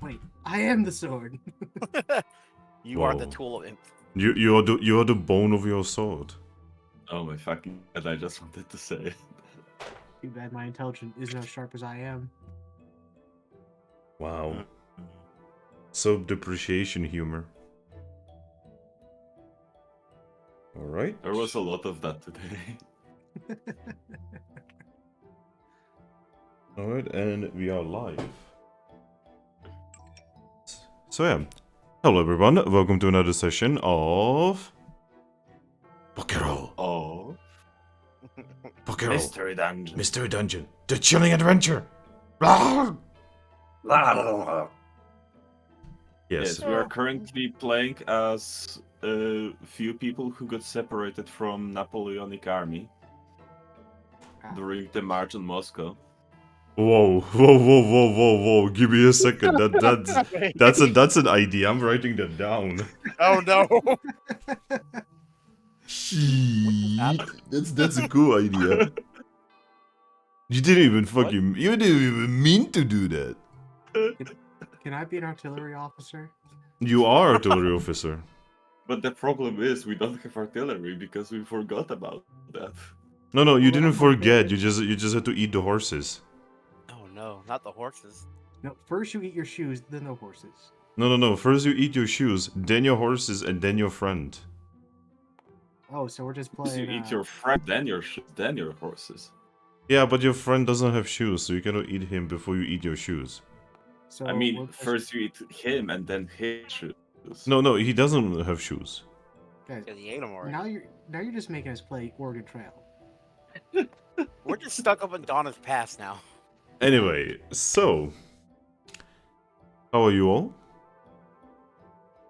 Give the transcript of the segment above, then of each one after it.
Wait, I am the sword. You are the Whoa. tool of imp. You are the bone of your sword. Oh my fucking god, I just wanted to say it. Too bad my intelligence isn't as sharp as I am. Wow. Self-depreciation humor. Alright. There was a lot of that today. Alright, and we are live. So yeah. Hello everyone, welcome to another session of... Pokerole. Oh. Pokerole. Mystery Dungeon. Mystery Dungeon. The Chilling Adventure. Blah! Yes. Yes, we are currently playing as a few people who got separated from Napoleonic army during the March on Moscow. Whoa. Give me a second. That's an idea. I'm writing that down. Oh no! Shit. That's a cool idea. You didn't even mean to do that. Can I be an artillery officer? You are artillery officer. But the problem is we don't have artillery because we forgot about that. No, you Well, didn't I'm not forget. big. You just had to eat the horses. Oh no, not the horses. No, first you eat your shoes, then the horses. No. First you eat your shoes, then your horses, and then your friend. Oh, so we're just First playing. you eat your friend, then your horses. Yeah, but your friend doesn't have shoes, so you cannot eat him before you eat your shoes. So I we're mean, just- first you eat him and then his shoes. No, he doesn't have shoes. guys, Because he ate them already. now you're just making us play Oregon Trail. We're just stuck up in Donna's past now. Anyway, so... How are you all?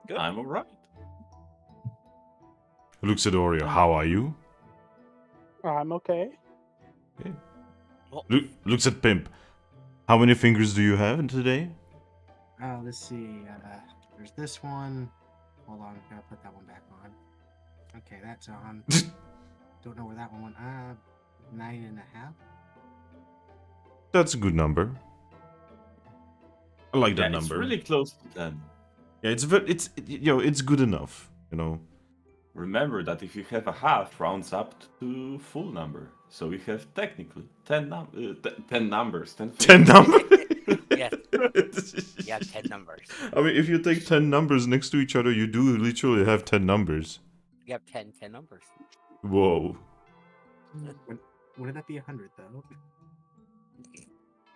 Good. I'm alright. Looks at Oreo, how are you? I'm okay. Well, Looks at Pimp. How many fingers do you have today? Let's see. There's this one. Hold on, gotta put that one back on. Okay, that's on. Don't know where that one went. 9.5. That's a good number. I like that Yeah, it's number. really close to 10. Yeah, it's good enough, you know. Remember that if you have a half, rounds up to full number. So we have technically 10 numbers. 10 10 fingers. numbers? Yes. Yeah, 10 numbers. I mean, if you take 10 numbers next to each other, you do literally have 10 numbers. You have 10 numbers. Whoa. Wouldn't that be 100 though?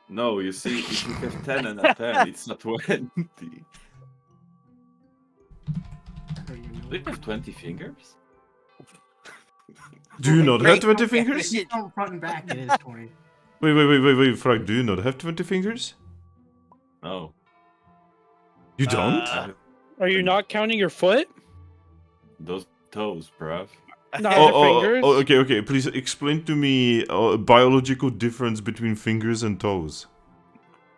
No, you see, if you have 10 and a 10, it's not 20. Do I don't even know. you have 20 fingers? Do you not have Wait, 20 okay. fingers? If you count front and back, it is 20. Wait, Frank, do you not have 20 fingers? No. You don't? Are you not counting your foot? Those toes, bruv. Not the fingers? Okay. Please explain to me a biological difference between fingers and toes.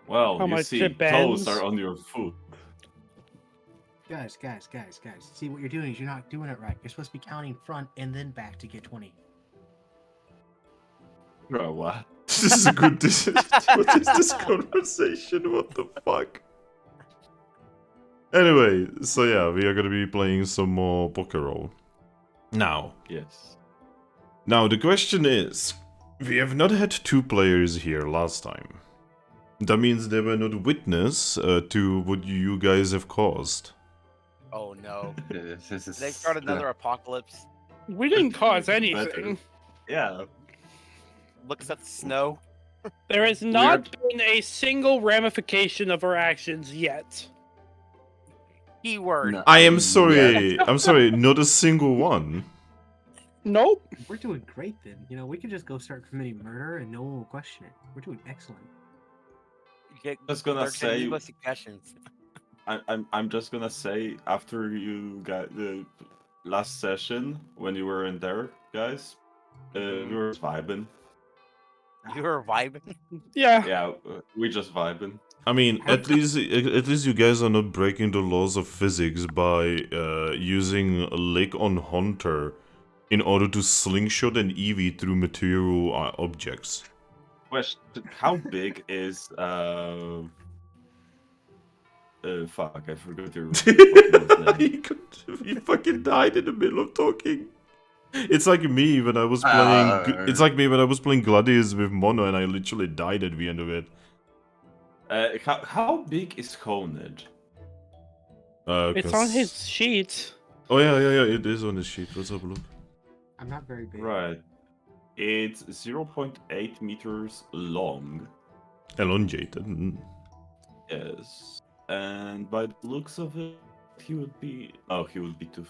Well, How you much see, it bends? toes are on your foot. Guys. See, what you're doing is you're not doing it right. You're supposed to be counting front and then back to get 20. Bro, what? This is a good decision. What is this conversation? What the fuck? Anyway, so yeah, we are gonna be playing some more Pokerole. Now, Yes. the question is, we have not had two players here last time. That means they were not witness to what you guys have caused. Oh no. They They start another apocalypse. We didn't cause anything. Yeah. Looks at the snow. There has not been a single ramification of our actions yet. Keyword. No. I am sorry, not a single one. Nope. We're doing great then. You know, we could just go start committing murder and no one will question it. We're doing excellent. You get Just gonna 13 say- needless suggestions. I'm just gonna say, after you got the last session, when you were in there, guys, we were vibing. You were vibing. Yeah. Yeah, we just vibing. I mean, at least you guys are not breaking the laws of physics by using a lick on Hunter in order to slingshot an Eevee through material objects. Question: how big is Fuck, I forgot your Pokemon's name. He fucking died in the middle of talking. It's like me when I was playing. It's like me when I was playing Gladius with Mono, and I literally died at the end of it. How big is Honedge? It's on his sheet. Oh yeah, it is on his sheet. Let's have a look. I'm not very big. Right. It's 0.8 meters long. Elongated. Mm. Yes. And by the looks of it, he would be. Oh, he would be too.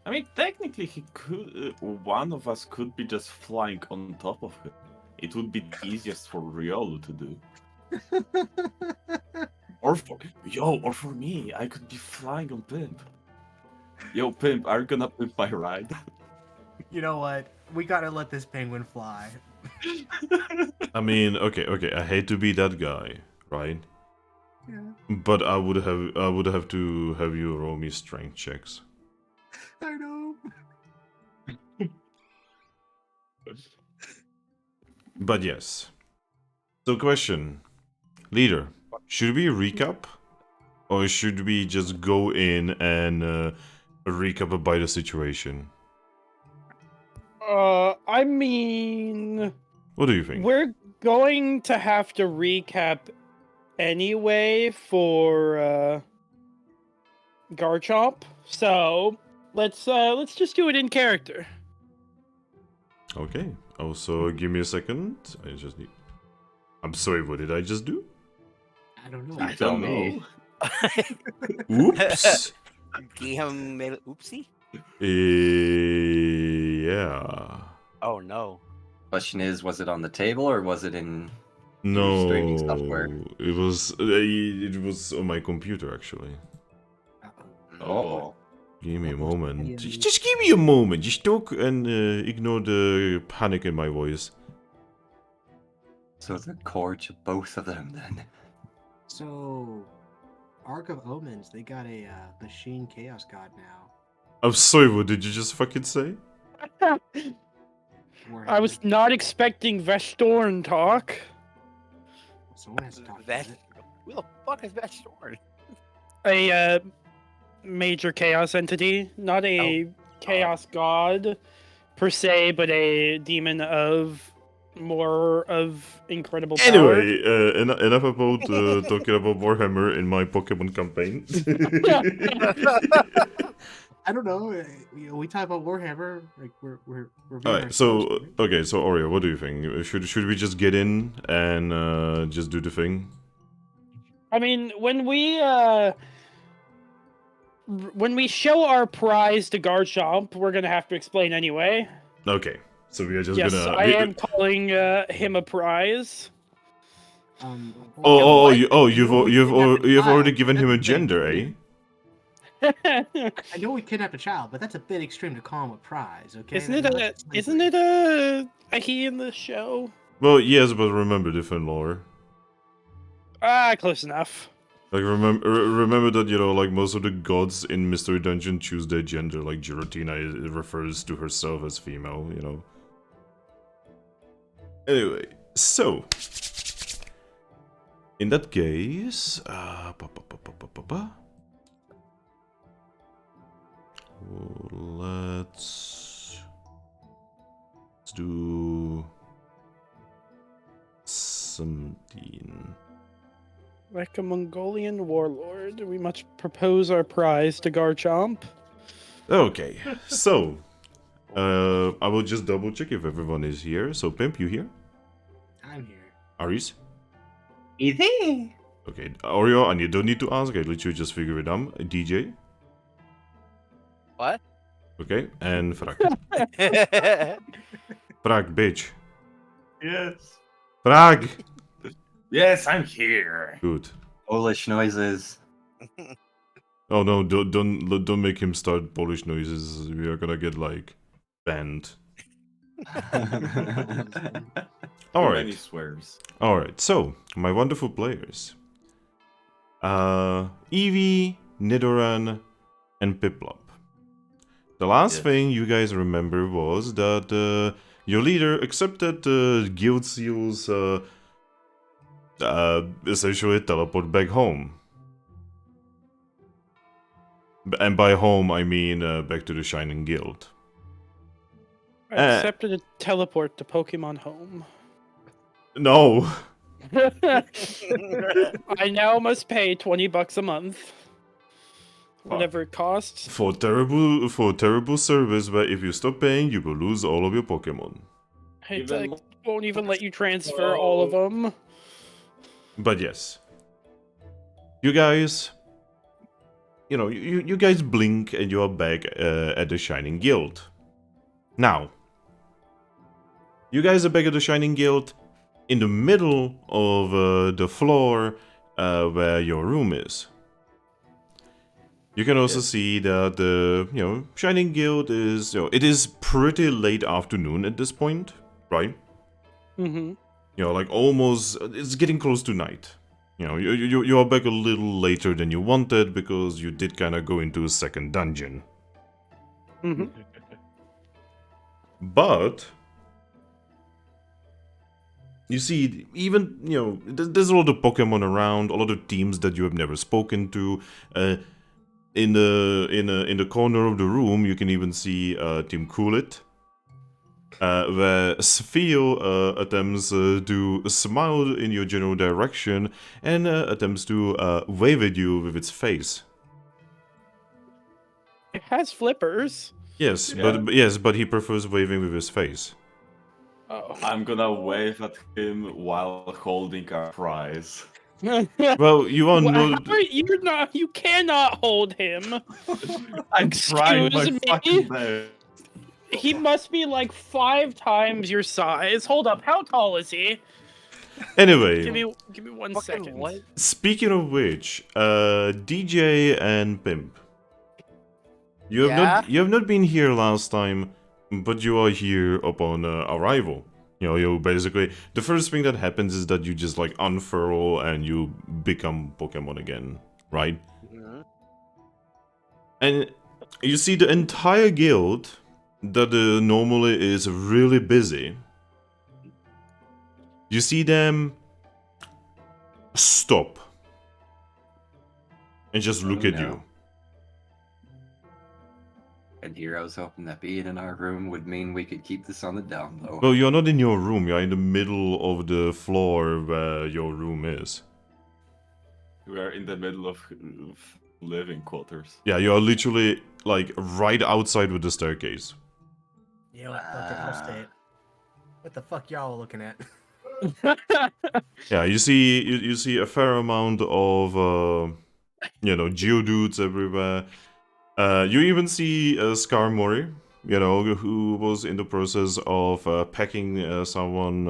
I mean, technically, he could. One of us could be just flying on top of him. It would be the easiest for Riolu to do. Or for me, I could be flying on Pimp. Yo, Pimp, are you gonna pimp my ride? You know what? We gotta let this penguin fly. I mean, okay. I hate to be that guy, right? Yeah. But I would have to have you roll me strength checks. I know. But yes. So question, leader, should we recap, or should we just go in and recap by the situation? I mean, What do you think? we're going to have to recap anyway for Garchomp. So let's just do it in character. Okay. Also, give me a second. I just need. I'm sorry. What did I just do? I don't know. I don't know. Oops. Guillaume made an oopsie? Yeah. Oh no. Question is, was it on the table or was it in No. streaming software? It was on my computer actually. Oh. Give me a moment. Just give me a moment. Just talk and ignore the panic in my voice. So the core to both of them then. So, Arc of Omens, they got a machine chaos god now. I'm sorry, what did you just fucking say? I was not expecting Vestorn talk. Someone has to talk about That. it. Who the fuck is that sword? A major chaos entity, not a chaos god per se, but a demon of more of incredible power. Anyway, enough about talking about Warhammer in my Pokemon campaign. I don't know. We talk about Warhammer. Like we're being Alright, so ourselves, right? okay, so Oreo, what do you think? Should we just get in and just do the thing? I mean, when we show our prize to Garchomp, we're gonna have to explain anyway. Okay, so we are just Yes, gonna. I am calling him a prize. You've Kidnapped a already child. given him a That's a bit gender, eh? extreme. I know we kidnapped a child, but that's a bit extreme to call him a prize. Okay? Isn't That's it not isn't it a he in the show? Well, yes, but remember different lore. Close enough. Like remember that like most of the gods in Mystery Dungeon choose their gender. Like Giratina refers to herself as female. Anyway, so in that case, let's do something. Like a Mongolian warlord, we must propose our prize to Garchomp. Okay, so I will just double check if everyone is here. So Pimp, you here? I'm here. Aris? Eevee! Okay, Oreo, and you don't need to ask. I let you just figure it out. DJ? What? Okay, and Thrack. Thrack, bitch. Yes. Thrack! Yes, I'm here. Good. Polish noises. Oh no, don't make him start Polish noises. We are gonna get like banned. Many swears. Alright, so my wonderful players. Eevee, Nidoran, and Piplup. The last thing you guys remember was that your leader accepted Guild Seal's essentially teleport back home. And by home, I mean back to the Shining Guild. I accepted a teleport to Pokemon Home. No. I now must pay $20 a month. Whatever it costs. For terrible service, where if you stop paying, you will lose all of your Pokemon. It won't even let you transfer all of them. But yes, you guys, you guys blink and you are back at the Shining Guild. Now, you guys are back at the Shining Guild in the middle of the floor where your room is. You can also see that the Shining Guild is it is pretty late afternoon at this point, right? Mm-hmm. Like almost it's getting close to night. You are back a little later than you wanted because you did kind of go into a second dungeon. Mm-hmm. But you see, even there's a lot of Pokemon around, a lot of teams that you have never spoken to. In the corner of the room, you can even see Team Coolit, where Spheo attempts to smile in your general direction and attempts to wave at you with its face. It has flippers. Yes, Yeah. but he prefers waving with his face. Oh. I'm gonna wave at him while holding a prize. Well, you are not. You're not. You cannot hold him. I'm trying my Excuse me? fucking best. He must be like 5 times your size. Hold up. How tall is he? Anyway, Give me 1 Fucking second. what? speaking of which, DJ and Pimp, you have not been here last time, but you are here upon arrival. You basically the first thing that happens is that you just like unfurl and you become Pokemon again, right? Mhm. And you see the entire guild that normally is really busy. You see them stop and just look Oh, at no. you. And here I was hoping that being in our room would mean we could keep this on the down low. Well, you're not in your room. You're in the middle of the floor where your room is. We are in the middle of living quarters. Yeah, you're literally like right outside with the staircase. Yeah, I'll stay it. What the fuck y'all looking at? Yeah, you see a fair amount of Geodudes everywhere. You even see Skarmory, who was in the process of packing someone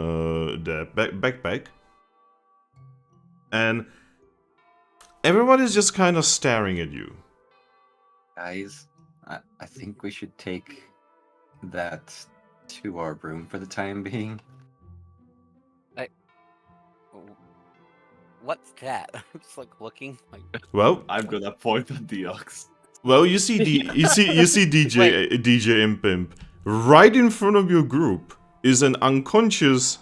their backpack. And everyone is just kind of staring at you. Guys, I think we should take that to our room for the time being. What's that? I'm just like looking like. Well, I'm gonna point at the ox. well, you see DJ and Pimp right in front of your group is an unconscious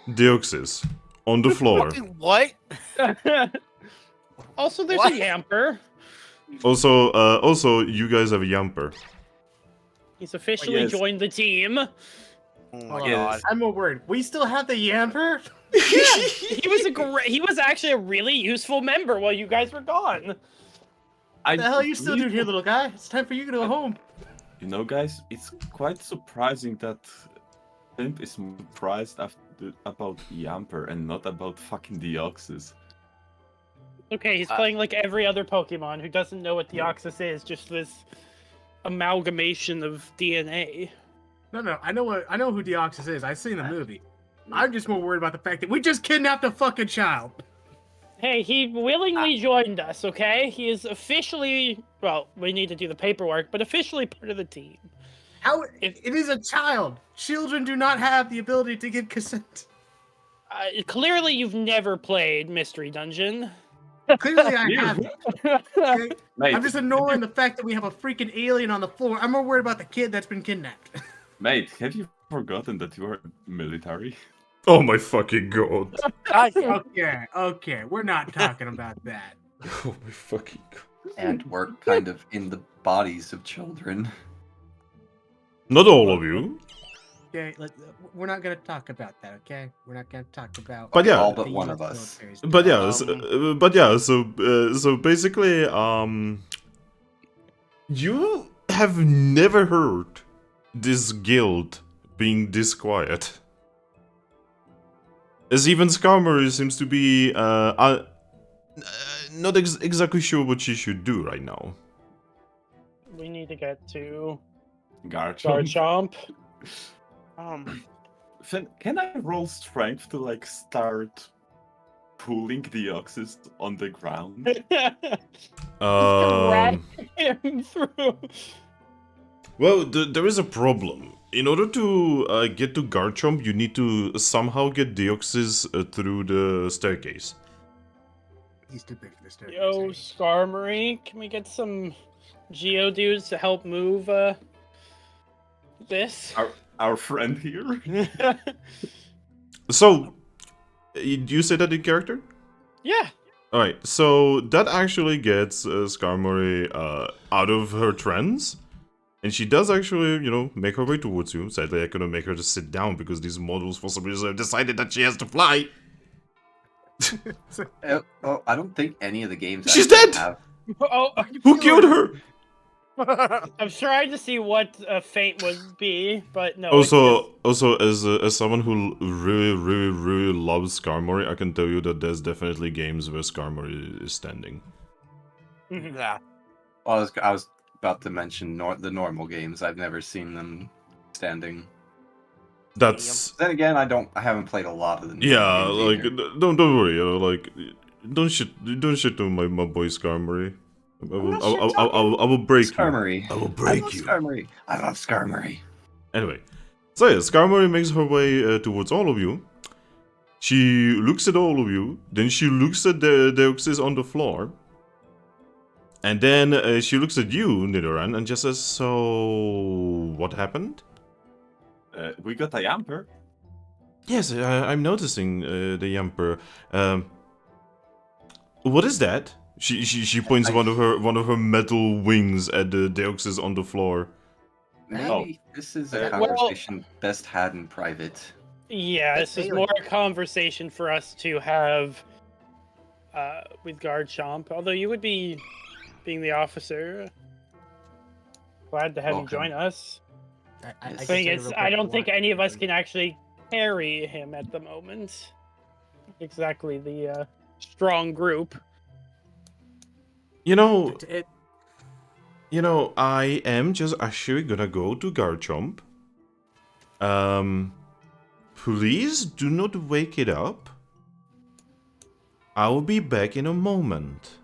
Deoxys on the floor. Fucking what? Also, there's What? a Yamper. Also, you guys have a Yamper. He's officially Yes. joined the team. Oh my Hold on. god. I'm a word. We still have the Yamper? He was actually a really useful member while you guys were gone. What the hell are you still doing here, little guy? It's time for you to go home. Guys, it's quite surprising that Pimp is surprised about Yamper and not about fucking Deoxys. Okay, he's playing like every other Pokemon who doesn't know what Deoxys is, just this amalgamation of DNA. No, I know who Deoxys is. I've seen the movie. I'm just more worried about the fact that we just kidnapped a fucking child. Hey, he willingly joined us, okay? He is officially, well, we need to do the paperwork, but officially part of the team. How it is a child. Children do not have the ability to give consent. Clearly, you've never played Mystery Dungeon. Clearly, I haven't. Okay? Mate, I'm just ignoring the fact that we have a freaking alien on the floor. I'm more worried about the kid that's been kidnapped. mate, have you forgotten that you are military? Oh my fucking god. Okay, we're not talking about that. Oh my fucking god. And work kind of in the bodies of children. Not all of you. Okay, we're not gonna talk about that. Okay, we're not gonna talk about. But yeah. All but the one US of us. military's But doing. yeah, so basically, you have never heard this guild being this quiet. As even Skarmory seems to be not exactly sure what she should do right now. We need to get to Garchomp. Garchomp. Finn, can I roll strength to like start pulling the oxes on the ground? Drag him through. Well, there is a problem. In order to get to Garchomp, you need to somehow get Deoxys through the staircase. He's too big for the staircase. Yo, ain't he? Skarmory, can we get some Geodudes to help move this? Our friend here. So, do you say that in character? Yeah. Alright, so that actually gets Skarmory out of her trance. And she does actually, you know, make her way towards you. Sadly, I couldn't make her to sit down because these models for some reason have decided that she has to fly. Oh, I don't think any of the games. She's actually dead! have- Oh, Who killed her? I'm trying to see what a fate would be, but no. Also, as someone who really loves Skarmory, I can tell you that there's definitely games where Skarmory is standing. Yeah. Well, I was about to mention the normal games. I've never seen them standing. That's Then again, I haven't played a lot of the. yeah. games Like either. don't worry. You know, like don't shit on my boy Skarmory. I will break you. Skarmory. I will I break love you. Skarmory. I love Skarmory. Anyway, so yeah, Skarmory makes her way towards all of you. She looks at all of you, then she looks at the Deoxys on the floor. And then she looks at you, Nidoran, and just says, so, what happened? We got a Yamper. Yes, I'm noticing the Yamper. What is that? She points one of her metal wings at the Deoxys on the floor. Maybe this is a Well- conversation best had in private. Yeah, That's this is alien. more a conversation for us to have with Garchomp. Although you would be, being the officer, glad to have Welcome. you join us. I The thing is, I don't think any of us can actually carry him at the moment. Exactly the strong group. You know, I am just actually gonna go to Garchomp. Please do not wake it up. I will be back in a moment.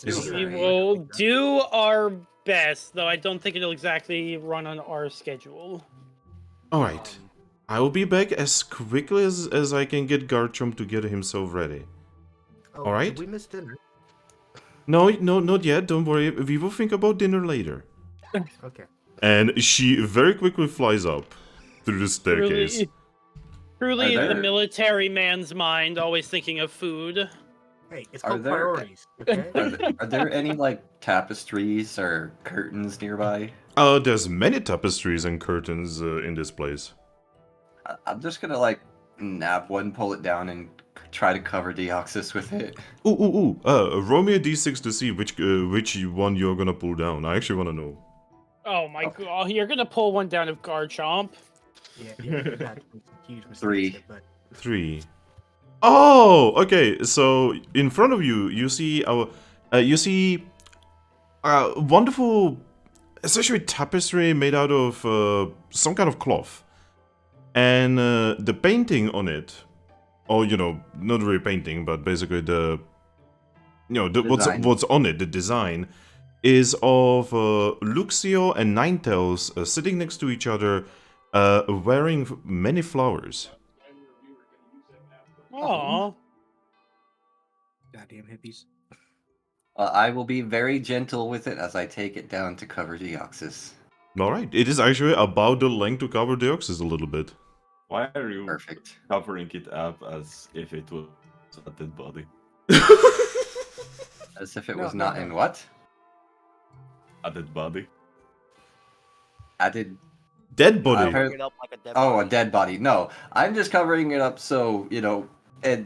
Is- We will do our best, though I don't think it'll exactly run on our schedule. Alright. I will be back as quickly as I can get Garchomp to get himself ready. Oh, alright. did we miss dinner? No, not yet. Don't worry. We will think about dinner later. Okay. And she very quickly flies up through the staircase. Truly Are the there- military man's mind, always thinking of food. Hey, it's Are called there- priorities. Okay. Are there any like tapestries or curtains nearby? There's many tapestries and curtains in this place. I'm just gonna like nab one, pull it down, and try to cover Deoxys with it. Ooh. Roll me a d6 to see which one you're gonna pull down. I actually wanna know. Oh my god, you're gonna pull one down of Garchomp. Yeah, that's a huge mistake. 3. But 3. Oh, okay. So in front of you, you see wonderful, essentially tapestry made out of some kind of cloth, and the painting on it, or not really painting, but basically the Design. what's on it, the design, is of Luxio and Ninetales sitting next to each other, wearing many flowers. Aww. goddamn hippies. I will be very gentle with it as I take it down to cover Deoxys. Alright, it is actually about the length to cover Deoxys a little bit. Why are you Perfect. covering it up as if it was a dead body? As if it No, was no, not no. in what? A dead body? Added. Dead body. I've heard- Bring it up like a dead Oh, body. a dead body. No, I'm just covering it up so, you know,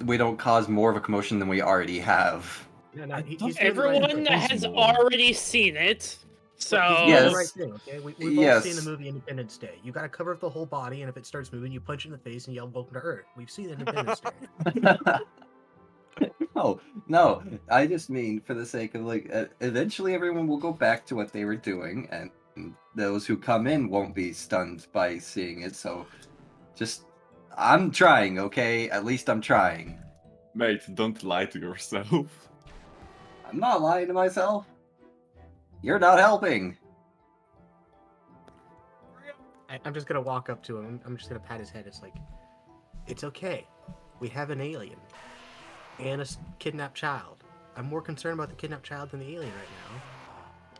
we don't cause more of a commotion than we already have. No, I he's don't- doing the right Everyone thing. has more. already seen it, so He's doing Yes. the right thing, okay? We've all seen Yes. the movie Independence Day. You gotta cover up the whole body, and if it starts moving, you punch it in the face and yell, "Welcome to Earth." We've seen Independence Day. No, I just mean for the sake of eventually everyone will go back to what they were doing, and those who come in won't be stunned by seeing it. So, I'm trying, okay? At least I'm trying. Mate, don't lie to yourself. I'm not lying to myself. You're not helping. I'm just gonna walk up to him. I'm just gonna pat his head. It's like, it's okay. We have an alien and a kidnapped child. I'm more concerned about the kidnapped child than the alien right now.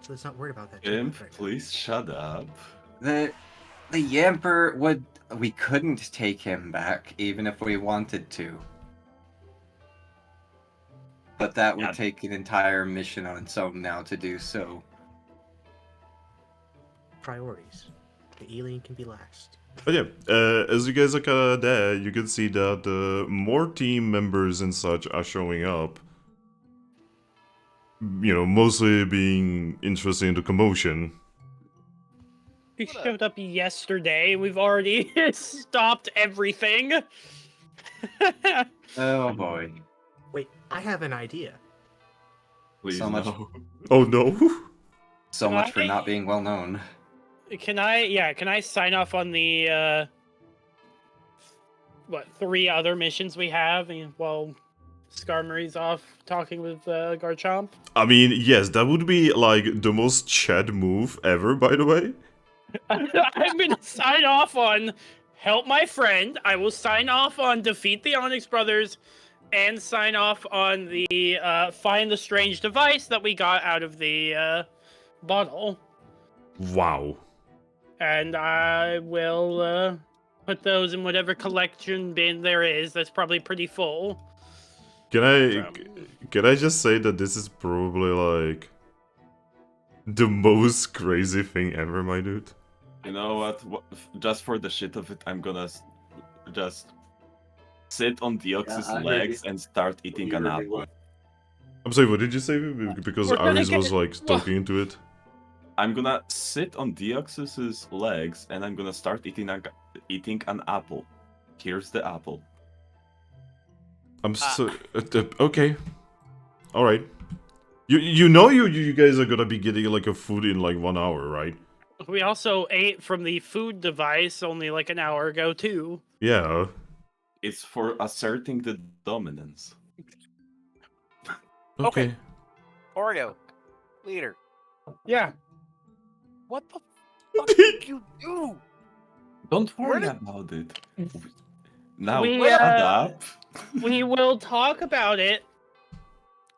So let's not worry about that too Imp, much right now. please shut up. The Yamper would. We couldn't take him back, even if we wanted to. But that would Yeah. take an entire mission on its own now to do so. Priorities. The alien can be last. But yeah, as you guys are kind of there, you can see that more team members and such are showing up. You know, mostly being interested in the commotion. he showed up yesterday. We've already stopped everything. Oh boy. Wait, I have an idea. Please So much- no. Oh no! So Can much for I- not being well known. Can I sign off on the 3 other missions we have? And while Skarmory's off talking with Garchomp. I mean, yes, that would be like the most Chad move ever, by the way. I'm gonna sign off on help my friend. I will sign off on defeat the Onyx Brothers, and sign off on the find the strange device that we got out of the bottle. Wow. And I will put those in whatever collection bin there is. That's probably pretty full. Can I just say that this is probably like the most crazy thing ever, my dude? You know what? Just for the shit of it, I'm gonna just sit on Deoxys' I heard legs you. and start eating an You heard me apple. well. I'm sorry, what did you say? Because We're gonna Aris was get- like talking into it. I'm gonna sit on Deoxys' legs and I'm gonna start eating an apple. Here's the apple. I'm so okay. All right. You know you guys are gonna be getting like a food in like 1 hour, right? We also ate from the food device only like an hour ago too. Yeah. It's for asserting the dominance. Okay. Oreo, leader, Yeah. what the fuck did you do? Don't Where worry did- about it. Now, We, shut uh, up. We will talk about it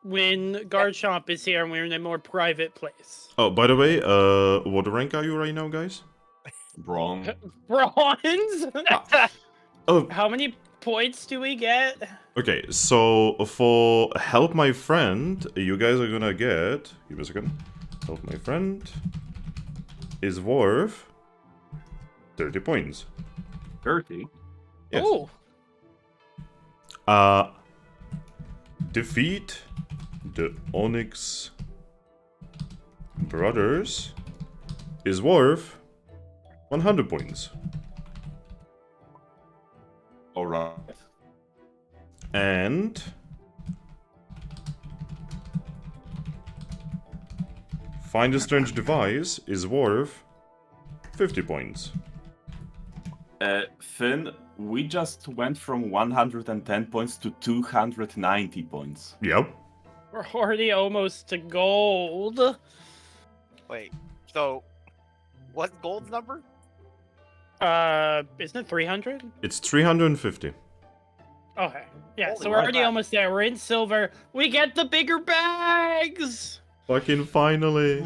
when Garchomp is here and we're in a more private place. Oh, by the way, what rank are you right now, guys? Wrong. Bronze? Oh, How many points do we get? okay. So for help my friend, you guys are gonna get. Give me a second. Help my friend is worth 30 points. 30. Yes. Oh, Defeat the Onyx Brothers is worth 100 points. Alright. And Find a Strange Device is worth 50 points. Finn, we just went from 110 points to 290 points. Yep. we're already almost to gold. Wait, so what's Gold's number? Isn't it 300? It's 350. Okay. Yeah, Holy so we're already crap. almost there. We're in silver. We get the bigger bags! Fucking finally.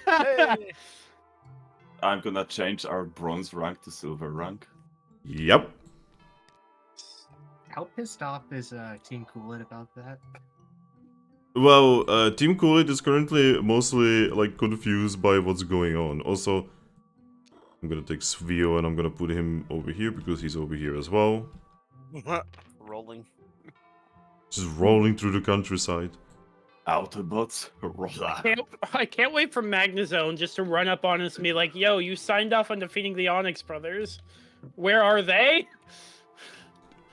Hey. I'm gonna change our bronze rank to silver rank. Yep. how pissed off is Team Cool-It about that? Well, Team Cool-It is currently mostly like confused by what's going on. Also, I'm gonna take Svio and I'm gonna put him over here because he's over here as well. Rolling. Just rolling through the countryside. Autobots, roll out. I can't wait for Magnezone just to run up on us and be like, "Yo, you signed off on defeating the Onyx brothers. Where are they?"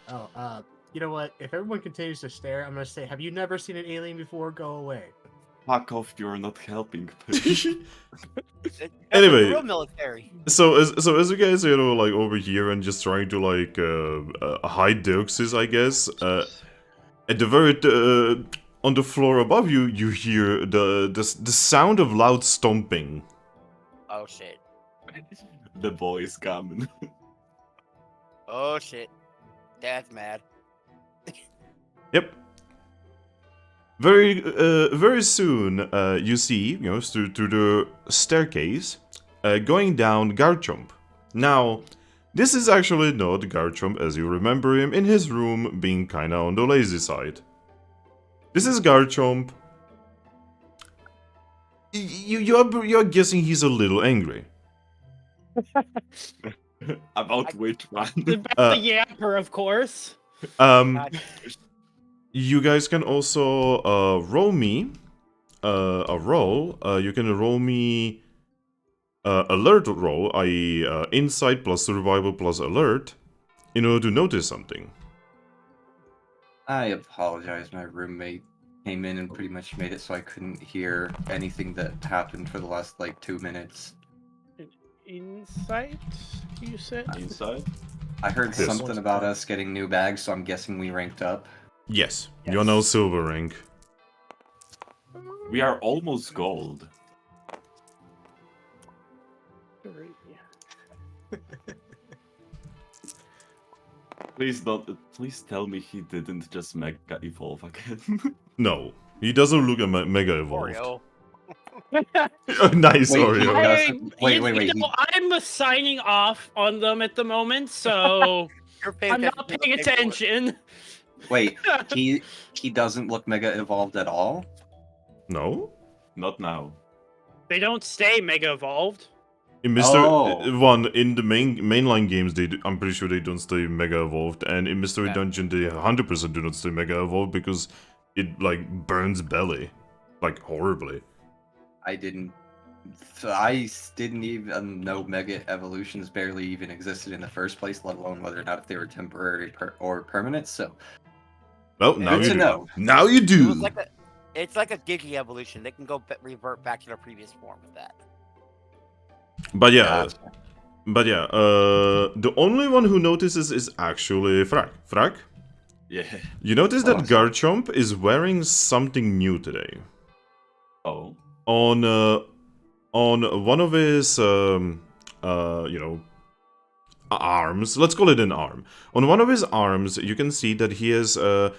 Oh, you know what? If everyone continues to stare, I'm gonna say, have you never seen an alien before? Go away. Fuck off, you're not helping. Anyway. Real military. So as you guys like over here and just trying to like hide Deoxys, I guess. At the very on the floor above you, you hear the sound of loud stomping. Oh shit. The boy is coming. Oh shit. Dad's mad. Yep. Very soon, you see, through the staircase, going down Garchomp. Now, this is actually not Garchomp as you remember him in his room being kinda on the lazy side. This is Garchomp. You're guessing he's a little angry. About which one? About the Yapper, of course. You guys can also roll me a roll. You can roll me alert roll, i.e. Insight plus survival plus alert, in order to notice something. I apologize. My roommate came in and pretty much made it so I couldn't hear anything that happened for the last like 2 minutes. Insight, you said? Inside? I heard Yes. something about us getting new bags, so I'm guessing we ranked up. Yes, you're now silver rank. We are almost gold. Please tell me he didn't just mega evolve again. No, he doesn't look mega evolved. Oreo. Nice, Wait, Oreo. Wait, I'm signing off on them at the moment, so You're paying I'm not attention to the paying paperwork. attention. Wait, he doesn't look mega evolved at all? No? Not now. They don't stay mega evolved. In Mr. Oh. One, in the mainline games, I'm pretty sure they don't stay mega evolved, and in Mystery Yeah. Dungeon, they 100% do not stay mega evolved because it like burns belly, like horribly. I didn't even know mega evolutions barely even existed in the first place, let alone whether or not if they were temporary or permanent. So Well, now good you to do. know. Now you It do. was like it's like a Gigi evolution. They can go revert back to their previous form with that. But yeah, Gotcha. the only one who notices is actually Thrack. Thrack, Yeah. you notice that Awesome. Garchomp is wearing something new today. Oh. On one of his arms, let's call it an arm. On one of his arms, you can see that he has a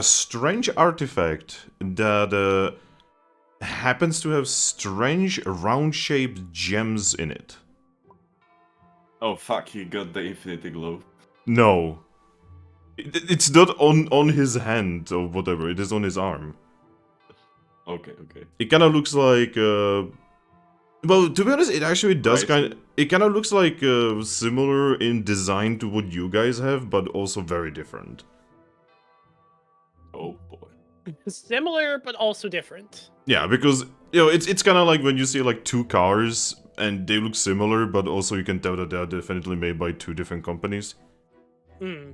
strange artifact that happens to have strange round-shaped gems in it. Oh fuck, he got the Infinity Glow. No, it's not on his hand or whatever. It is on his arm. Okay. It kind of looks like. Well, to be honest, it actually does Right. It kind of looks like similar in design to what you guys have, but also very different. Oh boy. Similar, but also different. Yeah, because it's kind of like when you see like two cars and they look similar, but also you can tell that they are definitely made by two different companies. Hmm.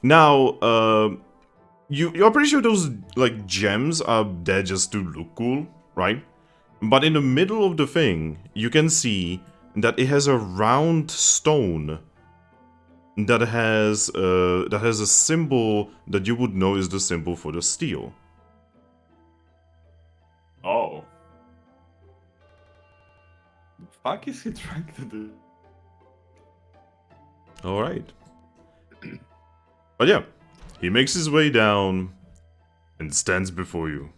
Now, you're pretty sure those like gems are there just to look cool, right? But in the middle of the thing, you can see that it has a round stone that has a symbol that you would know is the symbol for the steel. Oh. The fuck is he trying to do? All right. But yeah, he makes his way down and stands before you.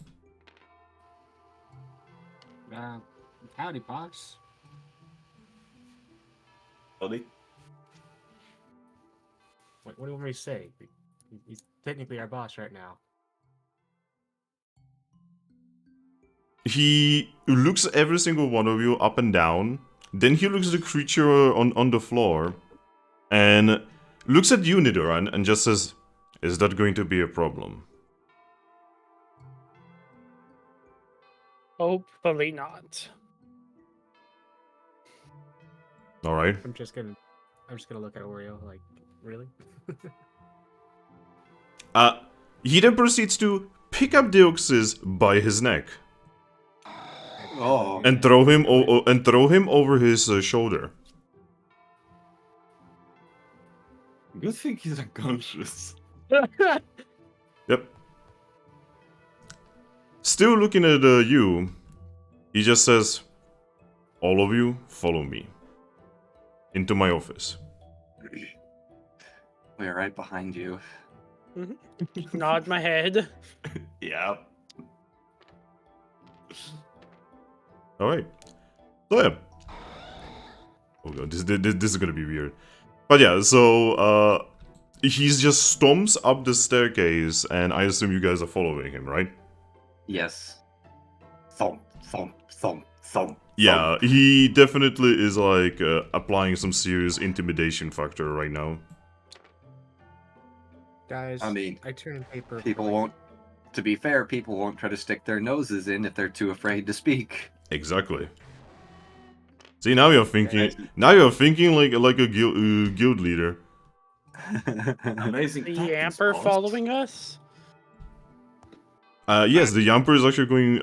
Howdy, boss. Buddy? What do you want me to say? He's technically our boss right now. He looks every single one of you up and down. Then he looks at the creature on the floor. And looks at you, Nidoran, and just says, "Is that going to be a problem?" Hopefully not. Alright. I'm just gonna look at Oreo like, really? He then proceeds to pick up Deoxys by his neck Oh. and throw him over his shoulder. Good thing he's unconscious. Yep. Still looking at you, he just says, "All of you, follow me into my office." We're right behind you. Nod my head. Yeah. Alright. So yeah. Oh god, this is gonna be weird. But yeah, so he's just stomps up the staircase, and I assume you guys are following him, right? Yes. Thump, thump, thump, thump. Yeah, he definitely is like applying some serious intimidation factor right now. Guys, I mean, I turn in paper. People for, like, won't. To be fair, people won't try to stick their noses in if they're too afraid to speak. Exactly. See, now you're thinking. Now you're thinking like a guild leader. Amazing. The tactics, Yamper boss. following us? Yes, the Yamper is actually going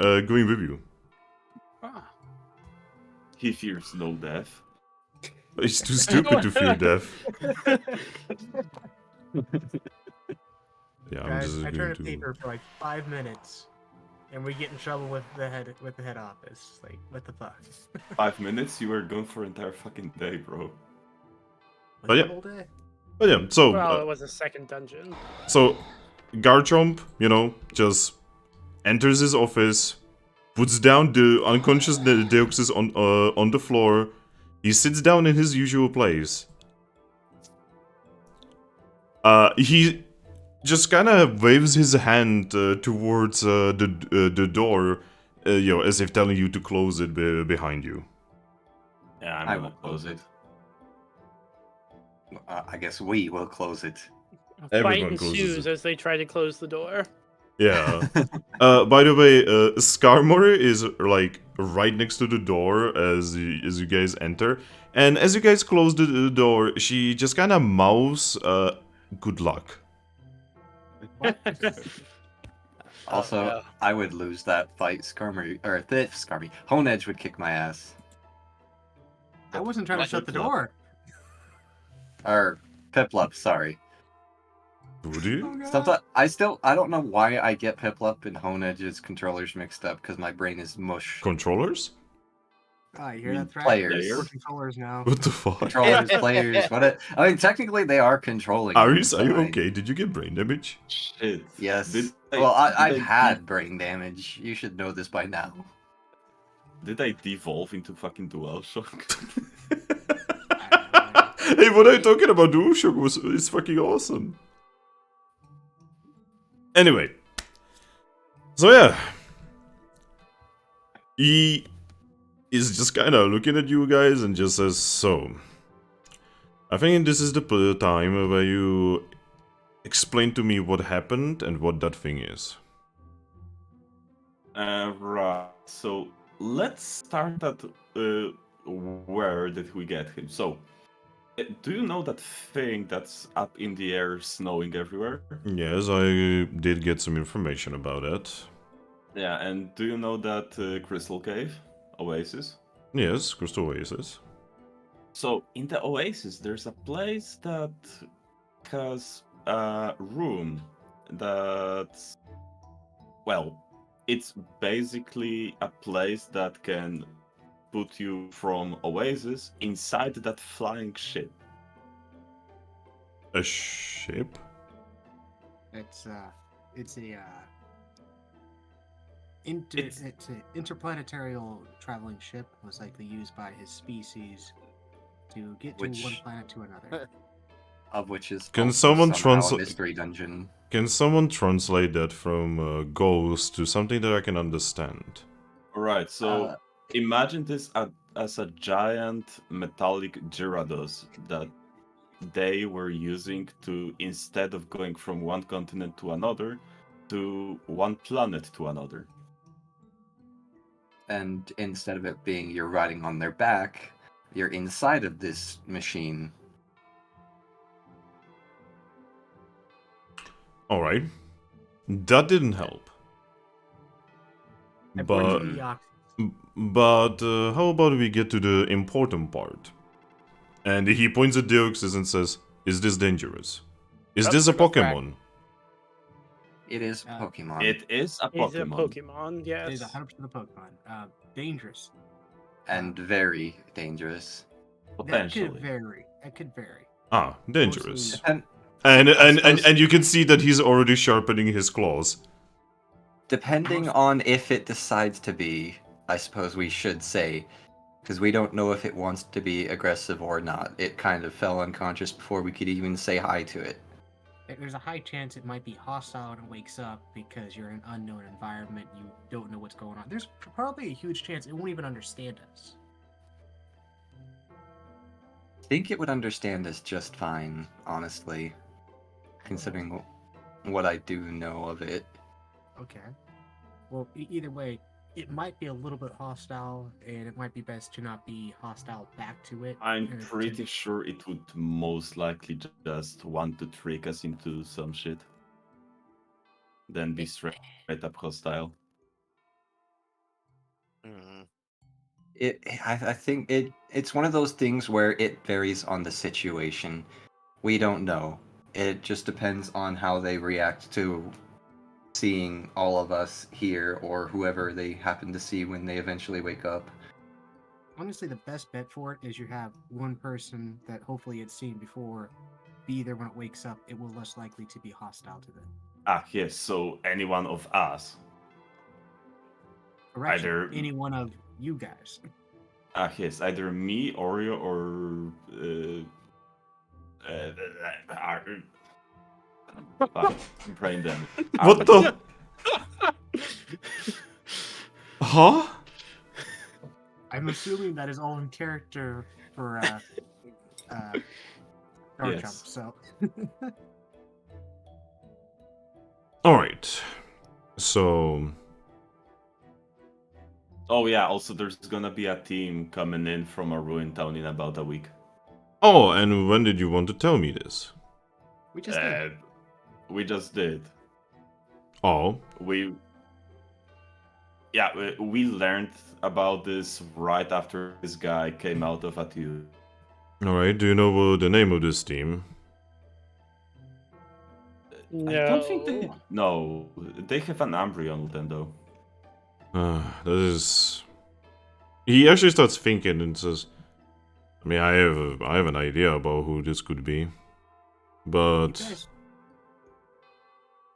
with you. Ah. He fears no death. He's too stupid to fear death. Yeah, I'm Guys, just I turn going in to. paper for like 5 minutes, and we get in trouble with the head office. Like, what the fuck? 5 minutes? You were gone for an entire fucking day, bro. Was Oh, it yeah. a whole day? But yeah, so Well, it was a second dungeon. so Garchomp, just enters his office, puts down the unconscious Deoxys on the floor. He sits down in his usual place. He just kind of waves his hand towards the door, as if telling you to close it behind you. Yeah, I'm I gonna will close it. I guess we will close it. A Everyone fight closes ensues it. as they try to close the door. Yeah. By the way, Skarmory is like right next to the door as you guys enter, and as you guys close the door, she just kind of mouths, "Good luck." Also, no. I would lose that fight. Skarmy. Honedge would kick my ass. I wasn't trying to Like shut the Piplup. door. Or Piplup, sorry. Would you? Oh, God. Sometimes I don't know why I get Piplup and Honedge's controllers mixed up because my brain is mush. Controllers? Ah, you I hear mean, that, Thrack? players. We're controllers now. What the fuck? Controllers, players, I mean, technically they are controlling. Aris, them, are you but okay? Did you get brain damage? Shit. Yes. Did I- Well, did I've I had brain damage. You should know this by now. Did I devolve into fucking DualShock? Hey, what are you talking about? DualShock is fucking awesome. Anyway. So yeah. He is just kind of looking at you guys and just says, "So, I think this is the time where you explain to me what happened and what that thing is." Right. So let's start at where did we get him? So, do you know that thing that's up in the air, snowing everywhere? Yes, I did get some information about that. Yeah, and do you know that crystal cave, oasis? Yes, Crystal Oasis. So in the oasis, there's a place that has a room that's, well, it's basically a place that can put you from oasis inside that flying ship. A ship? It's a It's- it's an interplanetary traveling ship, was likely used by his species to get to Which- one planet to another. Of which is Can also someone somehow a mystery dungeon. Can someone translate that from Ghost to something that I can understand? Right, so Uh, imagine this as a giant metallic Gyarados that they were using to, instead of going from one continent to another, to one planet to another. And instead of it being you're riding on their back, you're inside of this machine. Alright. That didn't help. I brought But, you the ox. how about we get to the important part? And he points at Deoxys and says, is this dangerous? Is Yep, this a I'm a Thrack. Pokemon? It is Uh, Pokemon. It is a He's a Pokemon. Pokemon, It is yes. 100% a Pokemon. Dangerous. And very dangerous. That could Potentially. vary. That could vary. Ah, dangerous. Mostly- And And you can see that he's already sharpening his claws. depending on if it decides to be, I suppose we should say, because we don't know if it wants to be aggressive or not. It kind of fell unconscious before we could even say hi to it. There's a high chance it might be hostile when it wakes up because you're in an unknown environment. You don't know what's going on. There's probably a huge chance it won't even understand us. I think it would understand us just fine, honestly, considering what I do know of it. Okay. Well, either way, it might be a little bit hostile, and it might be best to not be hostile back to it. I'm and to- pretty sure it would most likely just want to trick us into some shit. Then be straight up hostile. Mhm. I think it's one of those things where it varies on the situation. We don't know. It just depends on how they react to seeing all of us here or whoever they happen to see when they eventually wake up. Honestly, the best bet for it is you have one person that hopefully it's seen before be there when it wakes up. It will less likely to be hostile to them. Ah, yes, so any one of us. Correction, Either- any one of you guys. Ah, yes, either me, Oreo, or fuck, brain damage. What the? Huh? I'm assuming that is all in character for Power Yes. Jump, so Alright. So, Oh yeah, also there's gonna be a team coming in from a ruined town in about a week. oh, and when did you want to tell me this? we just did. We just did. Oh, We learned about this right after this guy came out of a tube. alright. Do you know the name of this team? No. I don't think they. No, they have an Umbreon with them though. That is. He actually starts thinking and says, I mean, I have an idea about who this could be. You But guys,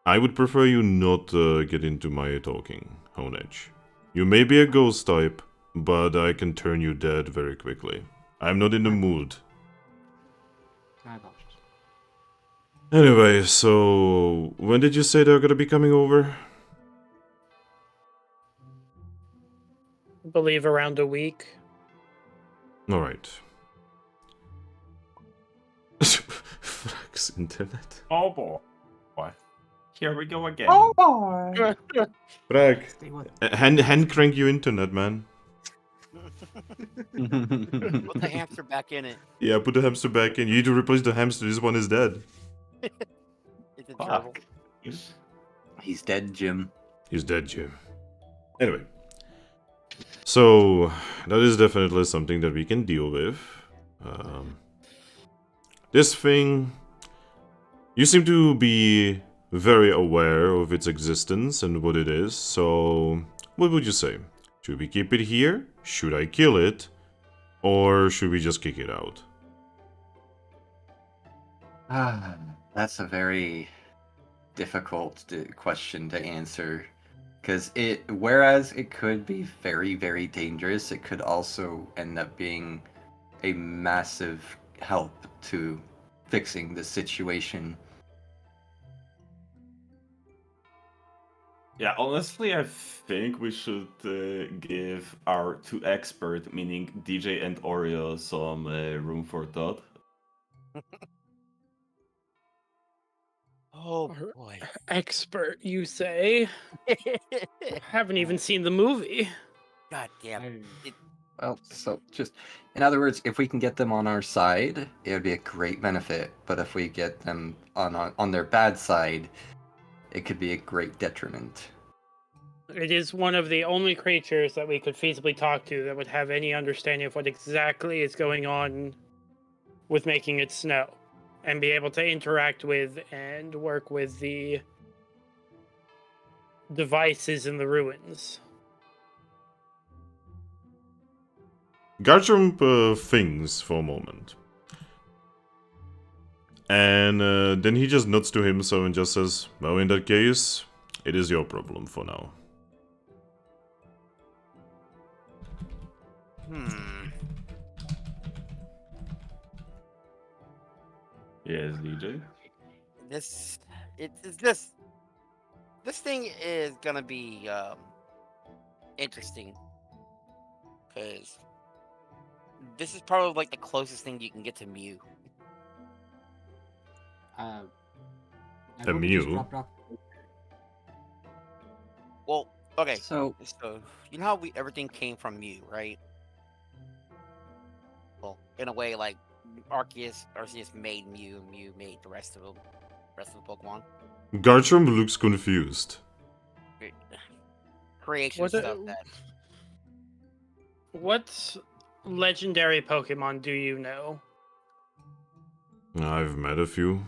I would prefer you not get into my talking, Honedge. You may be a ghost type, but I can turn you dead very quickly. I'm not in the mood. my apologies. Anyway, so when did you say they're gonna be coming over? I believe around a week. Alright. Frack's internet. Oh boy. Here we go again. boy! Frack. Stay with Hand crank your internet, man. Put the hamster back in it. Yeah, put the hamster back in. You need to replace the hamster. This one is dead. It's in trouble. Fuck. He's dead, Jim. He's dead, Jim. Anyway. So, that is definitely something that we can deal with. This thing... You seem to be very aware of its existence and what it is, so... What would you say? Should we keep it here? Should I kill it? Or should we just kick it out? That's a very difficult question to answer. Because whereas it could be very, very dangerous, it could also end up being a massive help to fixing the situation. Yeah, honestly, I think we should give our two expert, meaning DJ and Oreo, some room for thought. Oh Ar- boy. Expert, you say? Haven't even seen the movie. God damn. I- It, Well, so just in other words, if we can get them on our side, it would be a great benefit. But if we get them on their bad side, it could be a great detriment. It is one of the only creatures that we could feasibly talk to that would have any understanding of what exactly is going on with making it snow, and be able to interact with and work with the devices in the ruins. Garchomp thinks for a moment. And then he just nods to himself and just says, well, in that case, it is your problem for now. Yes, DJ. this this thing is gonna be interesting because this is probably like the closest thing you can get to Mew. I A hope it just Mew? dropped off. Well, okay, So so you know how everything came from Mew, right? Well, in a way, like Arceus made Mew, Mew made the rest of the Pokemon. Garchomp looks confused. Creation What stuff that What legendary Pokemon do you know? I've met a few.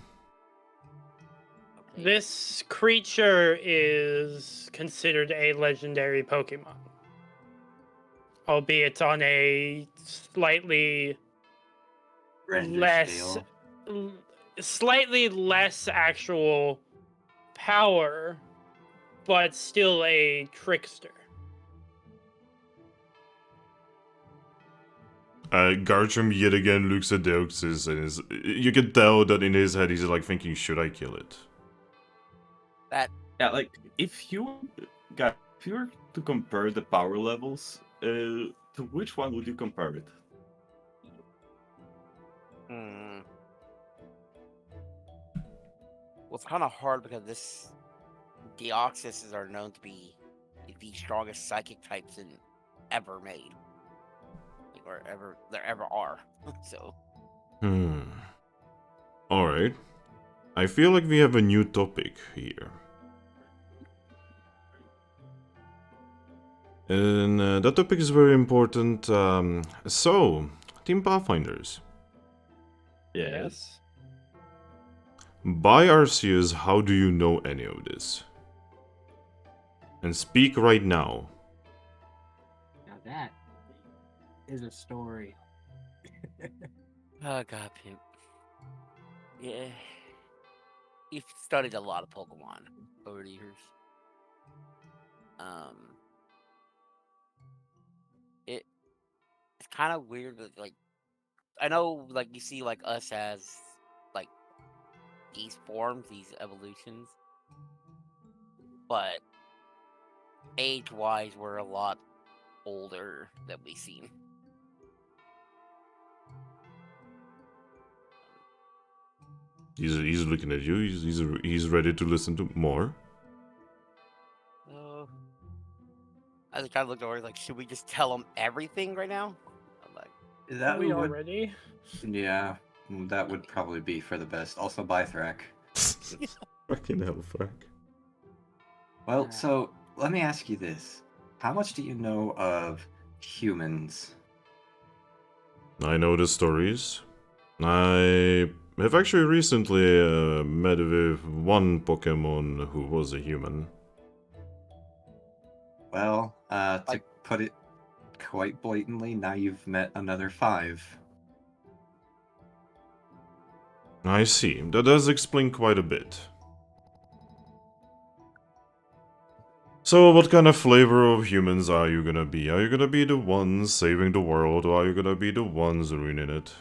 okay, This creature is considered a legendary Pokemon, albeit on a slightly render less, scale. slightly less actual power, but still a trickster. Garchomp yet again looks at Deoxys and you can tell that in his head he's like thinking, should I kill it? Yeah, like if you were to compare the power levels, to which one would you compare it? well, it's kind of hard because Deoxys are known to be the strongest psychic types ever made, like, or there ever are. So Alright. I feel like we have a new topic here. And that topic is very important. So, Team Pathfinders. Yes. By Arceus, how do you know any of this? And speak right now. Now that is a story. Oh god, Pimp. Yeah, you've studied a lot of Pokemon over the years. It's kind of weird that, like, I know, like, you see like us as like these forms, these evolutions, but age-wise, we're a lot older than we've seen. He's looking at you. He's ready to listen to more. I just kind of looked over like, should we just tell them everything right now? I'm like, That we would, already? yeah, that would probably be for the best. Also, bye, Thrack. Fucking hell, Thrack. Well, so let me ask you this: how much do you know of humans? I know the stories. I have actually recently met with one Pokemon who was a human. Well, to put it quite blatantly, now you've met another 5. I see. That does explain quite a bit. So, what kind of flavor of humans are you gonna be? Are you gonna be the ones saving the world, or are you gonna be the ones ruining it?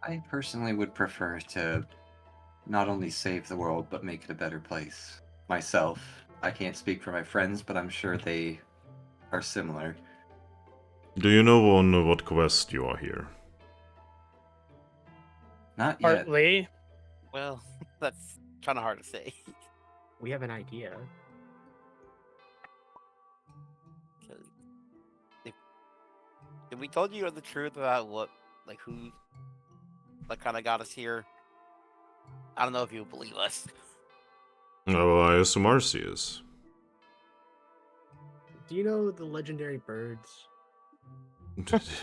I personally would prefer to not only save the world, but make it a better place. Myself, I can't speak for my friends, but I'm sure they are similar. Do you know on what quest you are here? Not yet. Partly. Well, that's kind of hard to say. We have an idea. If we told you the truth about what, like, who, like, kind of got us here, I don't know if you would believe us. Oh, I assume Arceus. Do you know the legendary birds?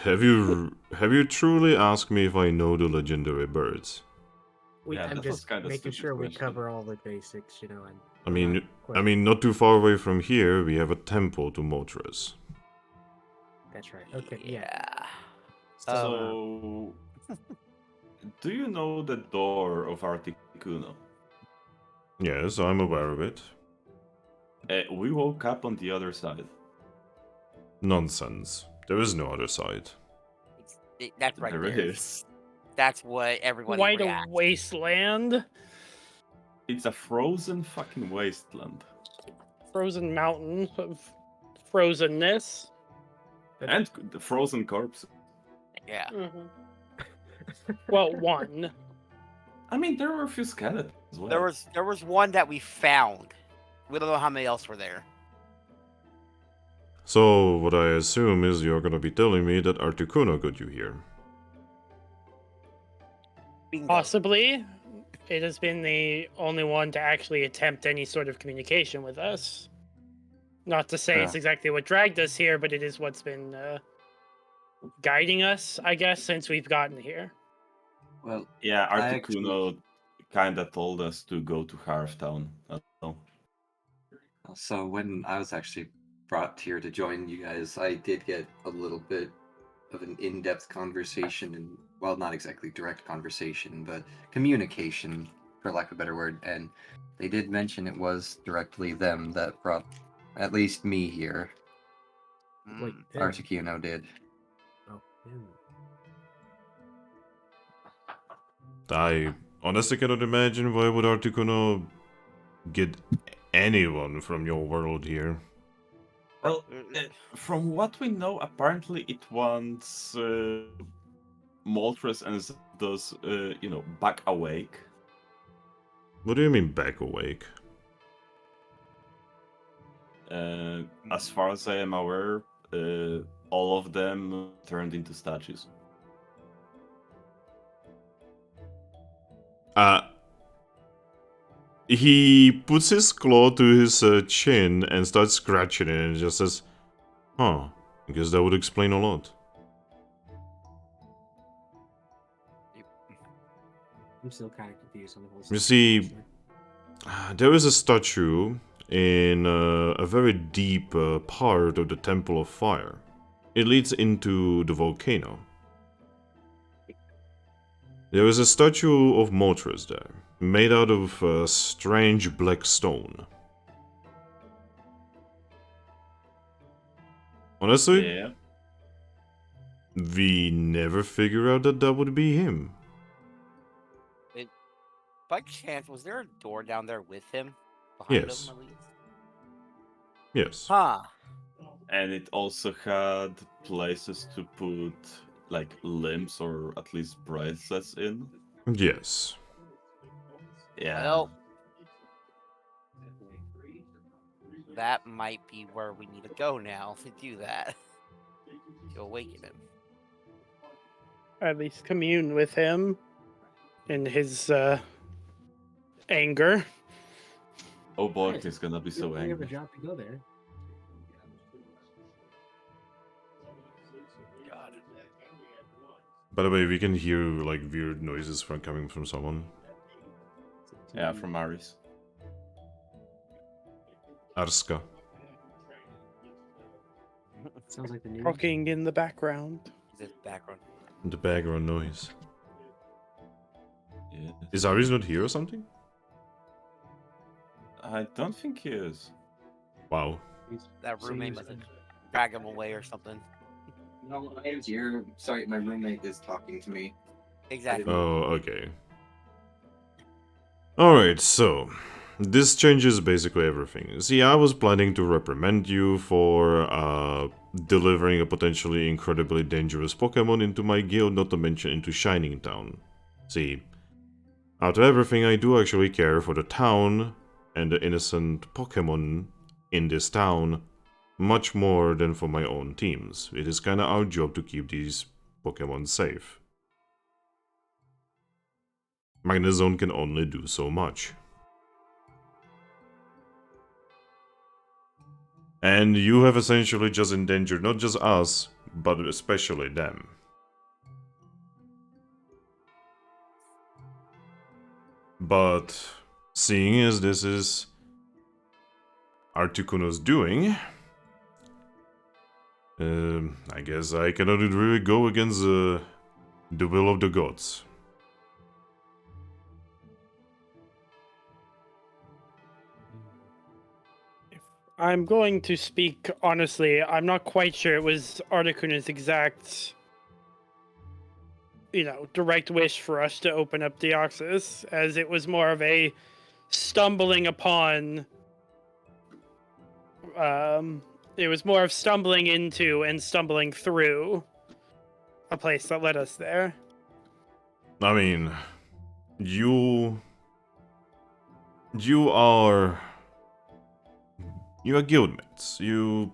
Have you truly asked me if I know the legendary birds? Yeah, I'm that was just kinda making stupid sure we question. cover all the basics, you know. And I we're mean, not I quite- mean, not too far away from here, we have a temple to Moltres. That's right. Okay, yeah. So, So, do you know the door of Articuno? Yes, I'm aware of it. We woke up on the other side. Nonsense. There is no other side. that's right There there. is. That's what everybody Quite a reacts. wasteland. It's a frozen fucking wasteland. Frozen mountain of frozenness. And the frozen corpse. Yeah. Mhm. Well, one. I mean, there were a few skeletons as well. There was one that we found. We don't know how many else were there. So, what I assume is you're gonna be telling me that Articuno got you here. Bingo. Possibly. It has been the only one to actually attempt any sort of communication with us. Not to say it's Yeah. exactly what dragged us here, but it is what's been guiding us, I guess, since we've gotten here. Well, Yeah, I Articuno kinda told us to go to Harvtown. so when I was actually brought here to join you guys, I did get a little bit of an in-depth conversation, and well, not exactly direct conversation, but communication, for lack of a better word. And they did mention it was directly them that brought at least me here. Wait, Mm. them. Articuno did. Oh, them. I honestly cannot imagine why would Articuno get anyone from your world here. Well, from what we know, apparently it wants Moltres and those, back awake. What do you mean back awake? As far as I am aware, all of them turned into statues. He puts his claw to his chin and starts scratching it and just says, huh, I guess that would explain a lot. I'm still kind of confused on the whole You see, situation. there is a statue in a very deep part of the Temple of Fire. It leads into the volcano. There is a statue of Moltres there, made out of strange black stone. Honestly, Yeah. we never figure out that that would be him. By chance, was there a door down there with him? Behind Yes. him, at least? Yes. Huh. And it also had places to put, like, limbs or at least bracelets in. Yes. Yeah. Well, that might be where we need to go now to do that. To awaken him. At least commune with him in his anger. Oh boy, Nice. he's gonna be so We have a angry. job to go there. God. By the way, we can hear like weird noises from coming from someone. Yeah, from Aris. Arska. Sounds like the news. Talking in the background. This background. The background noise. Yeah. Is Aris not here or something? I don't think he is. Wow. That So roommate you- must have dragged him away or something. No, I am here. Sorry, my roommate is talking to me. Exactly. Oh, okay. Alright, so this changes basically everything. See, I was planning to reprimand you for delivering a potentially incredibly dangerous Pokemon into my guild, not to mention into Shining Town. See, out of everything, I do actually care for the town and the innocent Pokemon in this town much more than for my own teams. It is kinda our job to keep these Pokemon safe. Magnezone can only do so much. And you have essentially just endangered not just us, but especially them. But seeing as this is Articuno's doing, I guess I cannot really go against the will of the gods. I'm going to speak honestly. I'm not quite sure it was Articuno's exact, direct wish for us to open up Deoxys, as it was more of a stumbling upon. It was more of stumbling into and stumbling through a place that led us there. I mean, you are guildmates.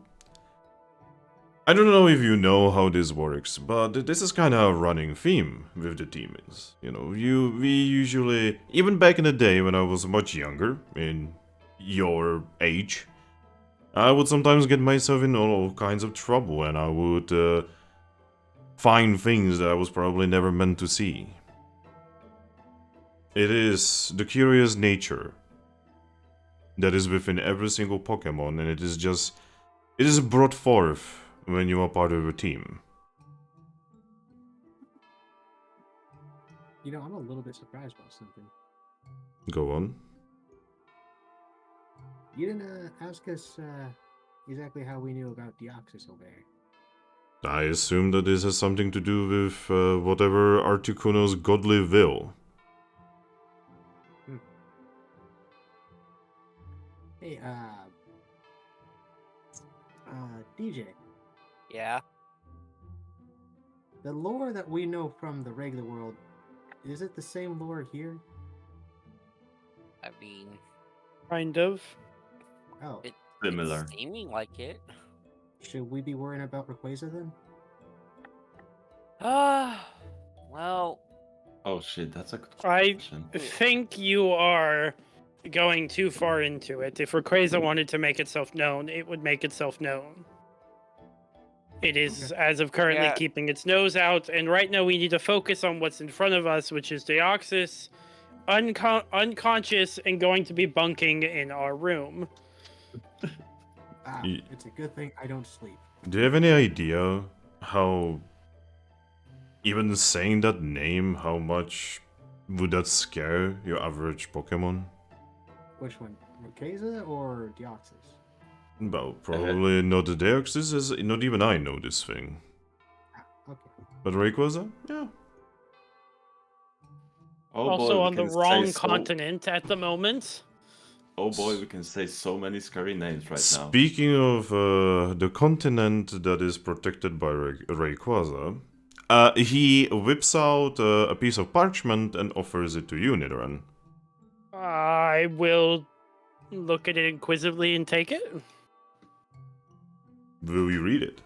I don't know if you know how this works, but this is kind of a running theme with the teammates. We usually, even back in the day when I was much younger, in your age, I would sometimes get myself in all kinds of trouble, and I would find things that I was probably never meant to see. It is the curious nature that is within every single Pokemon, and it is brought forth when you are part of a team. I'm a little bit surprised about something. Go on. You didn't ask us exactly how we knew about Deoxys over there. I assume that this has something to do with whatever Articuno's godly will. Hey, DJ. Yeah. The lore that we know from the regular world, is it the same lore here? I mean, Kind of. Oh, Similar. it's seeming like it. should we be worrying about Rayquaza then? Well, Oh shit, that's a good I question. think you are going too far into it. If Rayquaza wanted to make itself known, it would make itself known. It is, as of currently, Yeah. keeping its nose out, and right now we need to focus on what's in front of us, which is Deoxys, unconscious and going to be bunking in our room. It's a good thing I don't sleep. Do you have any idea how, even saying that name, how much would that scare your average Pokemon? Which one, Rayquaza or Deoxys? Well, probably not the Deoxys, as not even I know this thing. Okay. But Rayquaza? Yeah. Oh Also boy, we on the can wrong say so- continent at the moment. Oh boy, we can say so many scary names right now. Speaking of the continent that is protected by Rayquaza, he whips out a piece of parchment and offers it to you, Nidoran. I will look at it inquisitively and take it. Will you read it?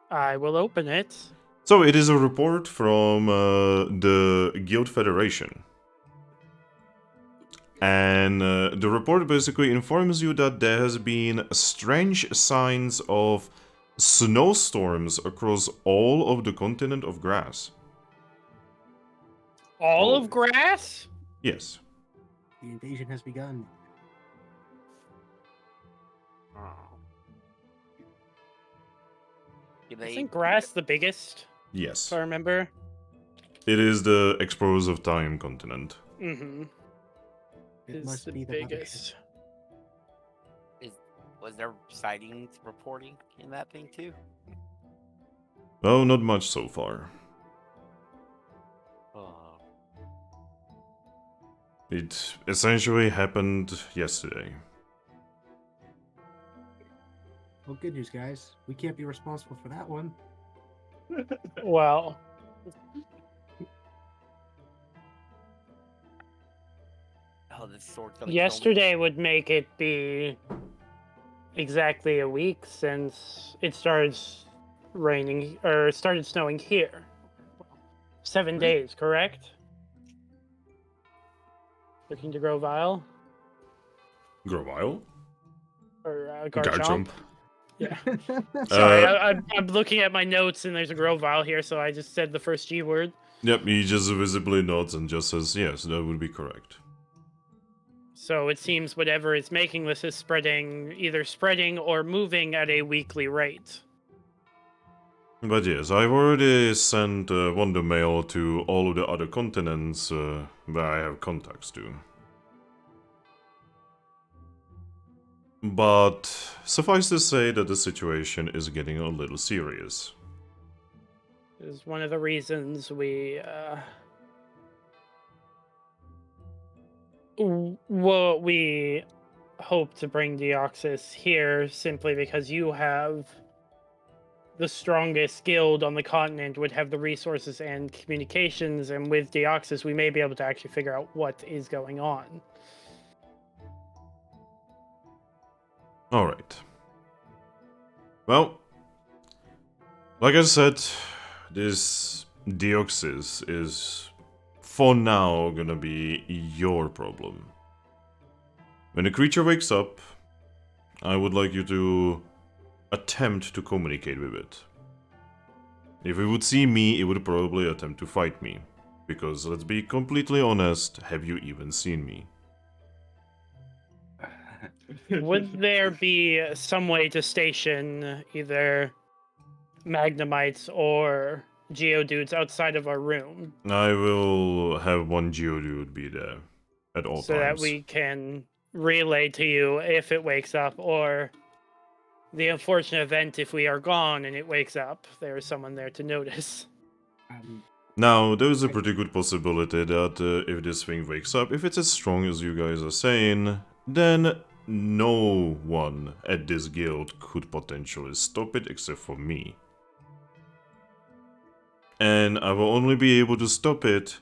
I will open it. So it is a report from the Guild Federation. And the report basically informs you that there has been strange signs of snowstorms across all of the continent of Grass. All Oh. of grass? Yes. The invasion has begun. Isn't grass the biggest, Yes. if I remember? It is the Explorers of Time continent. Mm-hmm. It Is must the be the biggest. Was there sightings reporting in that thing too? Oh, not much so far. Oh. It essentially happened yesterday. Well, good news, guys. We can't be responsible for that one. Well, Oh, this sword's gonna yesterday would make it be exactly a week since it started raining or started snowing here. 7 days, correct? Looking to grow vile Grovile? or Garchomp. Yeah. Sorry, Uh, I'm looking at my notes and there's a grow vile here, so I just said the first G word. Yep, he just visibly nods and just says, yes, that would be correct. So it seems whatever is making this is either spreading or moving at a weekly rate. But yes, I've already sent Wonder Mail to all of the other continents where I have contacts to. But suffice to say that the situation is getting a little serious. This is one of the reasons we we hope to bring Deoxys here simply because you have the strongest guild on the continent, would have the resources and communications, and with Deoxys we may be able to actually figure out what is going on. Alright. Well, like I said, this Deoxys is for now gonna be your problem. When the creature wakes up, I would like you to attempt to communicate with it. If it would see me, it would probably attempt to fight me. Because let's be completely honest, have you even seen me? Would there be some way to station either Magnemites or Geodudes outside of our room I will have one Geodude be there at all so times. that we can relay to you if it wakes up, or the unfortunate event if we are gone and it wakes up, there is someone there to notice. Now, there is a pretty good possibility that if this thing wakes up, if it's as strong as you guys are saying, then no one at this guild could potentially stop it except for me. And I will only be able to stop it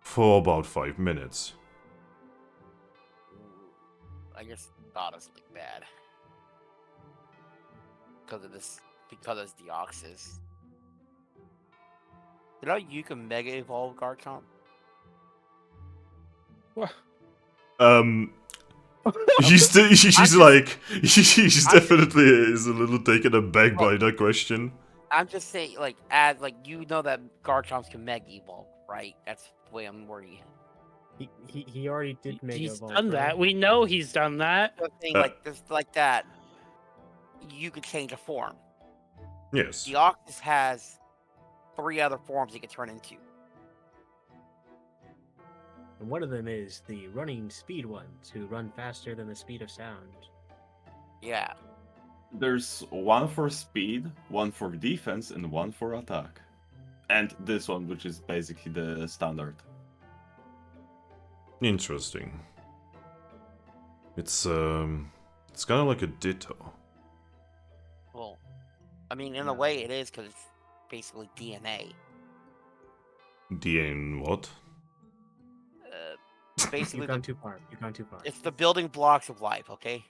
for about 5 minutes. I just thought it's like bad. Because it's Deoxys. You know you can Mega Evolve Garchomp? She's like, she's definitely is a little taken aback by that question. I'm just saying, like, you know that Garchomps can Mega Evolve, right? That's the way I'm wording it. He already did Mega He's Evolve, done right? that. We know he's done that. The thing, like, just like that, you could change a form. Yes. Deoxys has 3 other forms he could turn into. And one of them is the running speed ones, who run faster than the speed of sound. Yeah. There's one for speed, one for defense, and one for attack. And this one, which is basically the standard. Interesting. It's kind of like a Ditto. Well, I mean, in a way it is, because it's basically DNA. DNA what? Basically, You've gone too far. You've gone too far. it's the building blocks of life, okay?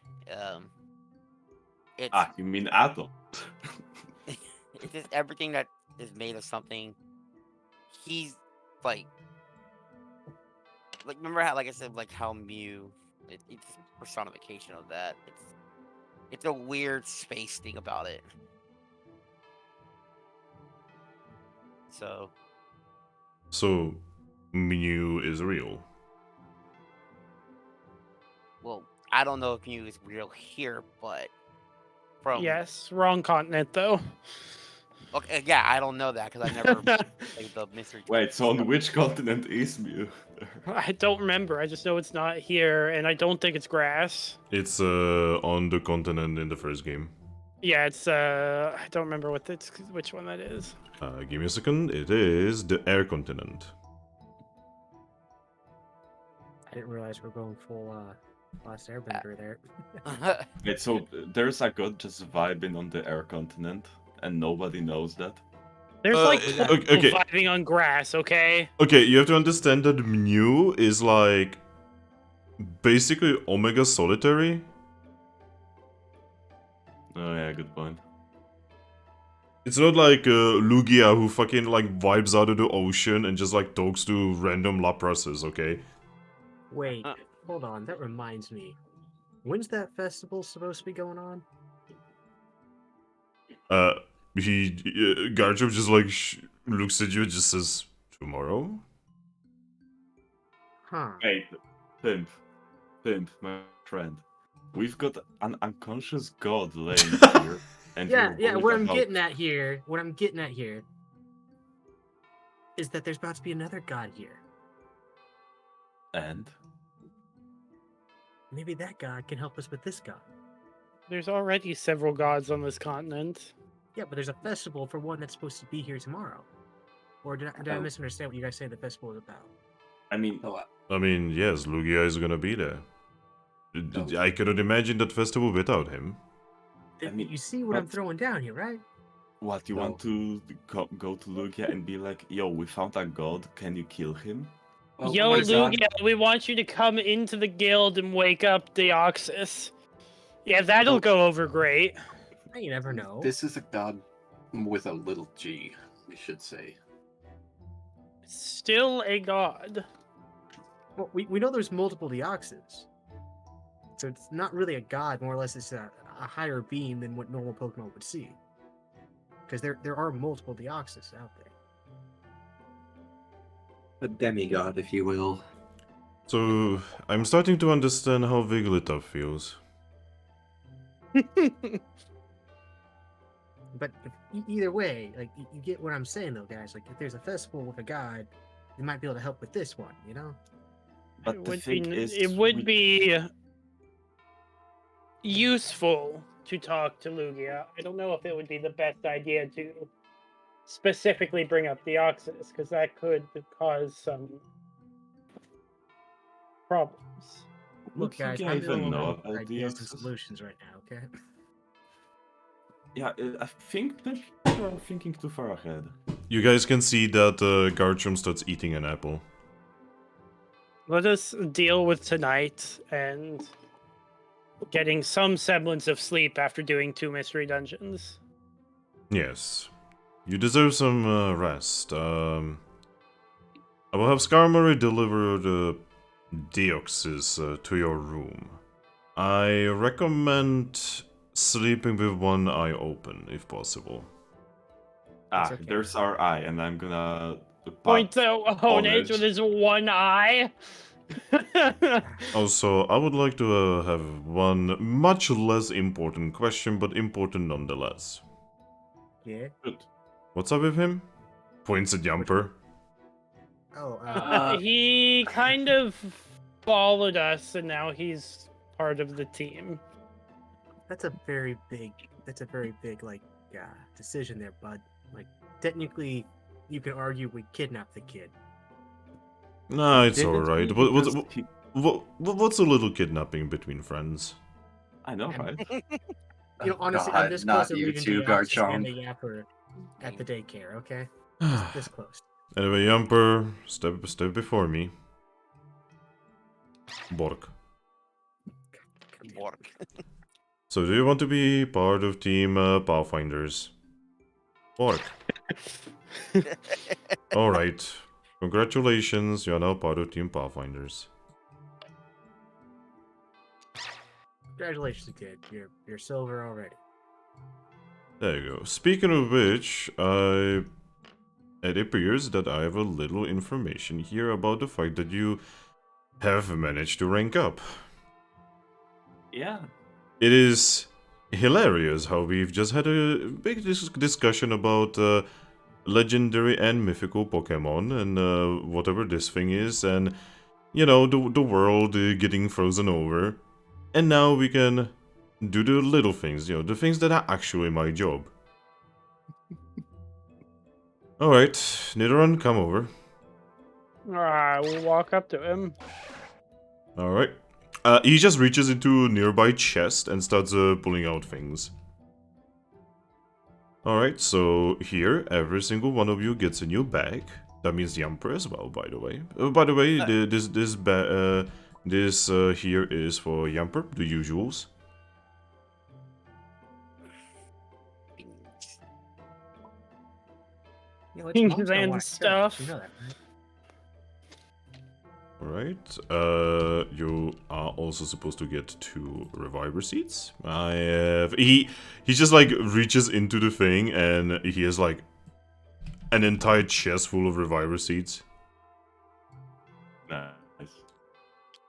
It's, You mean atom? it's just everything that is made of something. He's, like, remember how, like I said, like, how Mew, it's a personification of that. It's a weird space thing about it. So, Mew is real. Well, I don't know if Mew is real here, but from Yes, wrong continent though. okay, yeah, I don't know that because I never played the mystery. Wait, so on which continent is Mew? I don't remember. I just know it's not here, and I don't think it's grass. It's on the continent in the first game. Yeah, it's I don't remember which one that is. Give me a second. It is the air continent. I didn't realize we're going full Last Airbender there. Wait, so there's a god just vibing on the air continent, and nobody knows that? There's like 12 okay, people vibing on grass, okay? Okay, you have to understand that Mew is like basically Omega Solitary. Oh yeah, good point. It's not like Lugia who fucking like vibes out of the ocean and just like talks to random Laprases, okay? Wait, hold on. That reminds me. When's that festival supposed to be going on? Garchomp just like looks at you and just says, tomorrow? Huh. Wait, Pimp, my friend. We've got an unconscious god laying here. And Yeah, you're what worried I'm about- getting at here, is that there's about to be another god here. And? Maybe that god can help us with this god. There's already several gods on this continent. Yeah, but there's a festival for one that's supposed to be here tomorrow. Or did I Oh. misunderstand what you guys say the festival is about? I mean, Oh, I mean, yes, Lugia is gonna be there. Oh. I cannot imagine that festival without him. mean, You see what I'm what- throwing down here, right? what, you No. want to go to Lugia and be like, yo, we found a god, can you kill him? well, Yo, my god- Lugia, we want you to come into the guild and wake up Deoxys. Yeah, that'll Oh. go over great. You never know. This is a god with a little g, we should say. Still a god. Well, we know there's multiple Deoxys. So it's not really a god, more or less it's a higher being than what normal Pokemon would see. Because there are multiple Deoxys out there. A demigod, if you will. So, I'm starting to understand how Wigglytuff feels. But either way, like you get what I'm saying though, guys. Like if there's a festival with a god, they might be able to help with this one, you know? But it the would thing be, is, it would we- be useful to talk to Lugia. I don't know if it would be the best idea to specifically bring up Deoxys, because that could cause some problems. Look, Would guys, Lugia I'm even dealing know with about ideas and Deoxys? solutions right now, okay? Yeah, I think that you are thinking too far ahead. You guys can see that Garchomp starts eating an apple. Let us deal with tonight and getting some semblance of sleep after doing 2 mystery dungeons. Yes. You deserve some rest. I will have Skarmory deliver the Deoxys to your room. I recommend sleeping with one eye open, if possible. Ah, okay. there's our eye, and I'm gonna Point pat to Honedge with his one eye. Also, I would like to have one much less important question, but important nonetheless. Yeah. Good. What's up with him? Points at Yumper. Oh, He kind of followed us, and now he's part of the team. that's a very big like decision there, bud. Like technically, you can argue we kidnapped the kid. Nah, it's Didn't alright. we? Because What's a little kidnapping between friends? I know, right? You know, honestly, God, I'm this not close to you leaving two, Deoxys and the Garchomp. Yapper at the daycare. Okay, this close. Anyway, Yumper, step before me. Bork. Bork. So, do you want to be part of Team Pathfinders? Bork. Alright. Congratulations, you are now part of Team Pathfinders. Congratulations, kid. You're silver already. There you go. Speaking of which, it appears that I have a little information here about the fact that you have managed to rank up. Yeah. It is hilarious how we've just had a big discussion about legendary and mythical Pokemon and whatever this thing is, and you know, the world getting frozen over. And now we can do the little things, you know, the things that are actually my job. Alright, Nidoran, come over. Alright, we'll walk up to him. Alright. He just reaches into a nearby chest and starts pulling out things. Alright, so here, every single one of you gets a new bag. That means Yamper as well, by the way. By the way, this here is for Yamper, the usuals. You know, it's Things monster and water. stuff. You know that, right? Alright, you are also supposed to get 2 reviver seeds. I have... He just, like, reaches into the thing, and he has, like, an entire chest full of reviver seeds. Nice.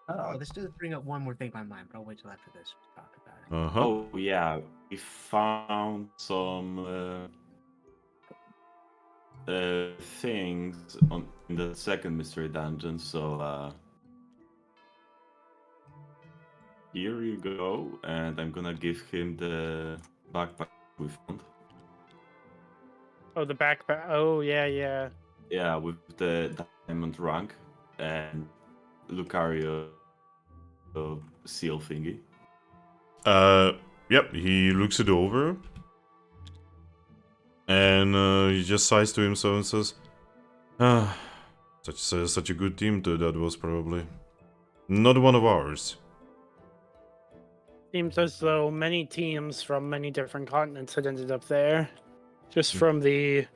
Oh, this does bring up one more thing in my mind, but I'll wait till after this to talk about it. Uh-huh. Oh yeah, we found some things in the second mystery dungeon. So here you go, and I'm gonna give him the backpack we found. Oh, the backpack. Oh, yeah. Yeah, with the diamond rank and Lucario seal thingy. Yep, he looks it over. And he just sighs to himself and says, "Ah, such a good team that was probably. Not one of ours." Seems as though many teams from many different continents had ended up there. Just from the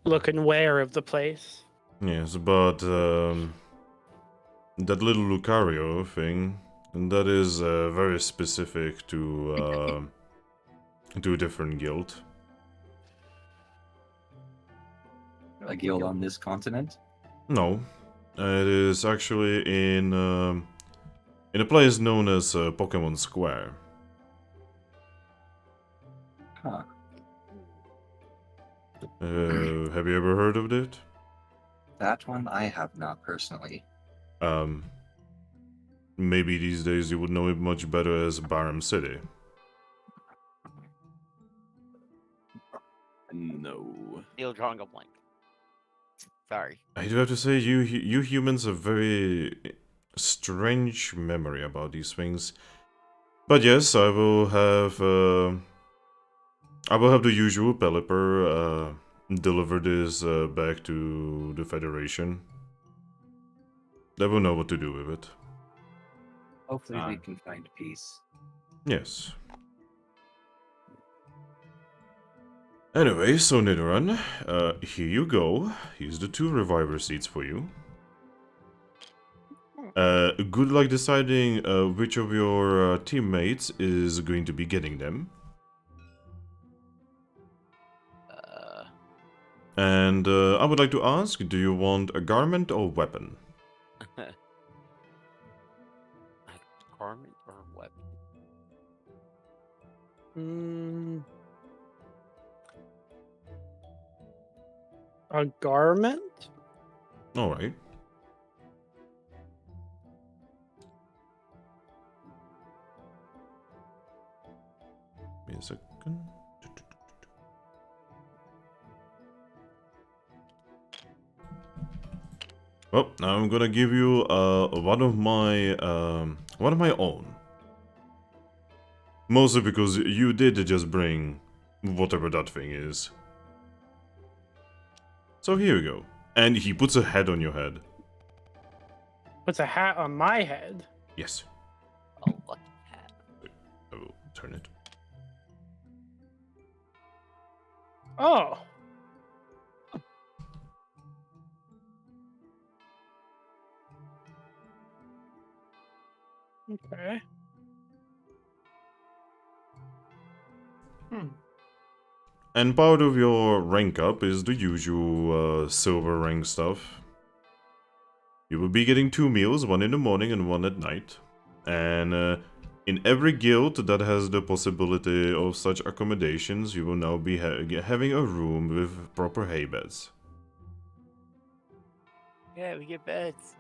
look and wear of the place. Yes, but that little Lucario thing, that is very specific to a different guild. A guild on this continent? No, it is actually in a place known as Pokemon Square. Huh. Have you ever heard of it? That one I have not personally. Maybe these days you would know it much better as Barum City. No. Still drawing a blank. Sorry. I do have to say, you humans have very strange memory about these things. But yes, I will have the usual Pelipper deliver this back to the Federation. They will know what to do with it. Hopefully we can find peace. Yes. Anyway, so Nidoran, here you go. Here's the 2 reviver seeds for you. Good luck deciding which of your teammates is going to be getting them. And I would like to ask, do you want a garment or weapon? Garment or weapon? A garment? Alright. Give me a second. Well, now I'm gonna give you one of my own. Mostly because you did just bring whatever that thing is. So here we go. And he puts a hat on your head. Puts a hat on my head. Yes. A lucky hat. I will turn it. Oh. Okay. And part of your rank up is the usual silver rank stuff. You will be getting 2 meals, one in the morning and one at night. And in every guild that has the possibility of such accommodations, you will now be having a room with proper hay beds. Yeah, we get beds.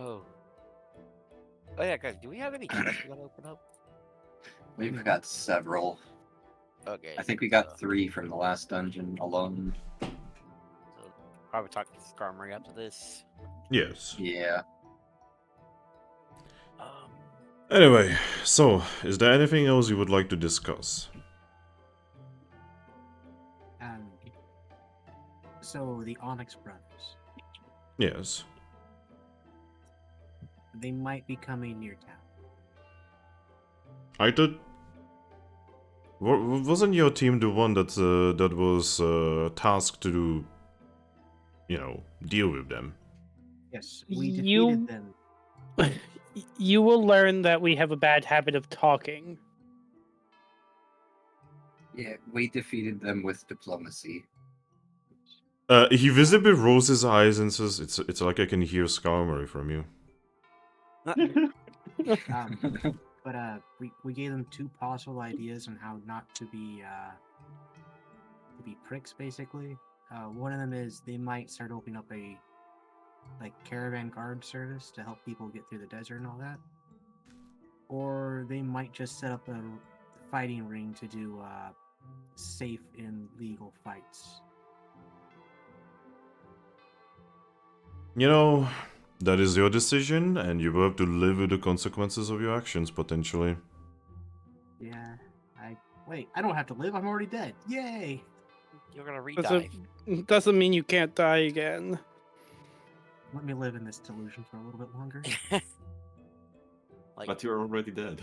Oh. Oh yeah, guys, do we have any chests we gotta open up? We've got several. Okay. I think we got 3 from the last dungeon alone. So probably talk to Skarmory after this. Yes. Yeah. Um, Anyway, so, is there anything else you would like to discuss? So the Onyx brothers, Yes. they might be coming near town. I thought... Wasn't your team the one that was tasked to, you know, deal with them? Yes, we You- defeated them. You will learn that we have a bad habit of talking. Yeah, we defeated them with diplomacy. He visibly rolls his eyes and says, "It's like I can hear Skarmory from you." But we gave them 2 possible ideas on how not to be pricks, basically. One of them is they might start opening up a caravan guard service to help people get through the desert and all that, or they might just set up a fighting ring to do safe and legal fights. You know, that is your decision, and you will have to live with the consequences of your actions, potentially. Yeah, wait. I don't have to live. I'm already dead. Yay! you're gonna redive. Doesn't mean you can't die again. Let me live in this delusion for a little bit longer. Like, But you're already dead.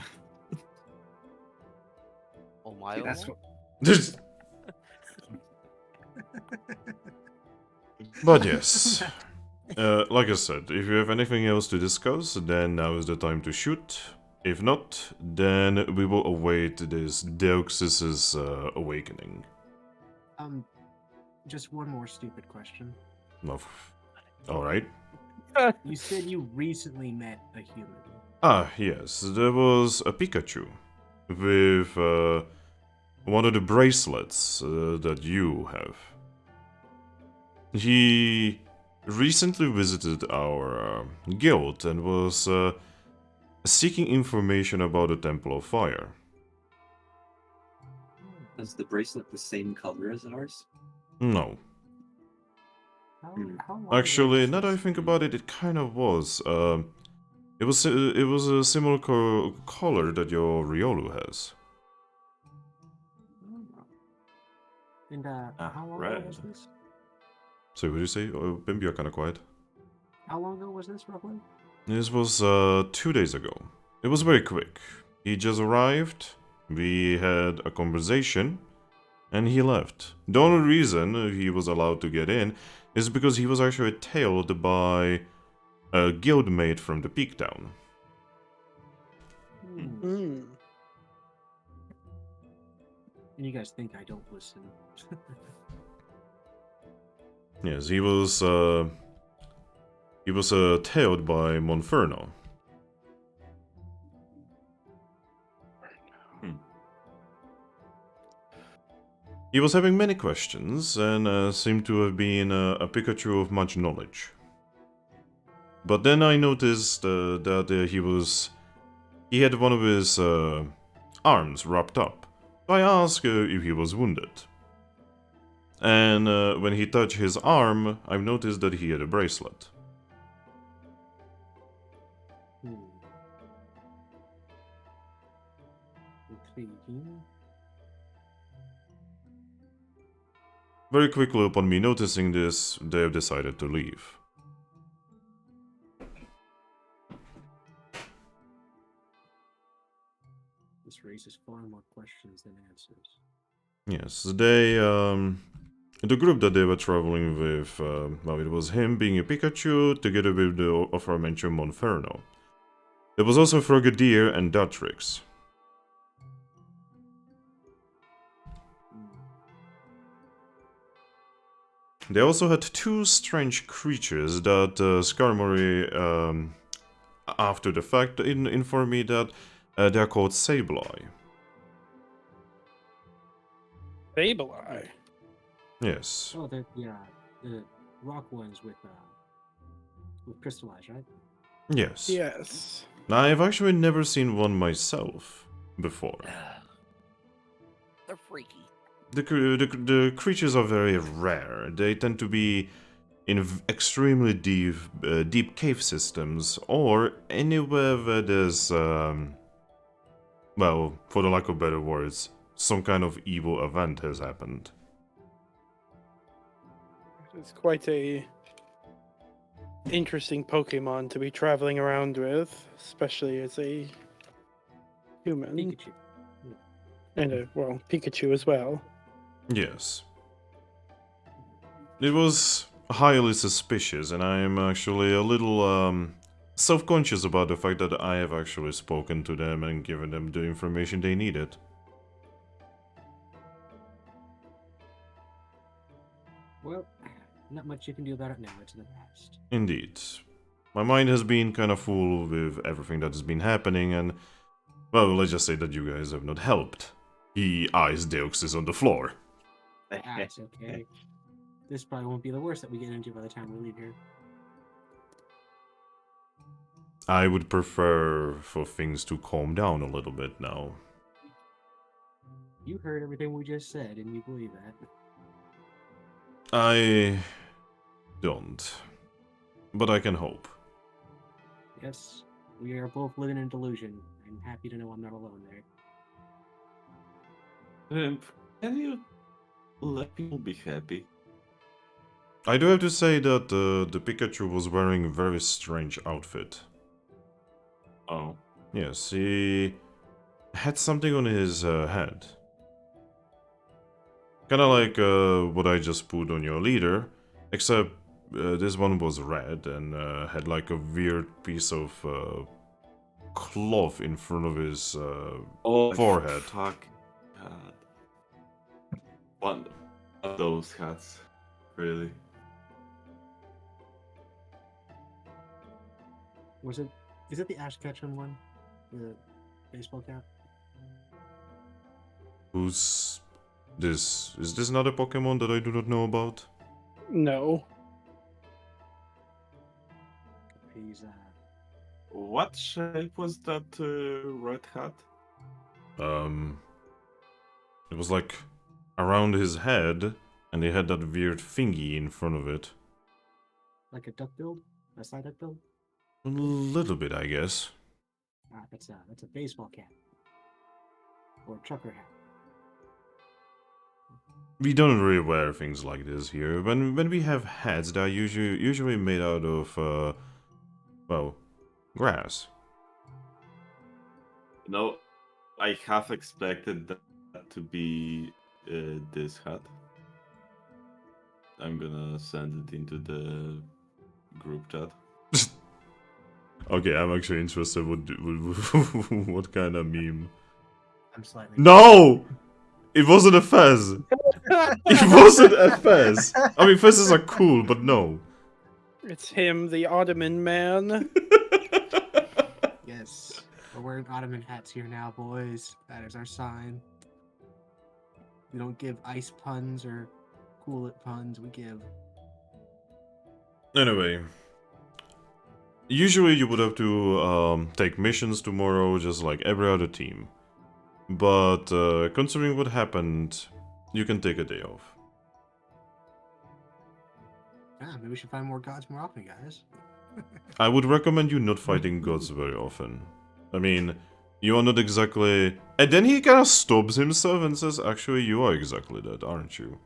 oh my, See, oh that's my. what, But yes. Like I said, if you have anything else to discuss, then now is the time to shoot. If not, then we will await this Deoxys' awakening. Just one more stupid question. No. Alright. You said you recently met a human. Ah, yes, there was a Pikachu with one of the bracelets that you have. He recently visited our guild and was seeking information about the Temple of Fire. is the bracelet the same color as ours? No. How long Actually, ago now that I was think this? about it, it kind of was. It was a similar color that your Riolu has. And how long ago red. was this? So, what did you say? Pimp, you're kind of quiet. How long ago was this, roughly? This was 2 days ago. It was very quick. He just arrived, we had a conversation, and he left. The only reason he was allowed to get in is because he was actually tailed by a guildmate from the Peak Town. Hmm. And you guys think I don't listen? Yes, he was tailed by Monferno. He was having many questions and seemed to have been a Pikachu of much knowledge. But then I noticed that he had one of his arms wrapped up. So I asked if he was wounded. And when he touched his arm, I've noticed that he had a bracelet. Intriguing. Very quickly upon me noticing this, they have decided to leave. This raises far more questions than answers. Yes, the group that they were traveling with, well, it was him being a Pikachu, together with the aforementioned Monferno. There was also Frogadier and Datrix. They also had 2 strange creatures that Skarmory, after the fact, informed me that they're called Sableye. Sableye. Yes. Oh, the rock ones with crystallized, right? Yes. Yes. Now, I've actually never seen one myself. before. They're freaky. The creatures are very rare. They tend to be in extremely deep cave systems, or anywhere where there's, well, for the lack of better words, some kind of evil event has happened. It's quite a interesting Pokemon to be traveling around with, especially as a human. Pikachu. And well, Pikachu as well. Yes. It was highly suspicious, and I am actually a little self-conscious about the fact that I have actually spoken to them and given them the information they needed. Well, not much you can do about it now. It's in the past. Indeed. My mind has been kind of full with everything that has been happening, and, well, let's just say that you guys have not helped. He eyes Deoxys on the floor. It's okay. This probably won't be the worst that we get into by the time we leave here. I would prefer for things to calm down a little bit now. You heard everything we just said, and you believe that. I don't. But I can hope. Yes, we are both living in delusion. I'm happy to know I'm not alone there. Can you let people be happy? I do have to say that the Pikachu was wearing a very strange outfit. Oh. Yes, he had something on his head. Kinda like what I just put on your leader, except this one was red and had like a weird piece of cloth in front of his forehead. Fuck. God. One of those hats. Really. Was it? Is it the Ash Ketchum one? The baseball cap? Who's this? Is this another Pokemon that I do not know about? No. He's What shape was that red hat? It was like around his head, and he had that weird thingy in front of it. like a duck build, a side duck build. A little bit, I guess. That's a baseball cap or a trucker hat. We don't really wear things like this here. When we have hats, they're usually made out of well, grass. No, I have expected that to be this hat. I'm gonna send it into the group chat. Okay, I'm actually interested. What kind of meme? I'm slightly. No, it wasn't a fez. It wasn't a fez. I mean, fezzes are cool, but no. It's him, the Ottoman man. Yes, we're wearing Ottoman hats here now, boys. That is our sign. We don't give ice puns or cool it puns. We give. Anyway. Usually you would have to take missions tomorrow, just like every other team. But considering what happened, you can take a day off. Maybe we should find more gods more often, guys. I would recommend you not fighting gods very often. I mean, you are not exactly... And then he kind of stops himself and says, actually, you are exactly that, aren't you?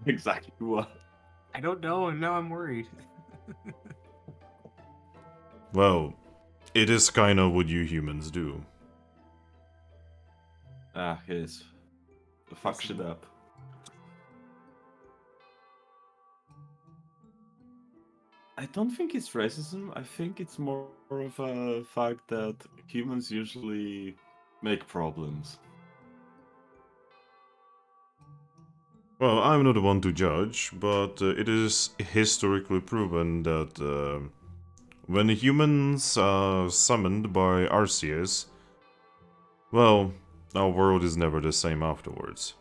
Exactly what? I don't know, and now I'm worried. Well, it is kind of what you humans do. Ah, yes. Fuck shit up. I don't think it's racism. I think it's more of a fact that humans usually make problems. Well, I'm not the one to judge, but it is historically proven that when humans are summoned by Arceus, well, our world is never the same afterwards.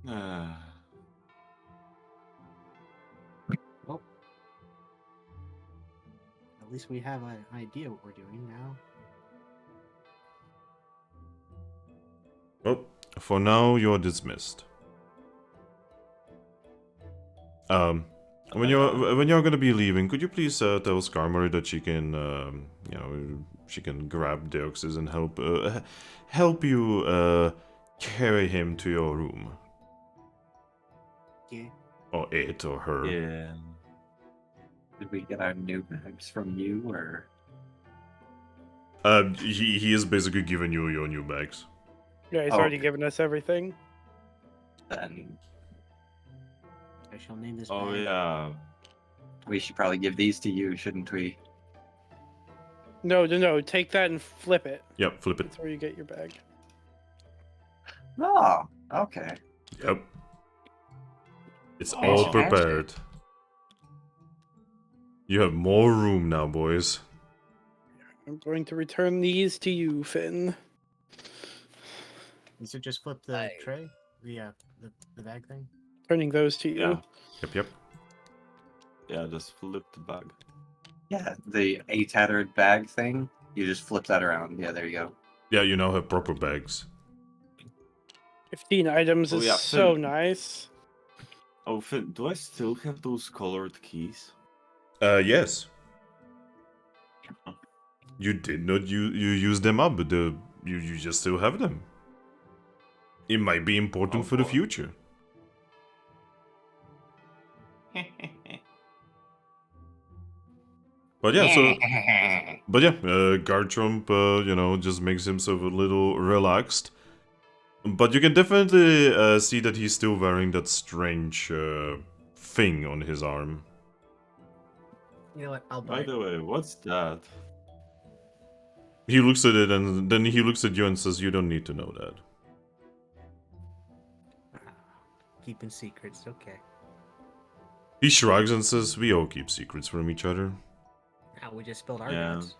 Ah. Well, at least we have an idea what we're doing now. Well, for now, you're dismissed. When you're gonna be leaving, could you please tell Skarmory that she can, she can grab Deoxys and help you carry him to your room, Yeah. or it, or her. Yeah. Did we get our new bags from you, or? He is basically giving you your new bags. Yeah, he's Oh, already okay. given us everything. Then I shall name this Oh bag. yeah. we should probably give these to you, shouldn't we? No. Take that and flip it. Yep, flip it. That's where you get your bag. Oh, okay. Yep. It's Oh, all fantastic. prepared. You have more room now, boys. I'm going to return these to you, Finn. So just flip the Aye. tray, the bag thing. Turning those to you. Yeah. Yep. Yeah, just flip the bag. Yeah, the A-tattered bag thing. You just flip that around. Yeah, there you go. Yeah, you now have proper bags. 15 items Oh, is yeah, so Finn. nice. Oh, Finn, do I still have those colored keys? Yes. You did not you use them up, but you just still have them. It might be important Oh, for the boy. future. But yeah, Garchomp, just makes himself a little relaxed. But you can definitely see that he's still wearing that strange thing on his arm. You know what? I'll buy By it. the way, what's that? He looks at it and then he looks at you and says, "You don't need to know that." Keeping secrets, okay. He shrugs and says, "We all keep secrets from each other." Now we just spilled our Yeah. guts.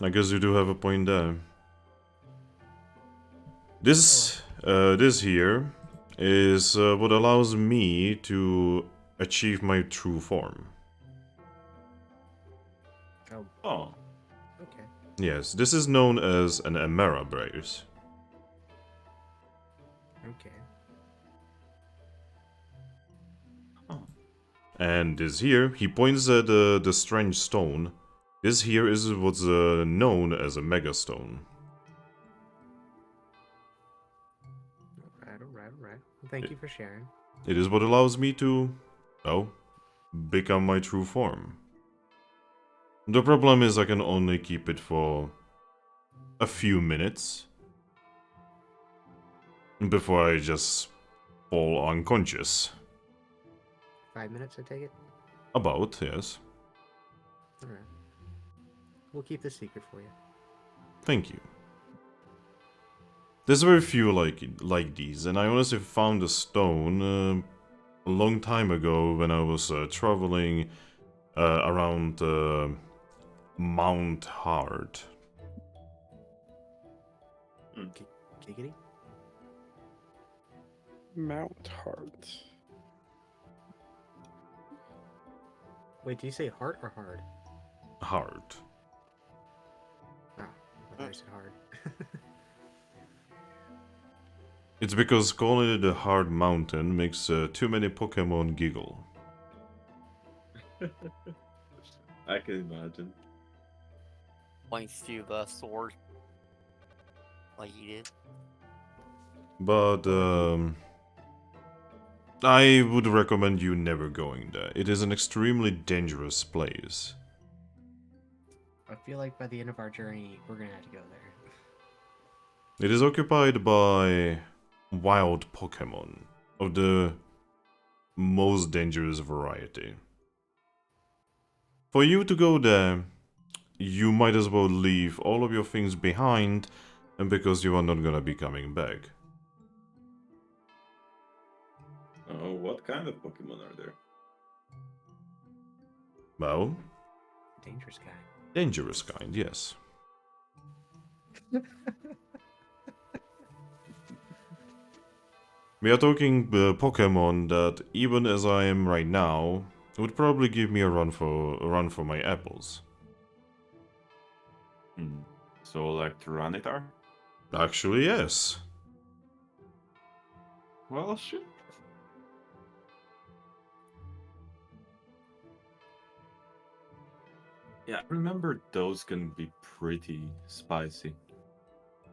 I guess you do have a point there. This here is what allows me to achieve my true form. Oh, Oh, okay. Yes, this is known as an Emera brace. Okay. And this here, he points at the strange stone. This here is what's known as a Mega Stone. Alright. Well, thank you for sharing. It is what allows me to, become my true form. The problem is I can only keep it for a few minutes before I just fall unconscious. 5 minutes, I take it? About, yes. Alright. We'll keep the secret for you. Thank you. There's very few like these, and I honestly found a stone a long time ago when I was traveling around Mount Hard. Giggity? Mount Heart. Wait, do you say heart or hard? Hard. Oh, I thought you said hard. It's because calling it a hard mountain makes too many Pokemon giggle. I can imagine. Points to the sword. Like he did. But I would recommend you never going there. It is an extremely dangerous place. I feel like by the end of our journey, we're gonna have to go there. It is occupied by wild Pokemon of the most dangerous variety. For you to go there, you might as well leave all of your things behind, and because you are not gonna be coming back. Oh, what kind of Pokemon are there? Well, Dangerous guy. dangerous kind, yes. We are talking Pokemon that, even as I am right now, It would probably give me a run for my apples. So like to run it are? Actually, yes. Well, shit. Yeah, I remember those can be pretty spicy.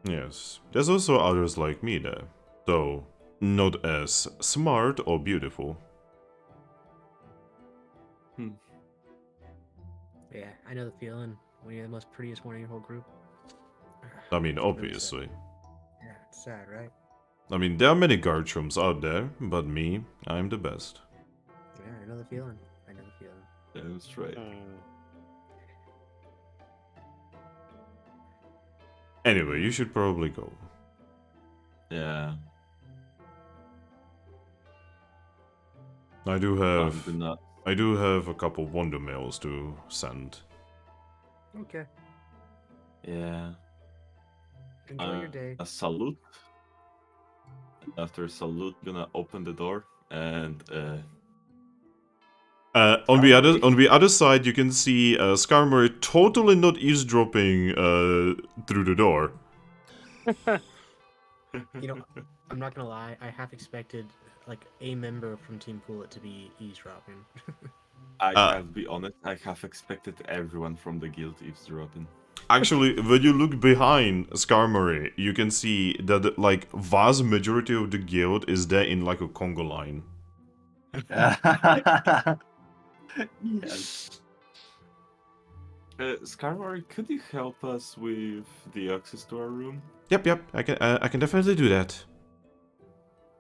Yes. There's also others like me there, though not as smart or beautiful. Yeah, I know the feeling when you're the most prettiest one in your whole group. I mean, Really obviously. Yeah, it's sad, right? I mean, there are many Garchoms out there, but me, I'm the best. Yeah, I know the feeling. I know the feeling. That's right. Anyway, you should probably go. Yeah. I do Not. have a couple wonder mails to send. Okay. Yeah. Enjoy your day. A salute. After a salute, gonna open the door and On the other side, you can see Skarmory totally not eavesdropping through the door. You know, I'm not gonna lie. I half expected like a member from Team Coolit to be eavesdropping. I have to be honest, I have expected everyone from the guild eavesdropping. Actually, when you look behind Skarmory, you can see that like vast majority of the guild is there in like a Congo line. Yes. Skarmory, could you help us with the access to our room? Yep, I can definitely do that.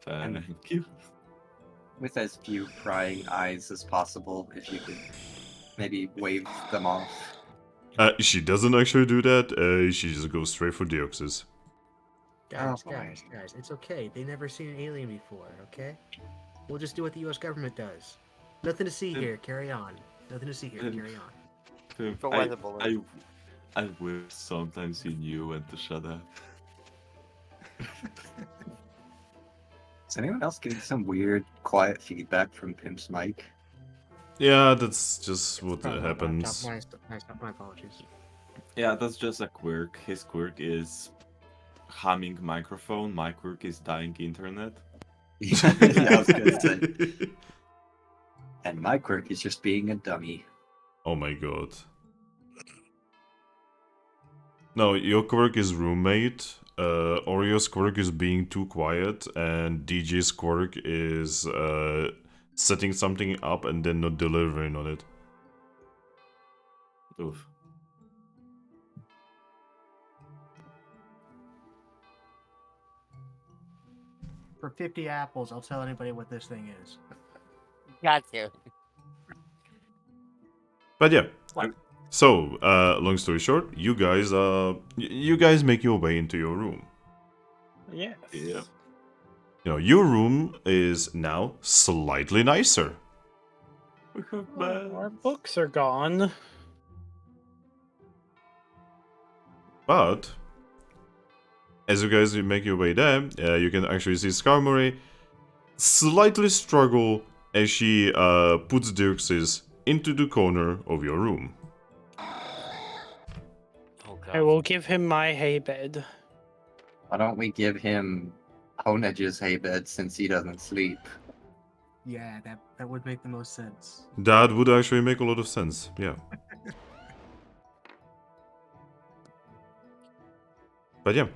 Thank you. With as few prying eyes as possible, if you could maybe wave them off. She doesn't actually do that. She just goes straight for Deoxys. Guys, boy. guys, it's okay. They've never seen an alien before, okay? We'll just do what the U.S. government does. Nothing to see here. Carry on. Nothing to see here. Carry on. Go by the bullet. I wish sometimes you knew when to shut up. Is anyone else getting some weird, quiet feedback from Pimp's mic? Yeah, that's just what Probably my happens. laptop. My apologies. Yeah, that's just a quirk. His quirk is humming microphone. My quirk is dying internet. Yeah, I was gonna say. And my quirk is just being a dummy. Oh my god. No, your quirk is roommate. Oreo's quirk is being too quiet, and DJ's quirk is setting something up and then not delivering on it. Oof. For 50 apples, I'll tell anybody what this thing is. Got to. But yeah. What? So, long story short, you guys make your way into your room. Yes. Yeah. You know, your room is now slightly nicer. We have Our books are gone. But as you guys make your way there, you can actually see Skarmory slightly struggle as she puts Dirx's into the corner of your room. Oh I god. will give him my hay bed. Why don't we give him Honedge's hay bed since he doesn't sleep? Yeah, that would make the most sense. That would actually make a lot of sense, yeah. But yeah,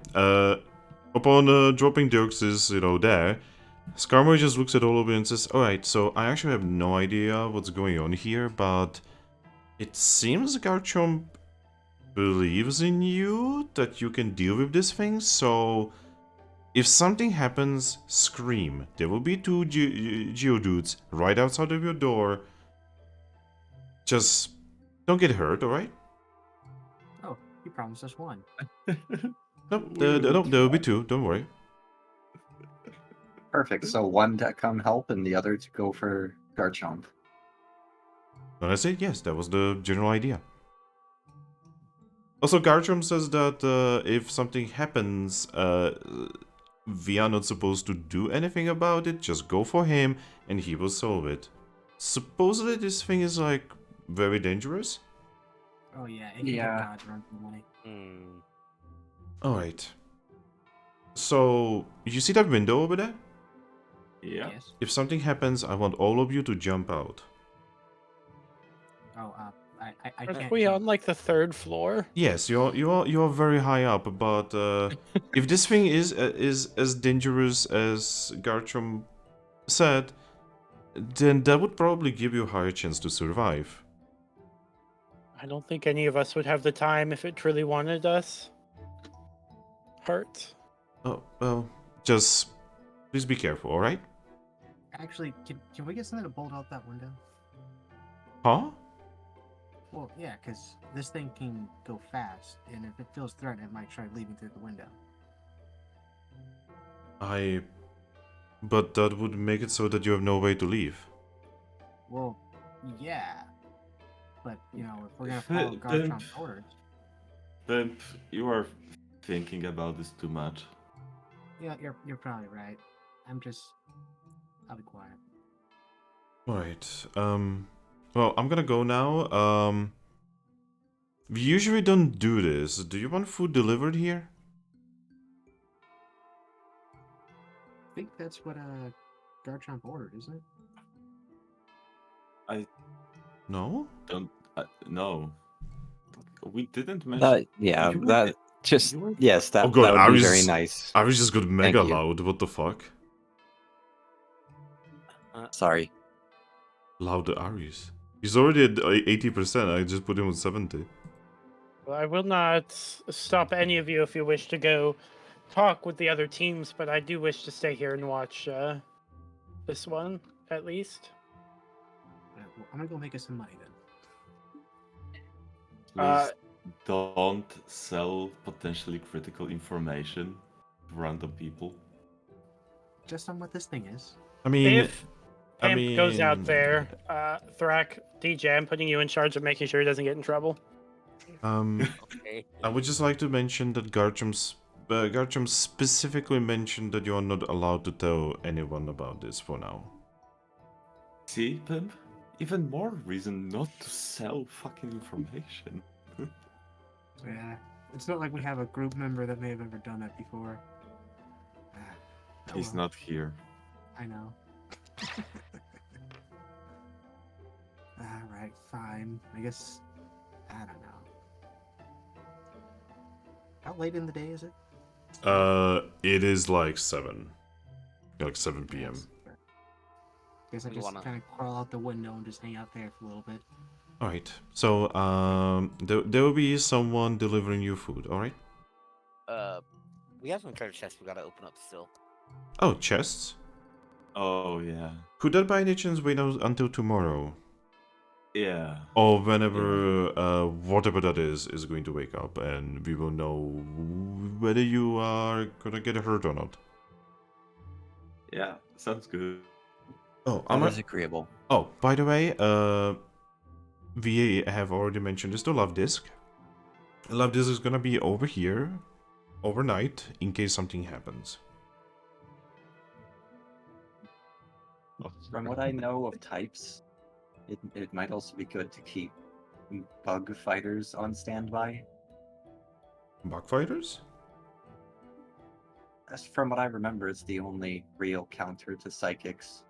upon dropping Dirx's, there, Skarmory just looks at all of it and says, alright, so I actually have no idea what's going on here, but it seems Garchomp believes in you, that you can deal with this thing, so if something happens, scream. There will be two Geodudes right outside of your door. Just don't get hurt, alright? Oh, you promised us one. Nope, there will be two, don't worry. Perfect. So one to come help and the other to go for Garchomp. And I say, yes, that was the general idea. Also, Garchomp says that if something happens, we are not supposed to do anything about it, just go for him and he will solve it. supposedly this thing is like very dangerous. Oh yeah, it can Yeah. get God run for money. Hmm. Alright. So, you see that window over there? Yeah. Yes. If something happens, I want all of you to jump out. Oh, I Aren't can't. we jump. on like the 3rd floor? Yes, you're very high up, but if this thing is as dangerous as Garchomp said, then that would probably give you a higher chance to survive. I don't think any of us would have the time if it truly wanted us. Hurt. Oh, well, just please be careful, alright? Actually, can we get something to bolt out that window? Huh? Well, yeah, because this thing can go fast, and if it feels threatened, it might try leaving through the window. But that would make it so that you have no way to leave. Well, yeah. But, you know, if we're going to Then- follow Garchomp's orders... Pimp, you are thinking about this too much. Yeah, you're probably right. I'll be quiet. Alright, well, I'm gonna go now. We usually don't do this. Do you want food delivered here? I think that's what Garchomp ordered, isn't it? No? Don't no. We didn't mention. That, yeah, You were- that just you were- yes, that, Oh god, that would be very Ari's- nice. I was just got mega Thank you. loud, what the fuck? Sorry. Loud Aries. He's already at 80%, I just put him on 70. Well, I will not stop any of you if you wish to go talk with the other teams, but I do wish to stay here and watch this one, at least. Well, I'm going to go make us some money then. Please don't sell potentially critical information to random people. Just on what this thing is. I mean, If Pimp goes out mean- there, Thrack, DJ, I'm putting you in charge of making sure he doesn't get in trouble. Okay. I would just like to mention that Garchomp specifically mentioned that you are not allowed to tell anyone about this for now. See, Pimp? Even more reason not to sell fucking information. Yeah. It's not like we have a group member that may have ever done that before. Ah, oh He's well, not here. I know. Alright, fine. I guess... I don't know. How late in the day is it? It is like 7. Like 7 p.m. Guess I You just wanna- kind of crawl out the window and just hang out there for a little bit. Alright, so, there will be someone delivering you food, alright? We have some treasure chests we gotta open up still. Oh, chests? Oh yeah. Could that by any chance wait until tomorrow? Yeah. Or whenever, whatever that is going to wake up, and we will know whether you are gonna get hurt or not. Yeah, sounds good. Oh, That is agreeable. Oh, by the way, we have already mentioned this to Love Disc. Love Disc is gonna be over here overnight in case something happens. From what I know of types, it might also be good to keep bug fighters on standby. Bug fighters? As from what I remember, it's the only real counter to psychics.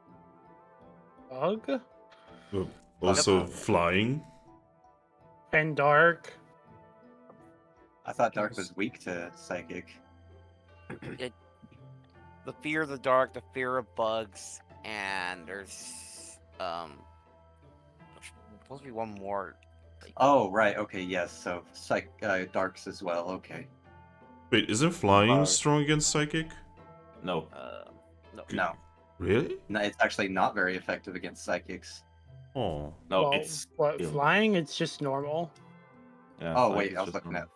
Bug? Also flying? And Dark? I thought Dark was weak to psychic. The fear of the dark, the fear of bugs, and there's supposed to be one more. Like, Oh, right. Okay, yes. So Darks as well. Okay. Wait, isn't flying Uh, strong against psychic? No. no. No, Really? no, it's actually not very effective against psychics. Oh. No, Well, it's what, skill. flying? It's just normal. Yeah, Oh flying wait, is I was just looking normal.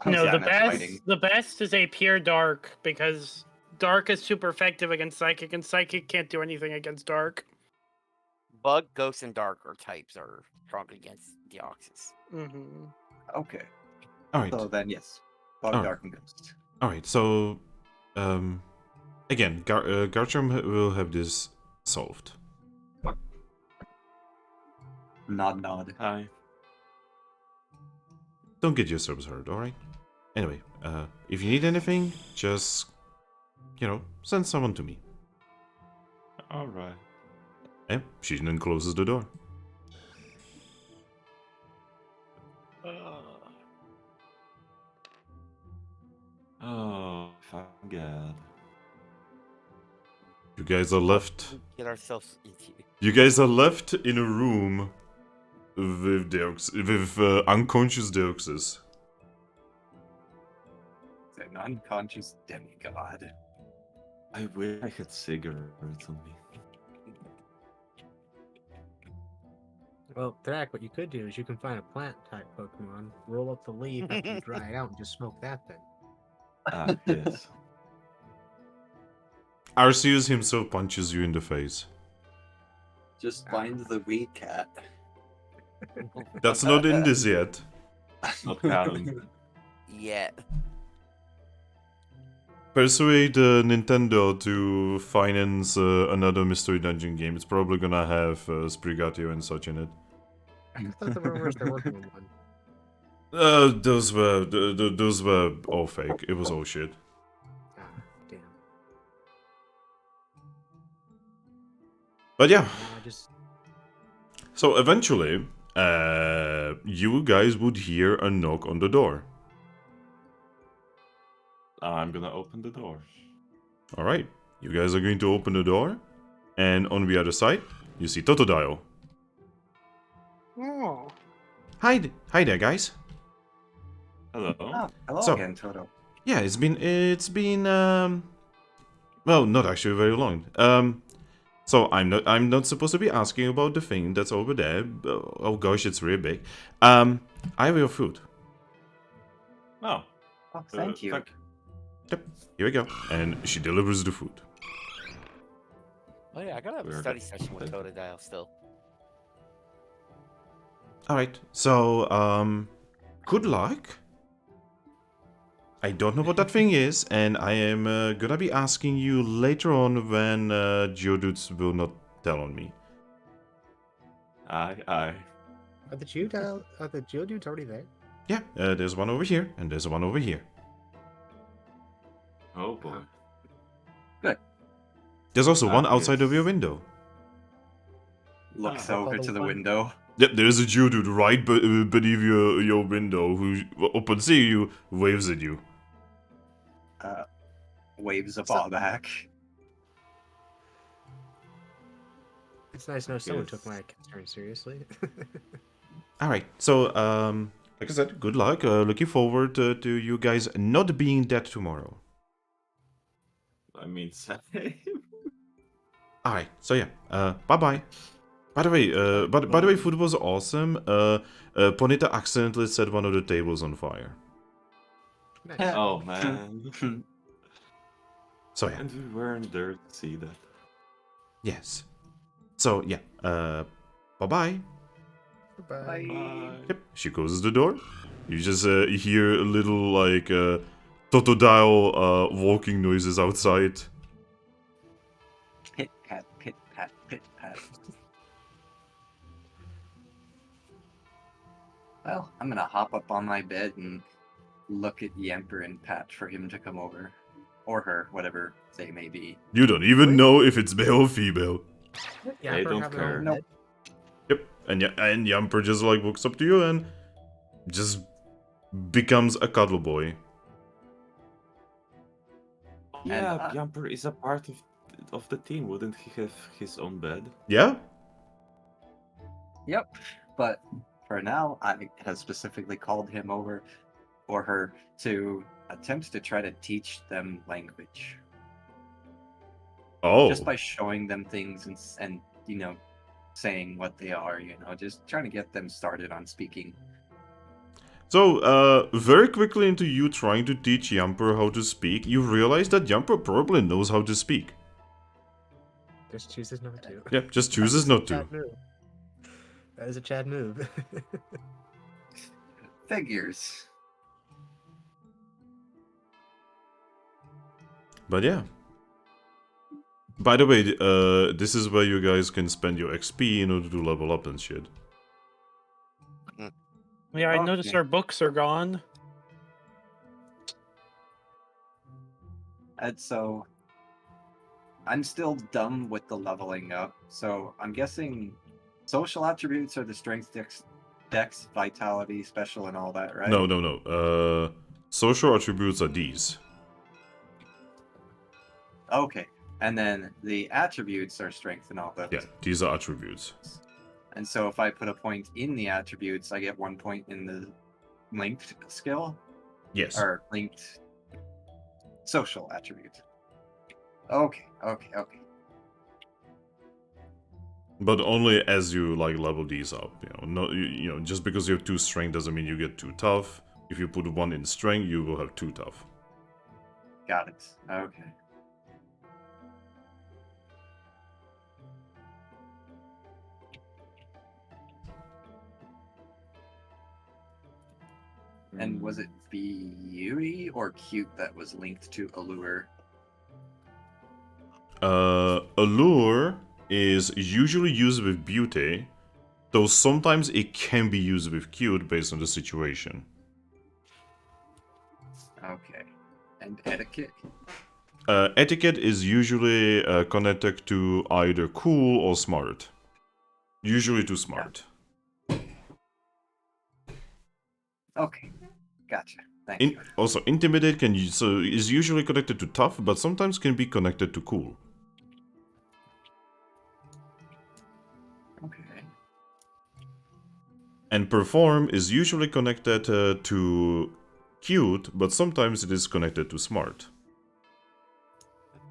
at. No, yeah, the that's best fighting. the best is a pure Dark, because Dark is super effective against Psychic, and Psychic can't do anything against Dark. Bug, ghost, and dark are types are strong against Deoxys. Mm-hmm. Okay, Alright. so then yes, Bug, Alright. Dark, and Ghost. Alright, so... again, Garchomp will have this solved. Nod. Hi. Don't get yourselves hurt, alright? Anyway, if you need anything, just, send someone to me. Alright. And she then closes the door. Oh, thank God. You guys are left. Get ourselves into. You guys are left in a room with unconscious Deoxys. An unconscious demigod. I wish I had cigarettes on me. Well, Thrack, what you could do is you can find a plant-type Pokemon, roll up the leaf after you dry it out, and just smoke that thing. Ah, yes. Arceus himself punches you in the face. Just find the weed cat. That's not in this yet. Not counting. Yeah. Persuade Nintendo to finance another Mystery Dungeon game. It's probably gonna have Sprigatio and such in it. I thought the rumors they're working on one. Those were all fake. It was all shit. Ah, damn. But yeah, I just so eventually, you guys would hear a knock on the door. I'm gonna open the door. All right, you guys are going to open the door, and on the other side, you see Totodile. Oh. Hi there, guys. Hello. Oh, hello So- again, Toto. Yeah, it's been well, not actually very long. So I'm not supposed to be asking about the thing that's over there. Oh gosh, it's really big. I have your food. Oh, Oh, thank you. Yep, here we go. And she delivers the food. Oh yeah, I gotta have a Weird. study session with Totodile still. All right. So good luck. I don't know what that thing is, and I am gonna be asking you later on when Geodudes will not tell on me. aye. are the Geodudes already there? Yeah, there's one over here, and there's one over here. Oh boy. There's also one outside of yes. your window. Looks Ah, over to the one. window. Yep, there's a Geodude right beneath your window who, upon seeing you, waves at you. Waves a ball back. It's nice to know someone Yes. took my concern seriously. All right, so like I said, good luck. Looking forward to you guys not being dead tomorrow. I mean, same. All right, so yeah, bye bye. By the way, food was awesome. Ponita accidentally set one of the tables on fire. Nice. Oh man. So yeah, And we weren't there to see that. yes. So yeah, bye bye. Bye. Bye. Yep, she closes the door. You just hear a little like Totodile walking noises outside. Pit pat, pit pat, pit pat. Well, I'm gonna hop up on my bed and look at Yemper and Pat for him to come over. Or her, whatever they may be. You don't even know if it's male or female. Yeah, They for don't having her own care. bed. Yep, and Yamper just like walks up to you and just becomes a cuddle boy. Yeah, And, Jumper is a part of the team. Wouldn't he have his own bed? Yeah? Yep, but for now, I have specifically called him over, or her, to attempt to try to teach them language. Oh. Just by showing them things and you know, saying what they are, you know, just trying to get them started on speaking. So, very quickly into you trying to teach Yamper how to speak, you realize that Yamper probably knows how to speak. Just chooses not to. Yep, just chooses not to. Chad move. That is a Chad move. Figures. But yeah. By the way, this is where you guys can spend your XP in order to level up and shit. Yeah, I noticed Okay. our books are gone. And so I'm still dumb with the leveling up. So I'm guessing social attributes are the strength, dex, vitality, special, and all that, right? No. Social attributes are these. Okay. And then the attributes are strength and all those. Yeah, these are attributes. And so if I put a point in the attributes, I get 1 point in the linked skill Yes. or linked social attribute. Okay. But only as you like level these up. Just because you have 2 strength doesn't mean you get 2 tough. If you put 1 in strength, you will have 2 tough. Got it. Okay. And was it beauty or cute that was linked to allure? Allure is usually used with beauty, though sometimes it can be used with cute based on the situation. Okay. And etiquette? Etiquette is usually connected to either cool or smart. Usually to smart. Okay. Gotcha. Thank you. Also, intimidate is usually connected to tough, but sometimes can be connected to cool. Okay. And perform is usually connected to cute, but sometimes it is connected to smart.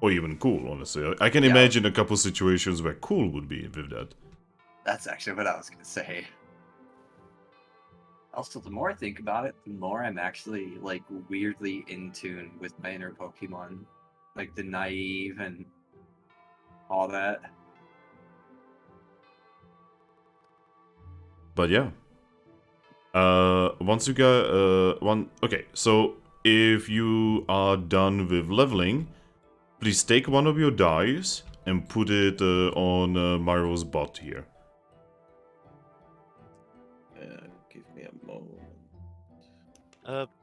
Or even cool, honestly. I can imagine a couple situations where cool would be with that. That's actually what I was going to say. Also, the more I think about it, the more I'm actually, like, weirdly in tune with my inner Pokemon. Like, the naive and all that. But yeah. Once you got, okay, so if you are done with leveling, please take one of your dice and put it on Myro's bot here. Give me a moment.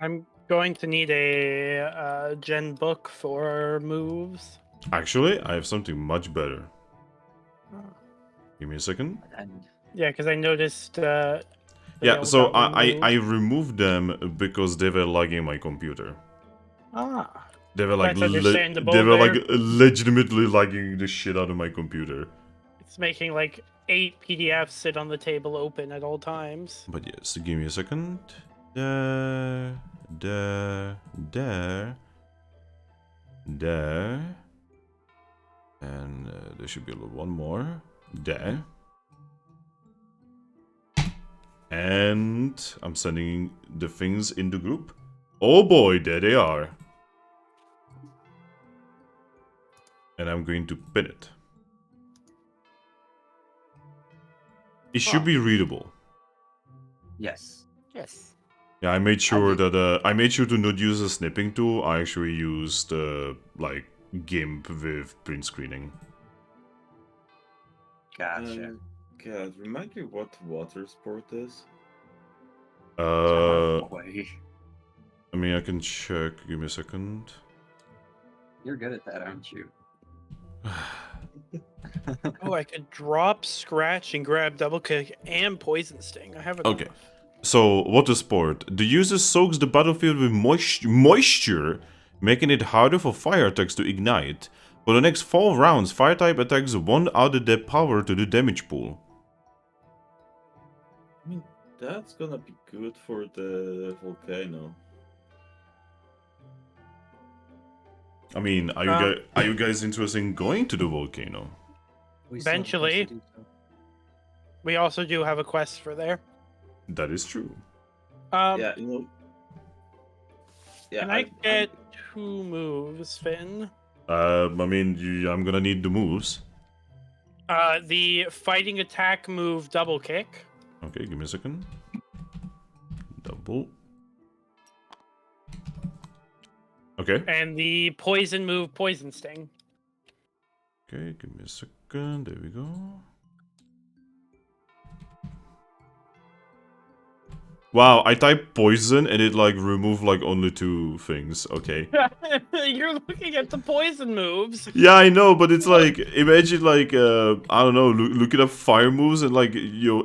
I'm going to need a gen book for moves. Actually, I have something much better. Give me a second. And Yeah, because I noticed. They Yeah, all so got I removed. removed them because they were lagging my computer. Ah, They were like that's understandable. they were like There. legitimately lagging the shit out of my computer. It's making like 8 PDFs sit on the table open at all times. But yes, give me a second. There. And there should be one more. There. And I'm sending the things in the group. Oh boy, there they are. And I'm going to pin it. It should be readable. yes. Yes. Yeah, I made sure that I made sure to not use a snipping tool. I actually used like GIMP with print screening. Gotcha. God, remind me what water sport is. Boy. I mean, I can check. Give me a second. You're good at that, aren't you? Oh, I could drop, scratch, and grab double kick and poison sting. I have enough. Okay. So, water sport. The user soaks the battlefield with moisture, making it harder for fire attacks to ignite. For the next 4 rounds, fire type attacks won't add their power to the damage pool. I mean, that's gonna be good for the volcano. I mean, are you guys interested in going to the volcano? Eventually. We also do have a quest for there. That is true. Yeah, you know. Yeah, Can I get 2 moves, Finn? I mean, I'm gonna need the moves. The fighting attack move double kick. Okay, give me a second. Double. Okay. And the poison move poison sting. Okay, give me a second. There we go. Wow, I typed poison and it like removed like only 2 things. Okay. You're looking at the poison moves. Yeah, I know, but it's like imagine like I don't know, looking up fire moves and like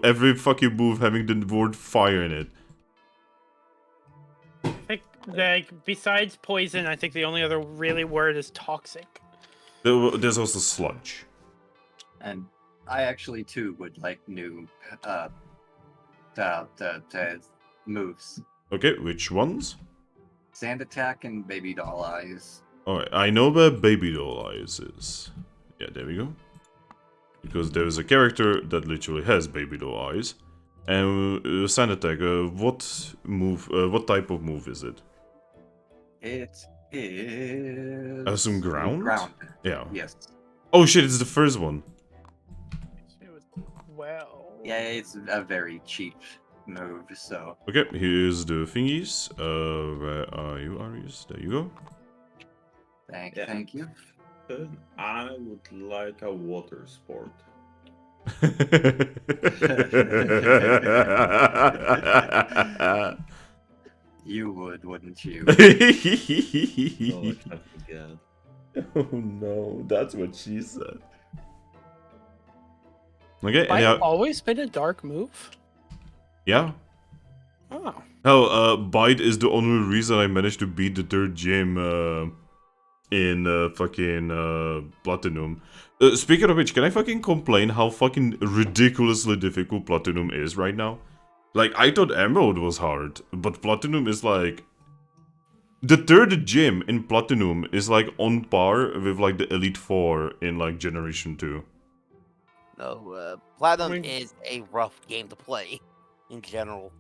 every fucking move having the word fire in it. I think, like, besides poison, I think the only other really word is toxic. There's also sludge. And I actually too would like new the moves. Okay, which ones? Sand attack and baby doll eyes. Alright, I know where Baby Doll Eyes is. Yeah, there we go. Because there is a character that literally has Baby Doll Eyes. And Sand Attack, what type of move is it? It is. I assume ground? Ground. Yeah. Yes. Oh shit, it's the first one. Well. Yeah, it's a very cheap move. So Okay, here's the thingies. Where are you, Arius? There you go. Yeah. thank you. I would like a water sport. You would, wouldn't you? Oh, I forget. Oh no, that's what she said. Okay, I've anyhow, always been a dark move. yeah. Oh. Hell, Bite is the only reason I managed to beat the 3rd gym in fucking Platinum. Speaking of which, can I fucking complain how fucking ridiculously difficult Platinum is right now? Like, I thought Emerald was hard, but Platinum is like... The 3rd gym in Platinum is like on par with like the Elite 4 in like Generation 2. No, Platinum I mean- is a rough game to play in general.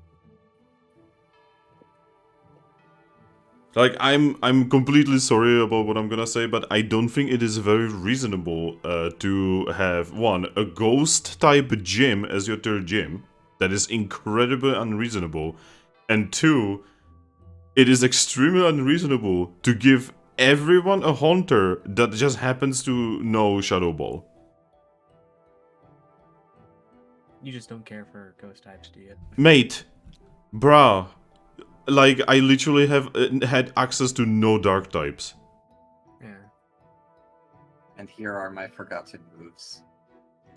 Like, I'm completely sorry about what I'm gonna say, but I don't think it is very reasonable to have, one, a ghost-type gym as your 3rd gym. That is incredibly unreasonable. And 2, it is extremely unreasonable to give everyone a Haunter that just happens to know Shadow Ball. You just don't care for ghost types, do you? Mate, bruh. Like, I literally have had access to no dark types. Yeah. And here are my forgotten moves.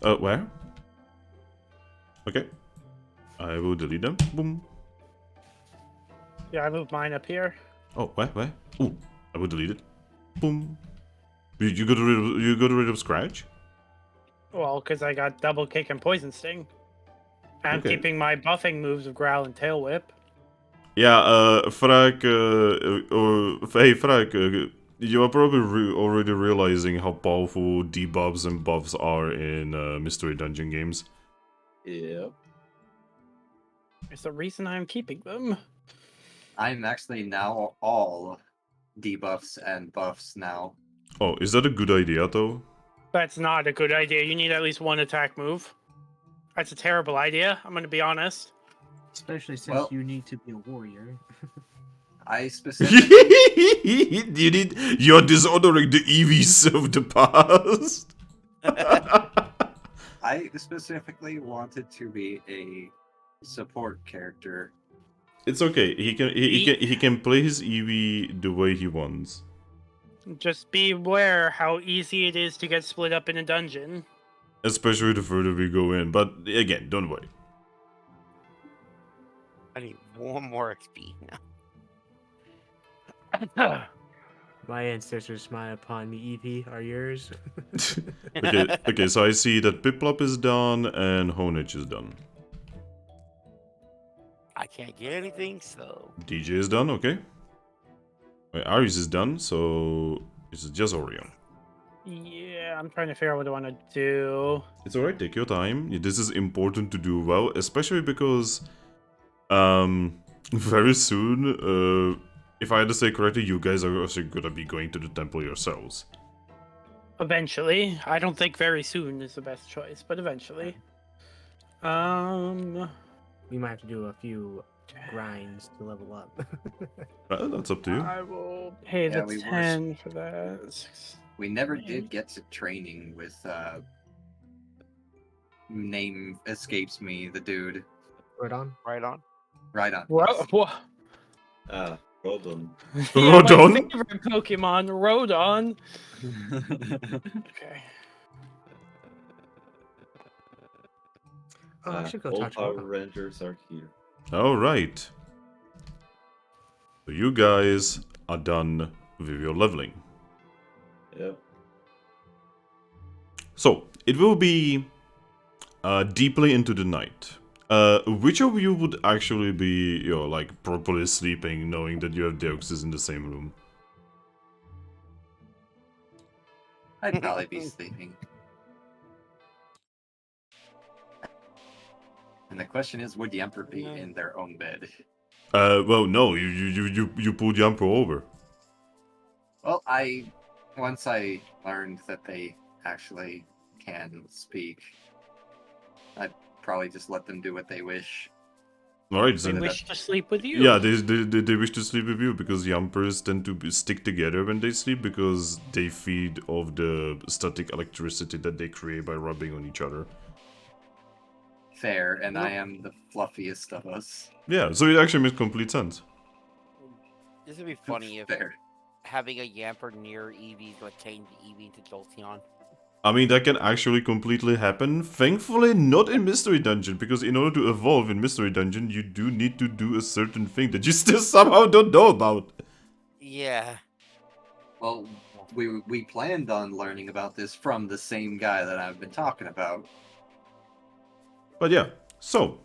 Where? Okay. I will delete them. Boom. Yeah, I moved mine up here. Oh, where? Ooh, I will delete it. Boom. You got rid of Scratch? Well, because I got double kick and poison sting. I'm Okay. keeping my buffing moves of growl and tail whip. Yeah, Thrack, hey, Thrack, you are probably already realizing how powerful debuffs and buffs are in Mystery Dungeon games. Yep. It's the reason I'm keeping them. I'm actually now all debuffs and buffs now. Oh, is that a good idea, though? That's not a good idea. You need at least one attack move. That's a terrible idea. I'm going to be honest. Especially since Well- you need to be a warrior. I specifically You're dishonoring the Eevees of the past. I specifically wanted to be a support character. It's okay. He can play his Eevee the way he wants. Just beware how easy it is to get split up in a dungeon. Especially the further we go in. But again, don't worry. I need 1 more XP now. My ancestors smile upon me, Eevee, are yours? Okay, so I see that Piplup is done and Honedge is done. I can't get anything, so DJ is done, okay. Wait, Aries is done, so it's just Oreo. Yeah, I'm trying to figure out what I want to do. It's alright, take your time. This is important to do well, especially because very soon, if I understand correctly, you guys are also gonna be going to the temple yourselves. Eventually. I don't think very soon is the best choice, but eventually. We might have to do a few grinds to level up. Well, that's up to you. I will pay Yeah, the we were 10 for that. We never did get to training with name escapes me, the dude. Right on. right on. Right on. Rodon. Yeah, my Rodon? favorite Pokemon, Rodon. Okay. Oh, I should go All talk to Power Mom. Rangers are here. Alright. So you guys are done with your leveling. Yep. So, it will be deeply into the night. Which of you would actually be, like, properly sleeping, knowing that you have Deoxys in the same room? I'd probably be sleeping. And the question is, would the Emperor be in their own bed? Well, no, you pulled Yamper over. Well, once I learned that they actually can speak, I'd probably just let them do what they wish. Alright, They then. wish to sleep with you. Yeah, they wish to sleep with you because Yampers tend to stick together when they sleep because they feed off the static electricity that they create by rubbing on each other. Fair, and I am the fluffiest of us. Yeah, so it actually makes complete sense. This would be funny if Fair. having a Yamper near Eevee is what changed Eevee into Jolteon. I mean, that can actually completely happen. Thankfully, not in Mystery Dungeon, because in order to evolve in Mystery Dungeon, you do need to do a certain thing that you still somehow don't know about. Yeah. Well, we planned on learning about this from the same guy that I've been talking about. But yeah, so...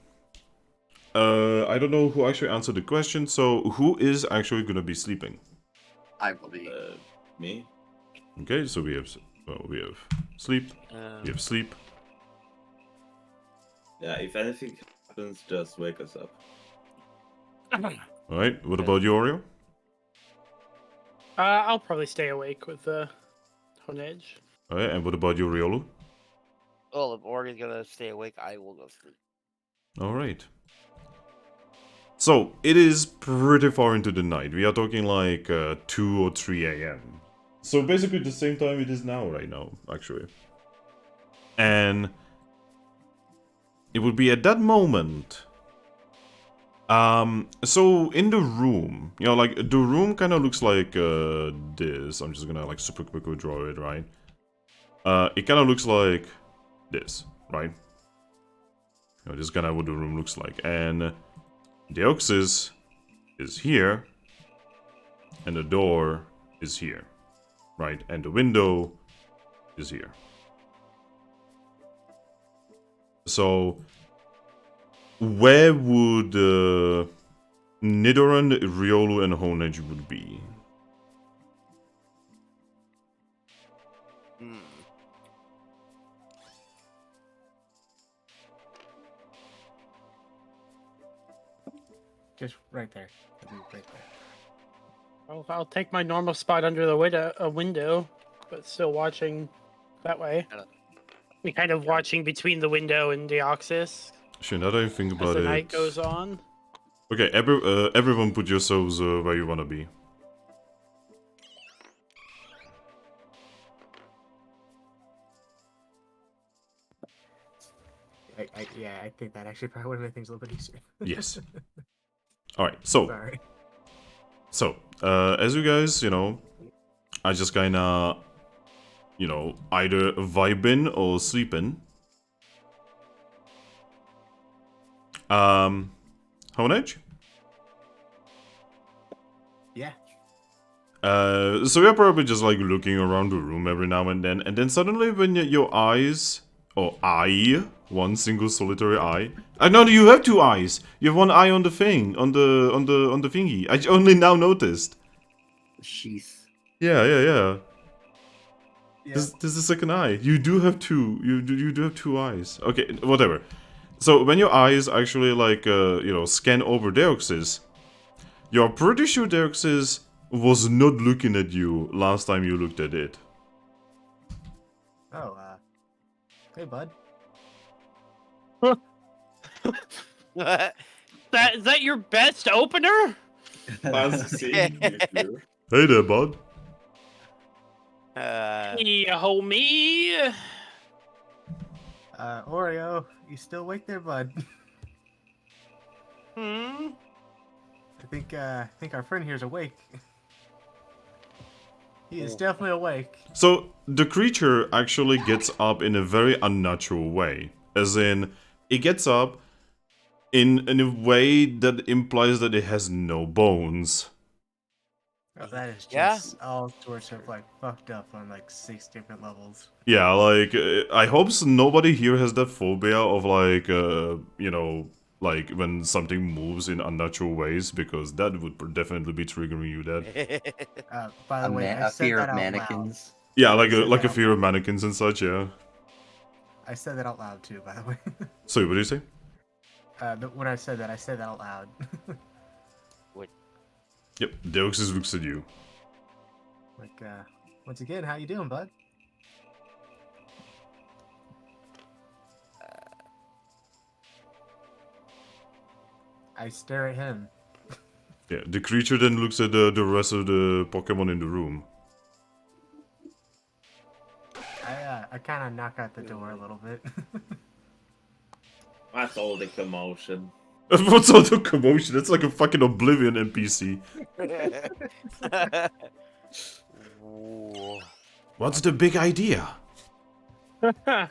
I don't know who actually answered the question, so who is actually gonna be sleeping? I will be. Me? Okay, so we have sleep, we have sleep. Yeah, if anything happens, just wake us up. Alright, what about you, Oreo? I'll probably stay awake with Honedge. Alright, and what about you, Riolu? Well, if Orion's gonna stay awake, I will go sleep. Alright. So, it is pretty far into the night. We are talking like 2 or 3 a.m. So basically the same time it is now, right now, actually. And it would be at that moment. So in the room, like the room kind of looks like this. I'm just gonna like super quickly draw it, right? It kind of looks like this, right? This is kind of what the room looks like, and Deoxys is here, and the door is here, right? And the window is here. So, where would Nidoran, Riolu, and Honedge would be? Hmm. Just right there. Right there. I'll take my normal spot under the window, but still watching that way. We kind of watching between the window and Deoxys Actually, now that I think as about the it... night goes on. Okay, everyone put yourselves where you wanna be. Yeah, I think that actually probably would have made things a little bit easier. Yes. Alright, so... Sorry. So, as you guys, I just kinda, either vibing or sleeping. Honedge? Yeah. So you're probably just like looking around the room every now and then suddenly when your eyes, or eye, one single solitary eye. No, you have 2 eyes. You have 1 eye on the thing, on the thingy. I only now noticed. Sheath. Yeah. Yeah. This is the second eye. You do have 2. You do have 2 eyes. Okay, whatever. So when your eyes actually like scan over Deoxys, you're pretty sure Deoxys was not looking at you last time you looked at it. Oh, hey, bud. Is that your best opener? Fancy seeing you here. Hey there, bud. Hey, homie. Oreo, you still awake there, bud? Hmm? I think our friend here's awake. He is definitely awake. So the creature actually gets up in a very unnatural way. As in, it gets up in a way that implies that it has no bones. Oh, that is Yeah? just all sorts of like fucked up on like 6 different levels. Yeah, like, I hope nobody here has that phobia of like, you know, like when something moves in unnatural ways, because that would definitely be triggering you dead. By the way, I A said fear that of out mannequins. Yeah, I said like a that fear out of mannequins and such, yeah. loud. I said that out loud too, by the way. Sorry, what did you say? When I said that out loud. Yep, Deoxys looks at you. Like, once again, how you doing, bud? I stare at him. Yeah, the creature then looks at the rest of the Pokemon in the room. I kind of knock out the door a little bit. That's all the commotion. What's all the commotion? That's like a fucking Oblivion NPC. Ooh. What's the big idea? I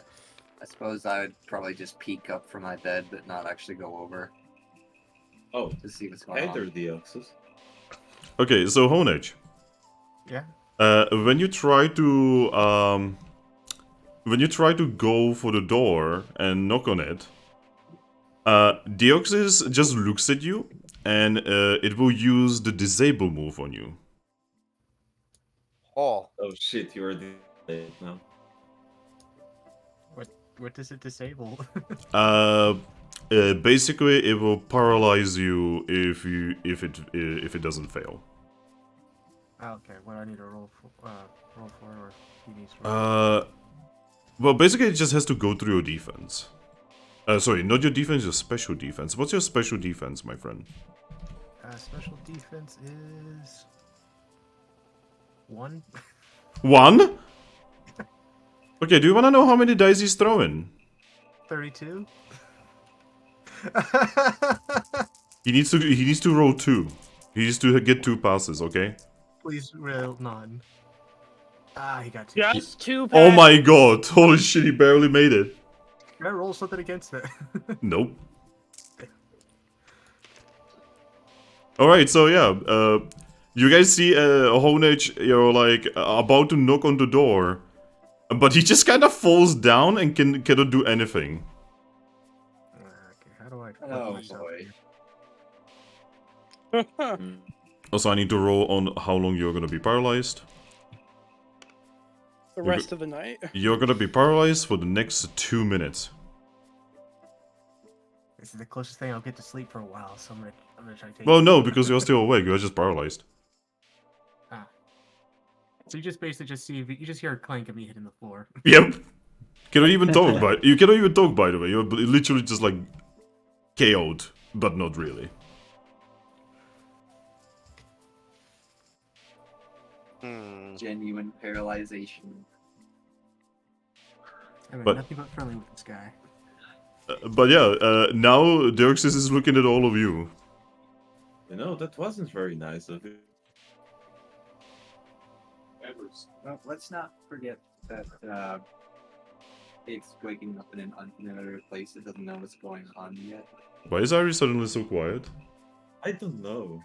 suppose I would probably just peek up from my bed, but not actually go over Oh, to see what's going hey on. there, Deoxys. Okay, so Honedge. Yeah. When you try to go for the door and knock on it, Deoxys just looks at you, and it will use the disable move on you. Oh. Oh shit, you're dead now. What does it disable? Basically, it will paralyze you if it doesn't fail. Okay, what do I need to roll for, or he needs to roll? Well, basically, it just has to go through your defense. Sorry, not your defense, your special defense. What's your special defense, my friend? Special defense is 1. 1? Okay, do you want to know how many dice he's throwing? 32. He needs to roll 2. He needs to get 2 passes, okay? Please roll none. Ah, he got 2. Just 2 Oh passes. my god, holy shit, he barely made it. Can I roll something against it? Nope. Alright, so yeah, you guys see Honedge, like, about to knock on the door, but he just kind of falls down and cannot do anything. Okay, how do I put Oh myself boy. here? Also, I need to roll on how long you're gonna be paralyzed. The rest of the night. You're gonna be paralyzed for the next 2 minutes. This is the closest thing I'll get to sleep for a while, so I'm gonna try to take. Well, no, because you're still awake. You're just paralyzed. So you just basically you just hear a clank of me hitting the floor. Yep. Cannot even talk, but you cannot even talk. By the way, you're literally just like KO'd, but not really. Genuine paralyzation. I mean, But- nothing but friendly with this guy. But yeah, now Deoxys is looking at all of you. You know, that wasn't very nice of you. Well, let's not forget that it's waking up in an unfamiliar place. It doesn't know what's going on yet. Why is Iris suddenly so quiet? I don't know.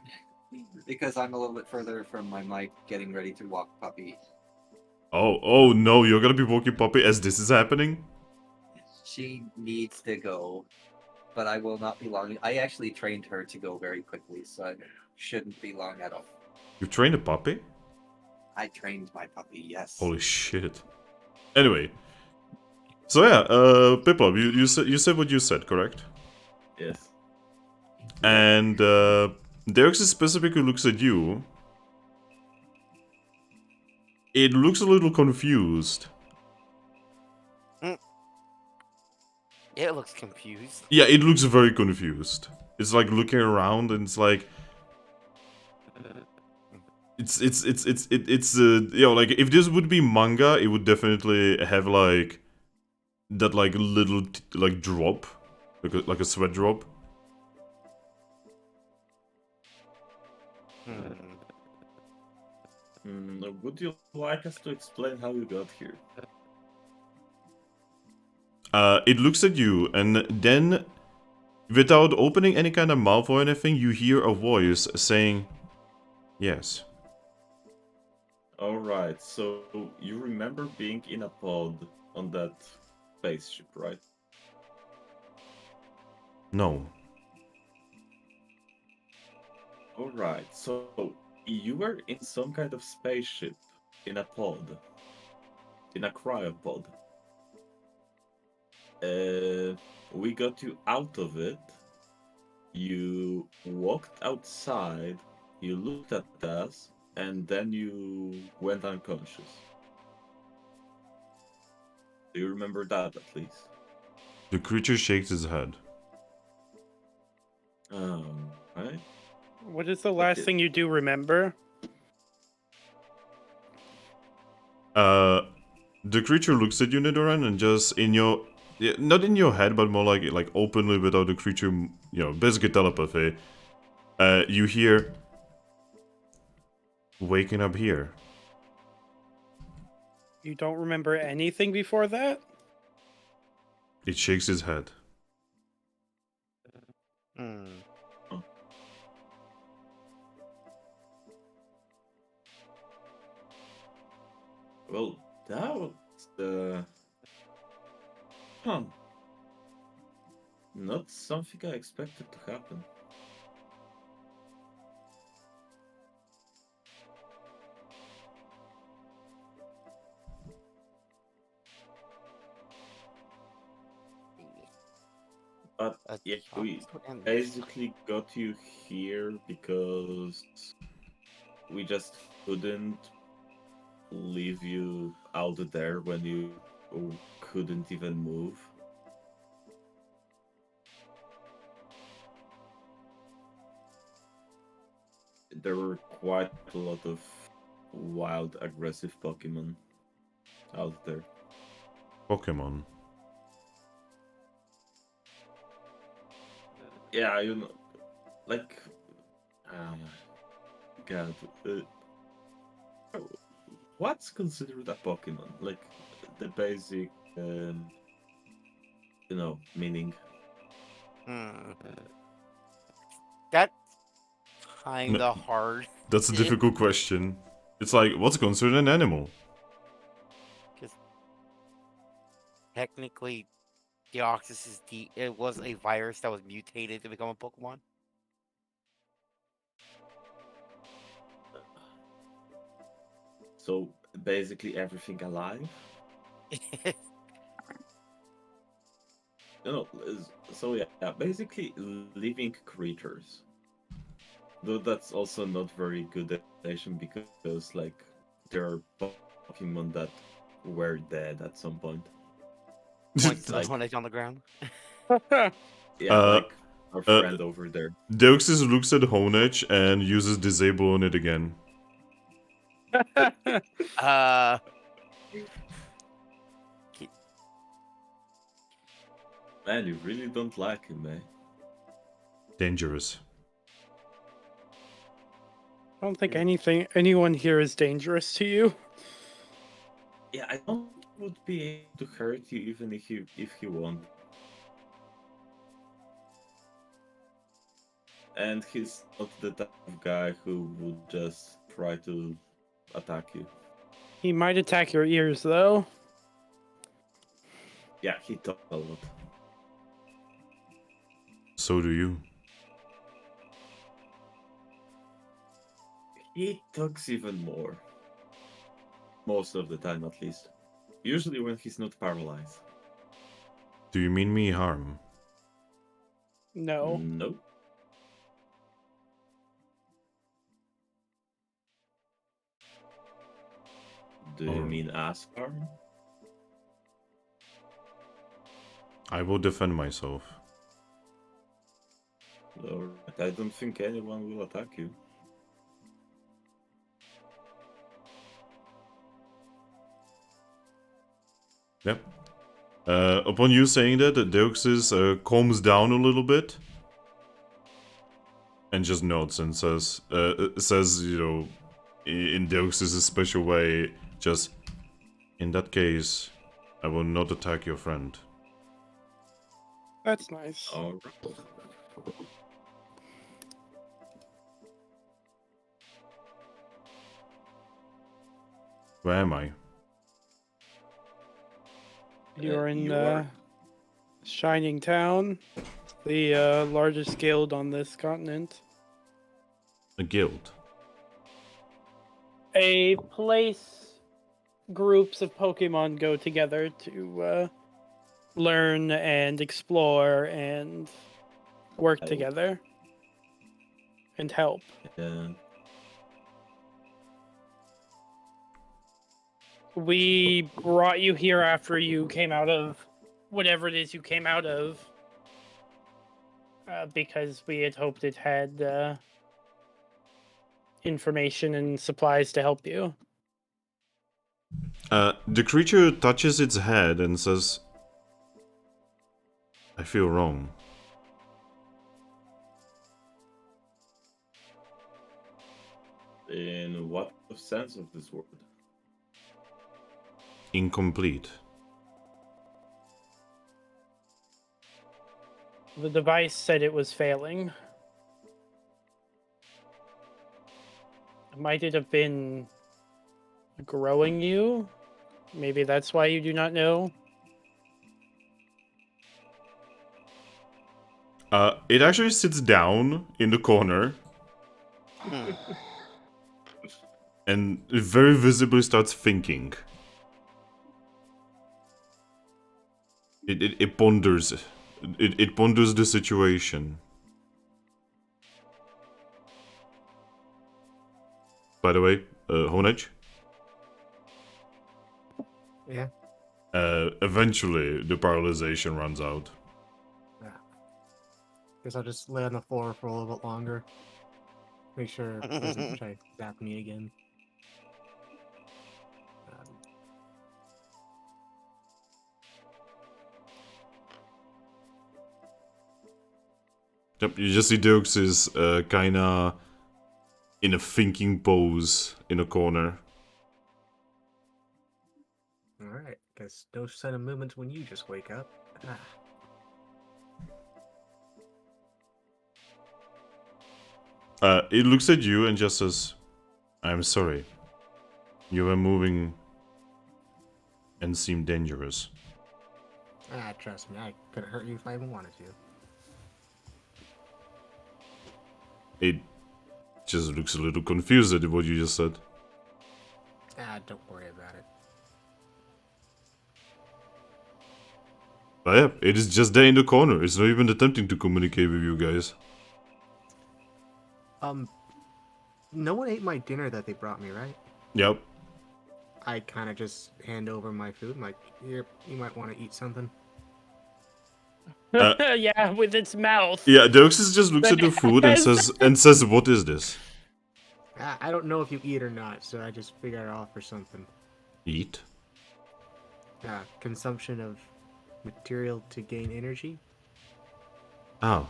Because I'm a little bit further from my mic, getting ready to walk Puppy. Oh no, you're gonna be walking Poppy as this is happening? She needs to go, but I will not be long. I actually trained her to go very quickly, so I shouldn't be long at all. You trained a puppy? I trained my puppy, yes. Holy shit. Anyway. So yeah, Piplup, you said what you said, correct? Yes. And Deoxys specifically looks at you. It looks a little confused. It looks confused. Yeah, it looks very confused. It's like looking around and it's like it's you know, like if this would be manga, it would definitely have like that like little like drop, like a sweat drop. Would you like us to explain how you got here? It looks at you, and then, without opening any kind of mouth or anything, you hear a voice saying, yes. Alright, so you remember being in a pod on that spaceship, right? No. Alright, so you were in some kind of spaceship in a pod. In a cryopod. We got you out of it. You walked outside, you looked at us, and then you went unconscious. Do you remember that at least? The creature shakes his head. Right. What is the last thing you do remember? The creature looks at you, Nidoran, and just in your... yeah, not in your head, but more like openly without the creature, basically telepathy. You hear... waking up here. You don't remember anything before that? It shakes his head. Well, that was not something I expected to happen. But yeah, we basically got you here because we just couldn't leave you out there when you couldn't even move. There were quite a lot of wild, aggressive Pokemon out there. Pokemon. Yeah, like, God, what's considered a Pokemon? Like, the basic, meaning. That's kinda hard. That's a difficult question. It's like, what's considered an animal? Because technically, Deoxys it was a virus that was mutated to become a Pokemon. So basically everything alive. So yeah, basically living creatures. Though that's also not very good explanation because like there are Pokemon that were dead at some point. Points to the Honedge on the ground. Yeah, like our friend over there. Deoxys looks at Honedge and uses disable on it again. Man, you really don't like him, eh? Dangerous. I don't think anyone here is dangerous to you. Yeah, I don't think he would be able to hurt you even if he wanted. And he's not the type of guy who would just try to attack you. He might attack your ears, though. Yeah, he talks a lot. So do you. He talks even more. Most of the time, at least. Usually when he's not paralyzed. Do you mean me harm? No. Nope. Do you mean ask harm? I will defend myself. Alright, I don't think anyone will attack you. Yep. Upon you saying that, Deoxys calms down a little bit. and just nods and says, you know, in Deux' special way, just, in that case, I will not attack your friend. That's nice. Alright. Where am I? You're in you're- Shining Town, the largest guild on this continent. A guild. A place groups of Pokemon go together to learn and explore and work Help. together and help. Yeah. We brought you here after you came out of whatever it is you came out of, because we had hoped it had information and supplies to help you. The creature touches its head and says, I feel wrong. In what sense of this word? Incomplete. The device said it was failing. Might it have been growing you? Maybe that's why you do not know. It actually sits down in the corner and it very visibly starts thinking. It ponders. It ponders the situation. By the way, Honedge? Yeah. Eventually, the paralyzation runs out. Guess I'll just lay on the floor for a little bit longer. Make sure it doesn't try to zap me again. Yep, you just see Dirks is kinda in a thinking pose in a corner. Alright, guess no sign of movements when you just wake up. It looks at you and just says, I'm sorry. You were moving and seemed dangerous. Trust me, I couldn't hurt you if I even wanted to. It just looks a little confused at what you just said. Don't worry about it. But yeah, it is just there in the corner. It's not even attempting to communicate with you guys. No one ate my dinner that they brought me, right? Yep. I kind of just hand over my food. I'm like, here, you might want to eat something. Yeah, with its mouth. Yeah, Dirks just looks at the food and says, what is this? I don't know if you eat or not, so I just figured I'd offer something. Eat? Consumption of material to gain energy. Oh.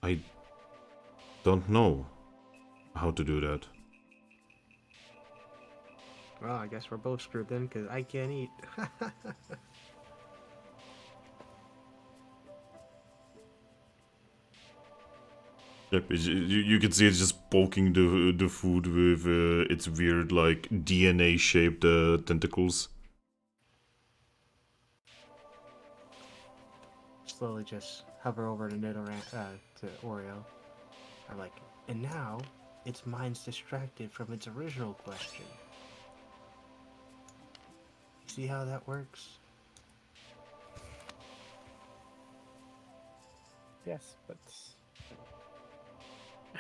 I don't know how to do that. Well, I guess we're both screwed then, because I can't eat. Yep, you can see it's just poking the food with its weird, like, DNA-shaped tentacles. Slowly just hover over to Nidoran, to Oreo. I'm like, and now its mind's distracted from its original question. See how that works? Yes, but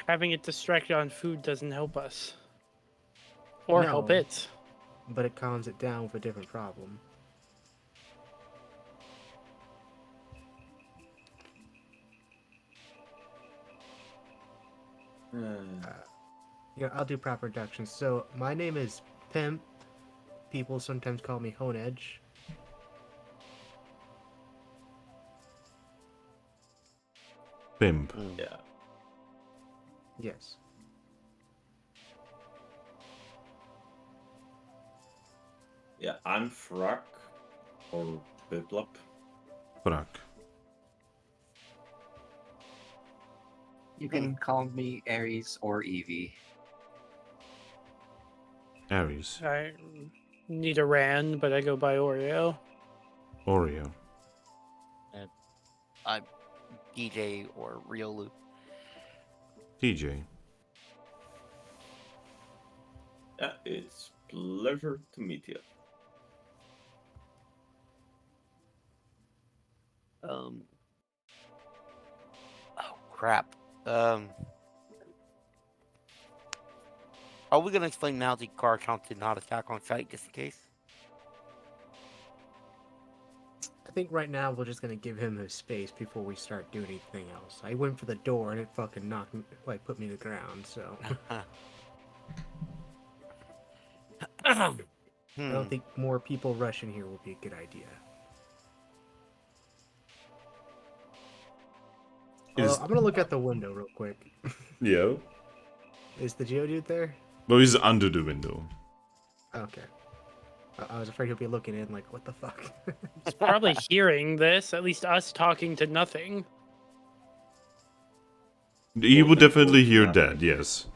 having it distracted on food doesn't help us. Or help No. it. But it calms it down with a different problem. Yeah, I'll do proper introductions. So, my name is Pimp. People sometimes call me Honedge. Pimp. Yeah. Yes. Yeah, I'm Thrack or Piplup. Thrack. You can call me Aries or Eevee. Aries. I Nidoran, but I go by Oreo. Oreo. I'm DJ or Riolu. TJ. Yeah, it's pleasure to meet you. Oh crap. Are we gonna explain now the car count did not attack on sight just in case? I think right now we're just gonna give him his space before we start doing anything else. I went for the door and it fucking knocked me, like put me to the ground. So I don't think more people rushing here will be a good idea. Is I'm gonna look out the window real quick. yeah. Is the Geodude there? Well, he's under the window. Okay. I was afraid he'll be looking in like, what the fuck? He's probably hearing this, at least us talking to nothing. He would definitely hear that, yes.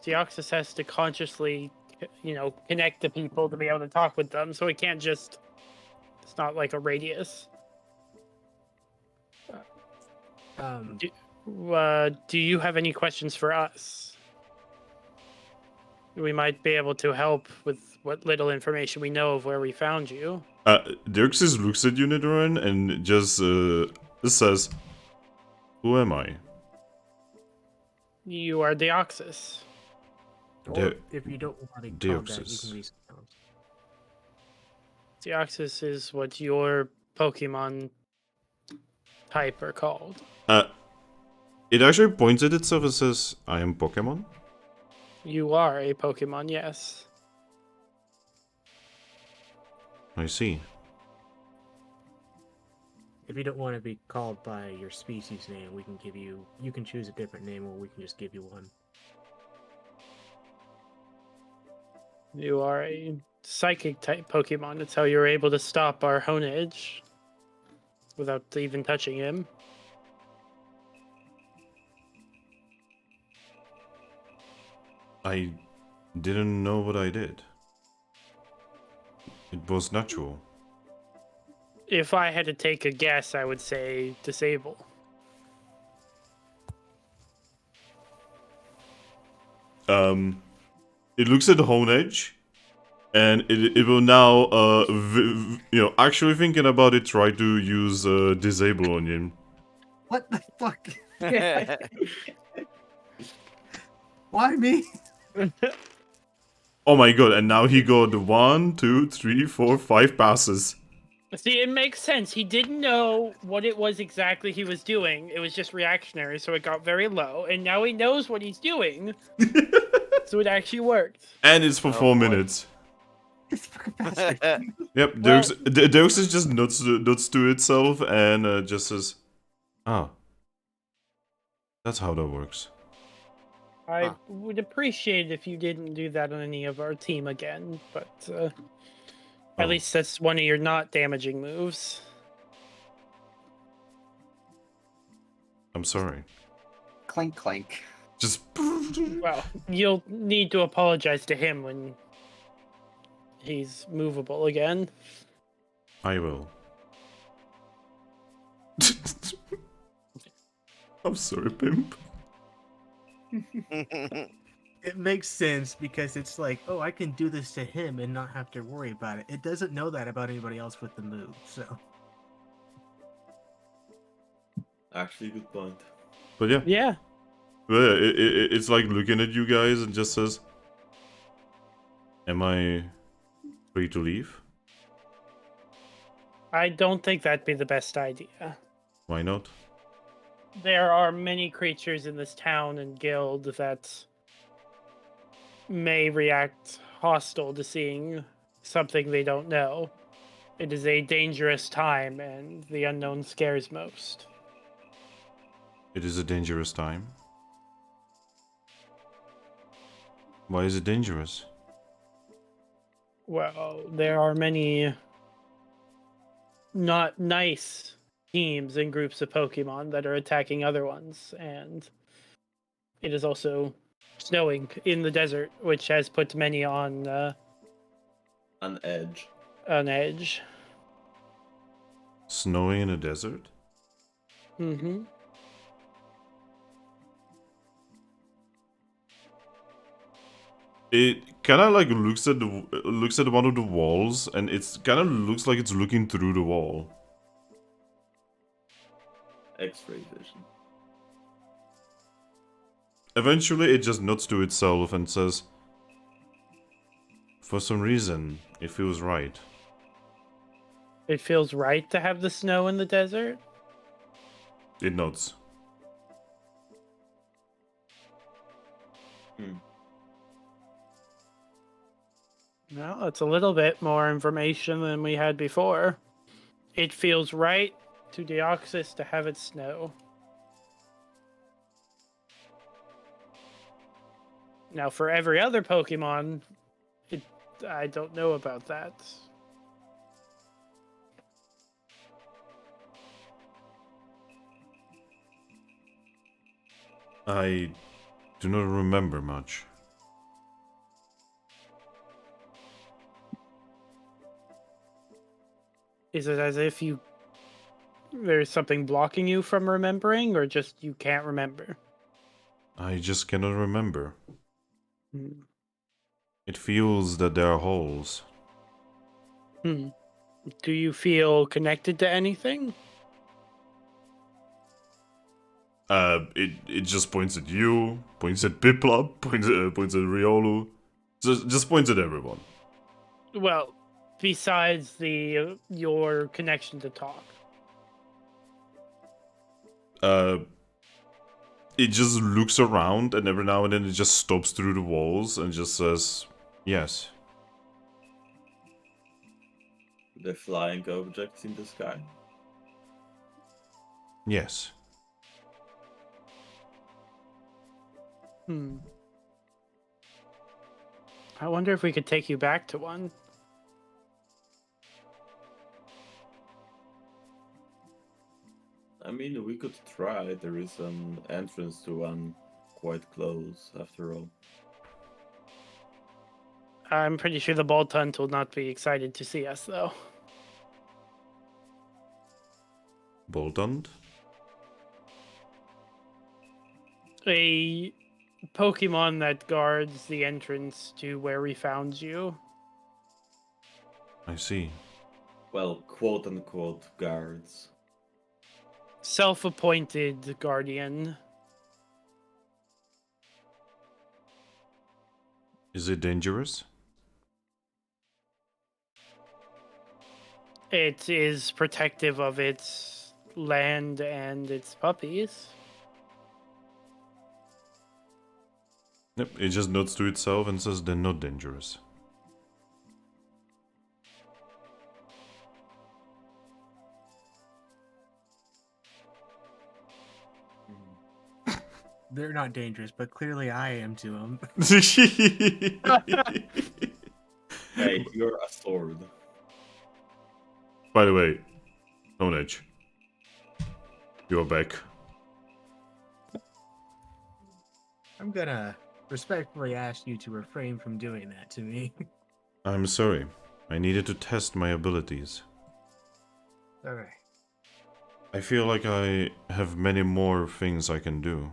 Deoxys has to consciously, connect to people to be able to talk with them, so he can't just. It's not like a radius. Do you have any questions for us? We might be able to help with what little information we know of where we found you. Dirks looks at you, Nidoran, and just says, "Who am I?" You are Deoxys. Or if you don't want to call that, you Deoxys. can be something else. Deoxys is what your Pokemon type are called. It actually points at itself and says, "I am Pokemon." You are a Pokemon, yes. I see. If you don't want to be called by your species name, we can give you. You can choose a different name, or we can just give you one. You are a psychic type Pokemon. That's how you were able to stop our Honedge without even touching him. I didn't know what I did. It was natural. If I had to take a guess, I would say disable. It looks at the Honedge, and it will now, actually thinking about it, try to use disable on him. What the fuck? Why me? Oh my god! And now he got 1, 2, 3, 4, 5 passes. See, it makes sense. He didn't know what it was exactly he was doing. It was just reactionary, so it got very low. And now he knows what he's doing. So it actually worked. And it's for 4 minutes. This fucking bastard. Yep, Well- Dirks is just nuts to itself and just says, "Ah, that's how that works." I would appreciate it if you didn't do that on any of our team again, but Oh. at least that's one of your not damaging moves. I'm sorry. Clink clink. Just Well, you'll need to apologize to him when he's movable again. I will. I'm sorry, Pimp. It makes sense because it's like, oh, I can do this to him and not have to worry about it. It doesn't know that about anybody else with the move, so. Actually, good point. But yeah, Yeah. it's like looking at you guys and just says, "Am I free to leave? I don't think that'd be the best idea. Why not?" There are many creatures in this town and guild that may react hostile to seeing something they don't know. It is a dangerous time, and the unknown scares most. It is a dangerous time. Why is it dangerous? Well, there are many not nice teams and groups of Pokemon that are attacking other ones, and it is also snowing in the desert, which has put many on An edge. an edge. Snowing in a desert? Mm-hmm. It kind of like looks at one of the walls, and it's kind of looks like it's looking through the wall. X-ray vision. Eventually, it just nods to itself and says, "For some reason, it feels right." It feels right to have the snow in the desert. It nods. Well, it's a little bit more information than we had before. It feels right to Deoxys to have it snow. Now, for every other Pokemon, I don't know about that. I do not remember much. Is it as if there's something blocking you from remembering, or just you can't remember? I just cannot remember. Hmm. It feels that there are holes. Hmm. Do you feel connected to anything? It just points at you, points at Piplup, points at Riolu, just points at everyone. Well, besides your connection to talk. It just looks around, and every now and then it just stops through the walls and just says, "Yes." The flying objects in the sky. Yes. I wonder if we could take you back to one. I mean, we could try. There is an entrance to one quite close, after all. I'm pretty sure the Boltunt will not be excited to see us, though. Boltund? A Pokemon that guards the entrance to where we found you. I see. Well, quote-unquote guards. Self-appointed guardian. Is it dangerous? It is protective of its land and its puppies. Yep, it just nods to itself and says they're not dangerous. They're not dangerous, but clearly I am to them. Hey, you're a sword. By the way, Honedge, you're back. I'm gonna respectfully ask you to refrain from doing that to me. I'm sorry. I needed to test my abilities. Alright. I feel like I have many more things I can do.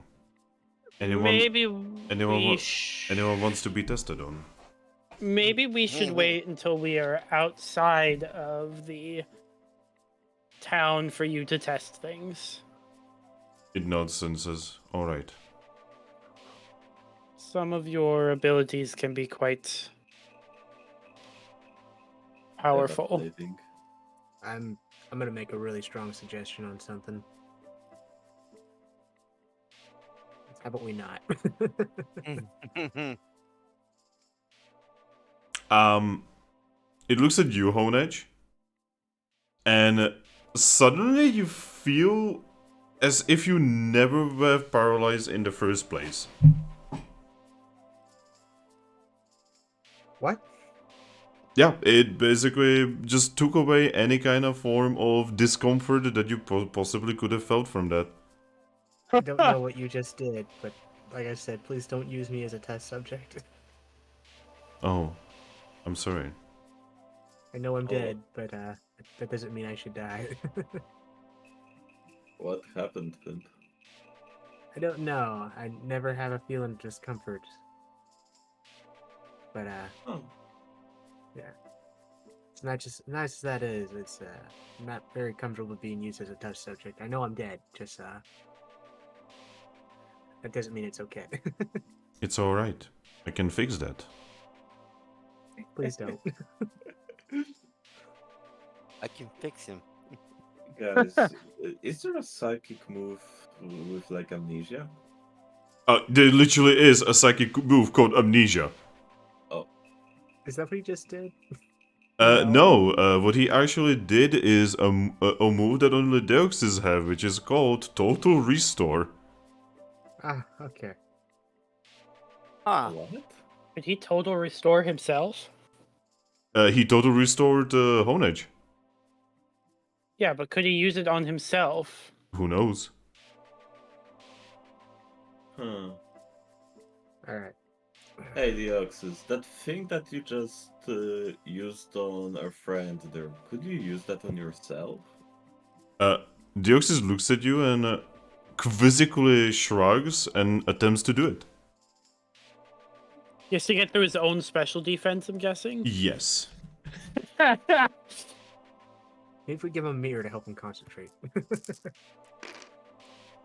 Maybe anyone wants to be tested on? Maybe we should wait until we are outside of the town for you to test things. It nods and says, "Alright." Some of your abilities can be quite powerful. Devastating. I'm gonna make a really strong suggestion on something. How about we not? It looks at you, Honedge, and suddenly you feel as if you never were paralyzed in the first place. What? Yeah, it basically just took away any kind of form of discomfort that you possibly could have felt from that. I don't know what you just did, but like I said, please don't use me as a test subject. Oh, I'm sorry. I know I'm Oh. dead, but that doesn't mean I should die. What happened then? I don't know. I never have a feeling of discomfort. But Oh. yeah. It's not just nice as that is, it's not very comfortable being used as a test subject. I know I'm dead, just that doesn't mean it's okay. It's alright. I can fix that. Please don't. I can fix him. Guys, is there a psychic move with like amnesia? There literally is a psychic move called Amnesia. Is that what he just did? No, what he actually did is a move that only Deoxys have, which is called Total Restore. Ah, okay. Huh. What? Did he total restore himself? He Total Restored Honedge. Yeah, but could he use it on himself? Who knows? Huh. Alright. Hey, Deoxys, that thing that you just used on our friend there, could you use that on yourself? Deoxys looks at you and quizzically shrugs and attempts to do it. He has to get through his own special defense, I'm guessing? Yes. Maybe if we give him a mirror to help him concentrate.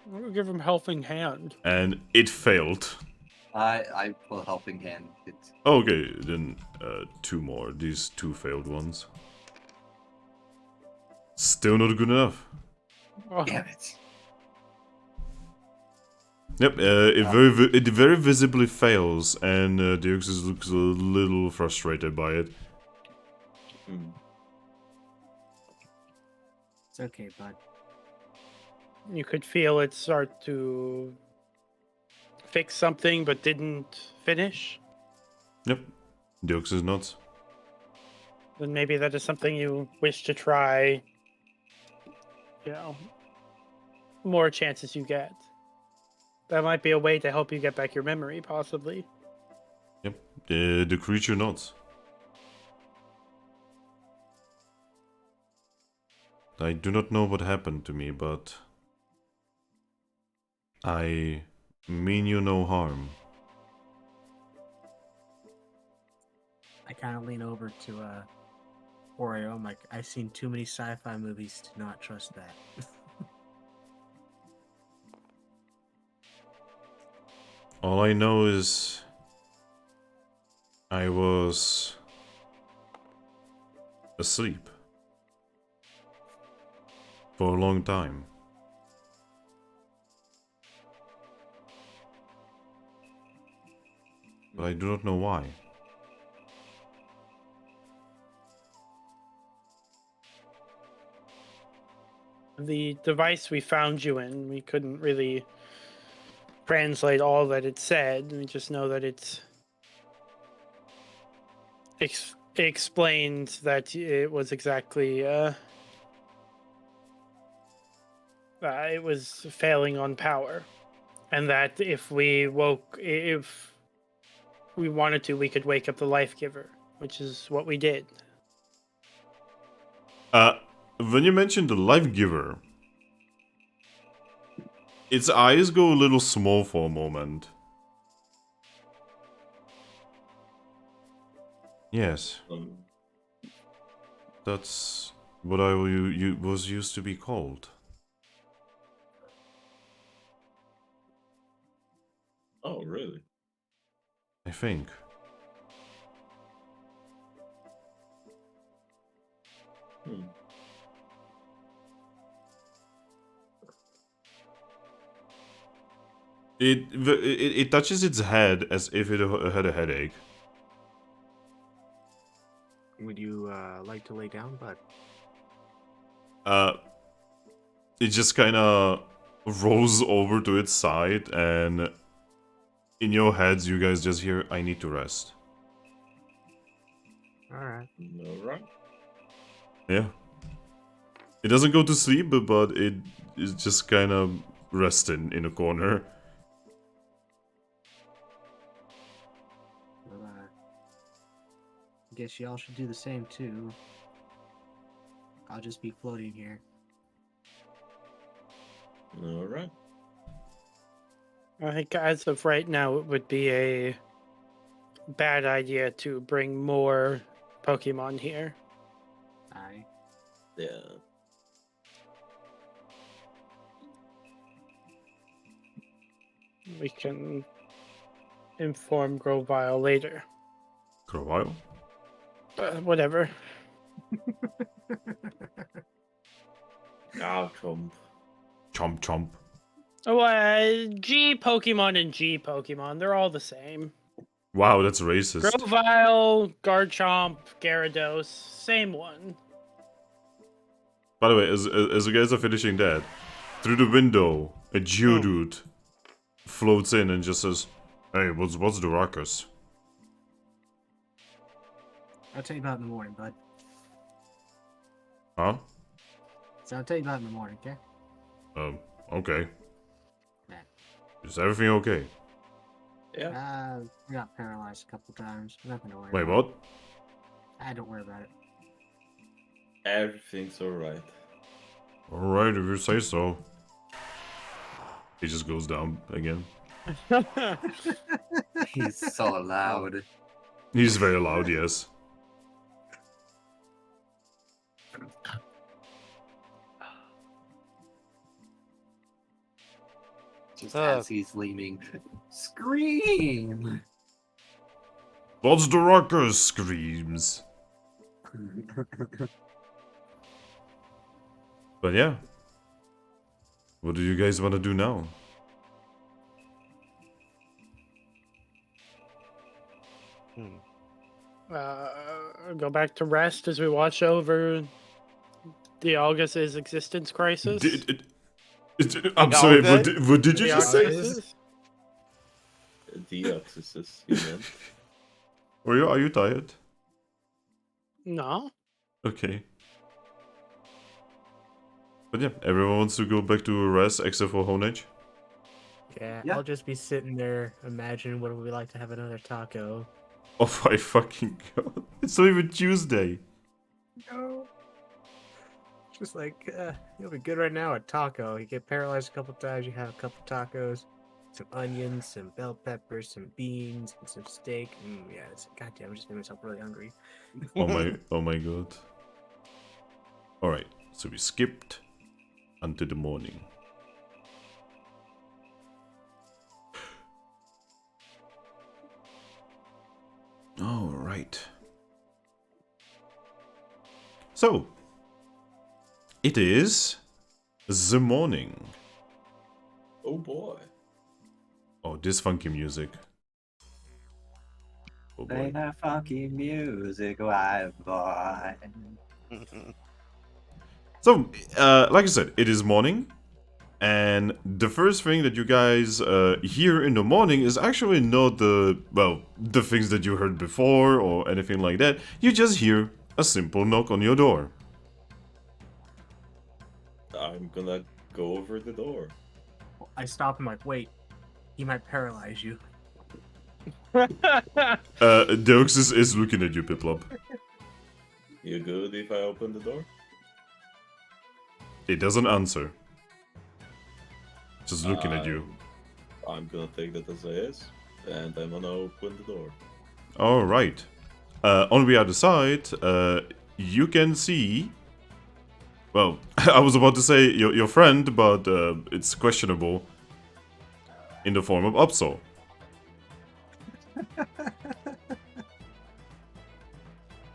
We'll give him helping hand. And it failed. I will helping hand. It's Okay, then two more. These two failed ones. Still not good enough. Oh, damn it. Yep, it very visibly fails, and Deoxys looks a little frustrated by it. Hmm. It's okay, bud. you could feel it start to fix something, but didn't finish. Yep, Deoxys nods. Then maybe that is something you wish to try. You know, more chances you get. That might be a way to help you get back your memory, possibly. Yep, the creature nods. I do not know what happened to me, but I mean you no harm. I kind of lean over to Oreo. I'm like, I've seen too many sci-fi movies to not trust that. All I know is I was asleep for a long time. But I do not know why. The device we found you in, we couldn't really translate all that it said. We just know that it's explained that it was exactly it was failing on power, and that if we wanted to, we could wake up the life giver, which is what we did. When you mentioned the life giver, its eyes go a little small for a moment. Yes, that's what I was used to be called. Oh, really? I think. Hmm. It touches its head as if it had a headache. Would you like to lay down, bud? It just kind of rolls over to its side, and in your heads, you guys just hear, "I need to rest." Alright. Alright. Yeah. It doesn't go to sleep, but it is just kind of resting in a corner. Well, guess y'all should do the same too. I'll just be floating here. Alright. I think as of right now, it would be a bad idea to bring more Pokemon here. Aye. Yeah. We can inform Grovile later. Crowile? Whatever. Ah, chomp. Chomp chomp. Oh, G Pokemon and G Pokemon, they're all the same. Wow, that's racist. Grovile, Garchomp, Gyarados, same one. By the way, as you guys are finishing that, through the window, a Geodude floats in and just says, "Hey, what's the ruckus?" I'll tell you about it in the morning, bud. Huh? So I'll tell you about it in the morning, okay? Okay. Yeah. Is everything okay? Yeah. I got paralyzed a couple times. Nothing to worry Wait, about. what? Don't worry about it. Everything's alright. Alright, if you say so. He just goes down again. He's so loud. He's very loud, yes. Just as he's leaving, scream! What's the ruckus? Screams. But yeah. What do you guys want to do now? Go back to rest as we watch over the August's existence crisis. I'm sorry, what did you just say? Deoxys? Deoxys, you meant? Are you tired? No. Okay. But yeah, everyone wants to go back to rest except for Honedge. Yeah, Yeah. I'll just be sitting there imagining what it would be like to have another taco. Oh my fucking god. It's not even Tuesday. No. Just like, you'll be good right now at taco. You get paralyzed a couple times, you have a couple tacos, some onions, some bell peppers, some beans, and some steak. Yeah, goddamn, I just made myself really hungry. Oh my god. Alright, so we skipped until the morning. Alright. So, it is the morning. Oh boy. Oh, this funky music. Oh Play boy. that funky music, white boy. So, like I said, it is morning. And the first thing that you guys hear in the morning is actually not the things that you heard before or anything like that. You just hear a simple knock on your door. I'm gonna go over the door. I stop and like, wait, he might paralyze you. Deoxys is looking at you, Piplup. You good if I open the door? It doesn't answer. Just looking at you. I'm gonna take that as a yes, and I'm gonna open the door. Alright. On the other side, you can see... Well, I was about to say your friend, but it's questionable. In the form of Upsol.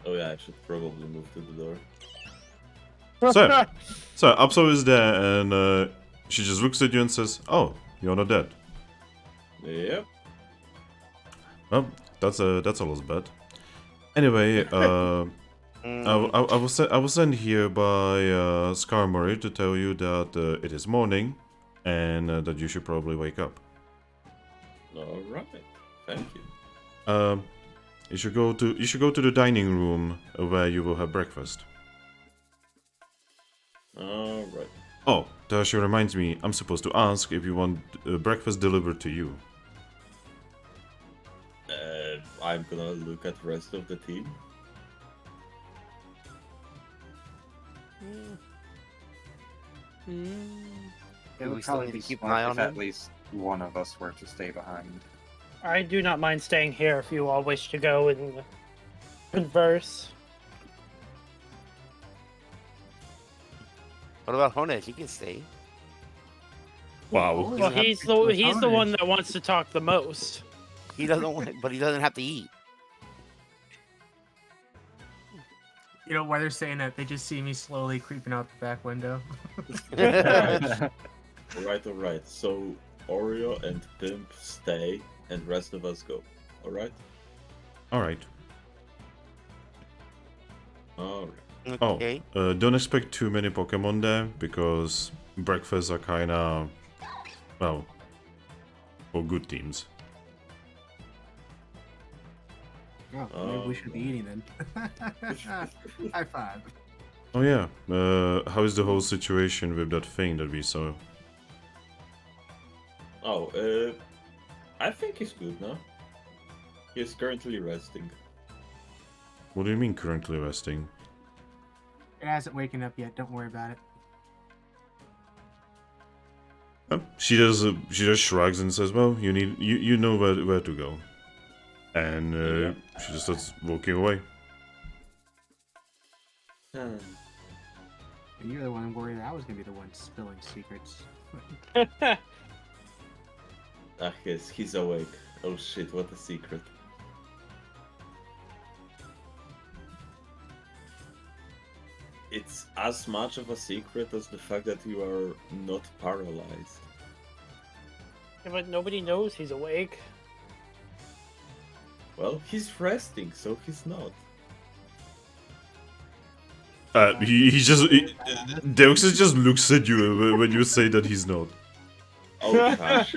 Oh yeah, I should probably move to the door. So Upsol is there, and she just looks at you and says, "Oh, you're not dead." Yep. Well, that's a lost bet. Anyway, I was sent here by Skarmory to tell you that it is morning, and that you should probably wake up. All right. Thank you. You should go to the dining room where you will have breakfast. All right. Oh, that actually reminds me, I'm supposed to ask if you want breakfast delivered to you. I'm gonna look at the rest of the team. It would we still probably need be to keep an smart eye if on at him? least one of us were to stay behind. I do not mind staying here if you all wish to go and converse. What about Honedge? He can stay. Wow. Well, have he's to the pick with he's the one Honedge. that wants to talk the most. He doesn't want, but he doesn't have to eat. You know why they're saying that? They just see me slowly creeping out the back window. All right. So Oreo and Pimp stay, and rest of us go. All right. Alright. All right. Okay. Don't expect too many Pokemon there, because breakfasts are kinda, well, for good teams. Oh, maybe we should be eating then. High five. Oh yeah, how is the whole situation with that thing that we saw? Oh, I think he's good now. He's currently resting. What do you mean currently resting? It hasn't waken up yet. Don't worry about it. She just shrugs and says, "Well, you know where to go," and she just starts walking away. And you're the one worried that I was gonna be the one spilling secrets. Ah, yes, he's awake. Oh shit, what a secret. It's as much of a secret as the fact that you are not paralyzed. Yeah, but nobody knows he's awake. Well, he's resting, so he's not. Deoxys just looks at you when you say that he's not. Oh, gosh.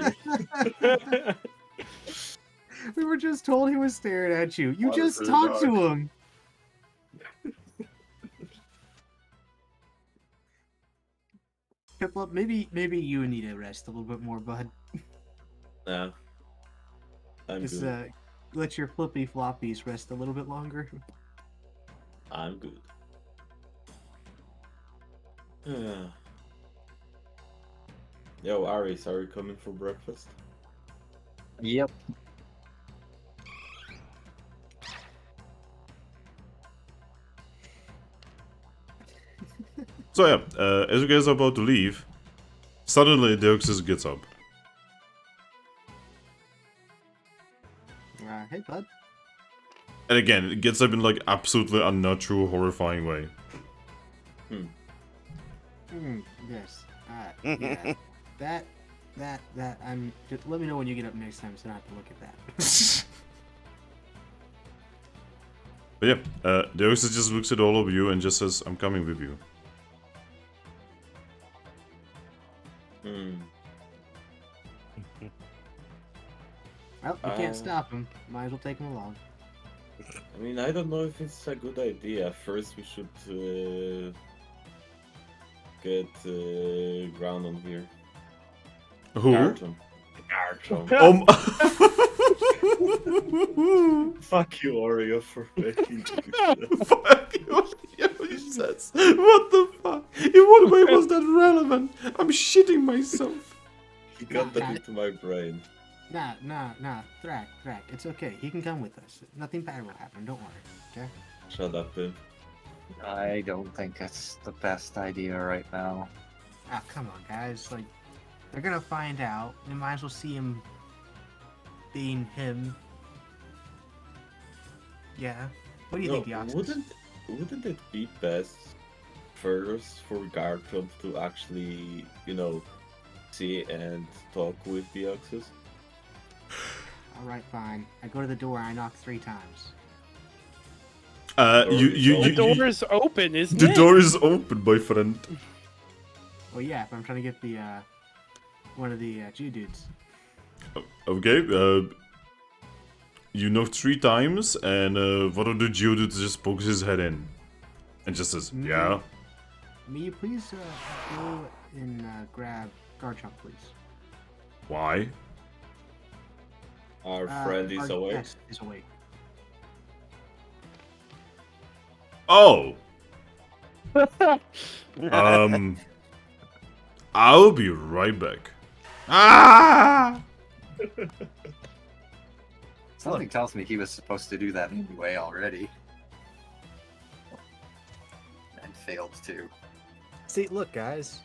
We were just told he was staring at you. You Water just for the talked to dog. him. Piplup, maybe you need to rest a little bit more, bud. Nah. I'm Just good. let your flippy floppies rest a little bit longer. I'm good. Yo, Aris, are you coming for breakfast? Yep. So yeah, as you guys are about to leave, suddenly Deoxys gets up. Hey, bud. And again, it gets up in like absolutely unnatural, horrifying way. Yes. Yeah. that. Just let me know when you get up next time, so I don't have to look at that. But yeah, Deoxys just looks at all of you and just says, "I'm coming with you." Well, you can't stop him. Might as well take him along. I mean, I don't know if it's a good idea. First, we should get ground on here. Who? Garchomp. Garchomp. Fuck you, Oreo, for making Fuck you says. What the fuck? In what way was that relevant? I'm shitting myself. He got that into my brain. Nah. Thrack. It's okay. He can come with us. Nothing bad will happen. Don't worry. Okay? Shut up, Pimp. I don't think it's the best idea right now. Ah, come on, guys. Like, they're gonna find out. We might as well see him being him. Yeah. What do you think, Deoxys? Wouldn't it be best first for Garchomp to actually, see and talk with Deoxys? Alright, fine. I go to the door and I knock 3 times. The door is open, isn't The it? door is open, my friend. Well, yeah, but I'm trying to get the one of the Geodudes. Okay, you knock 3 times, and one of the Geodudes just pokes his head in. And just says, yeah. May you please go and grab Garchomp, please? Why? Our friend is our awake. guest is awake. Oh! I'll be right back. Ah! Something tells me he was supposed to do that anyway already. And failed to. See, look, guys.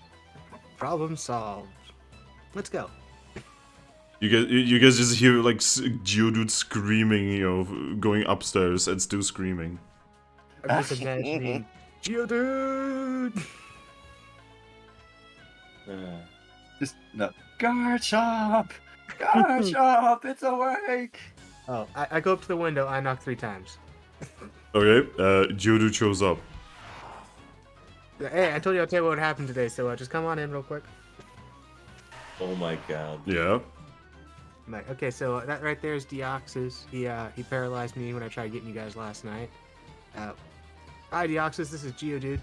Problem solved. Let's go. You guys just hear like Geodude screaming, you know, going upstairs and still screaming. I'm just imagining Geodude. Just no. Garchomp! Garchomp! It's awake! Oh, I go up to the window. I knock 3 times. Okay, Geodude shows up. Hey, I told you I'll tell you what happened today, so just come on in real quick. Oh my god. Yeah. I'm like, okay, so that right there is Deoxys. He paralyzed me when I tried getting you guys last night. Hi, Deoxys. This is Geodude.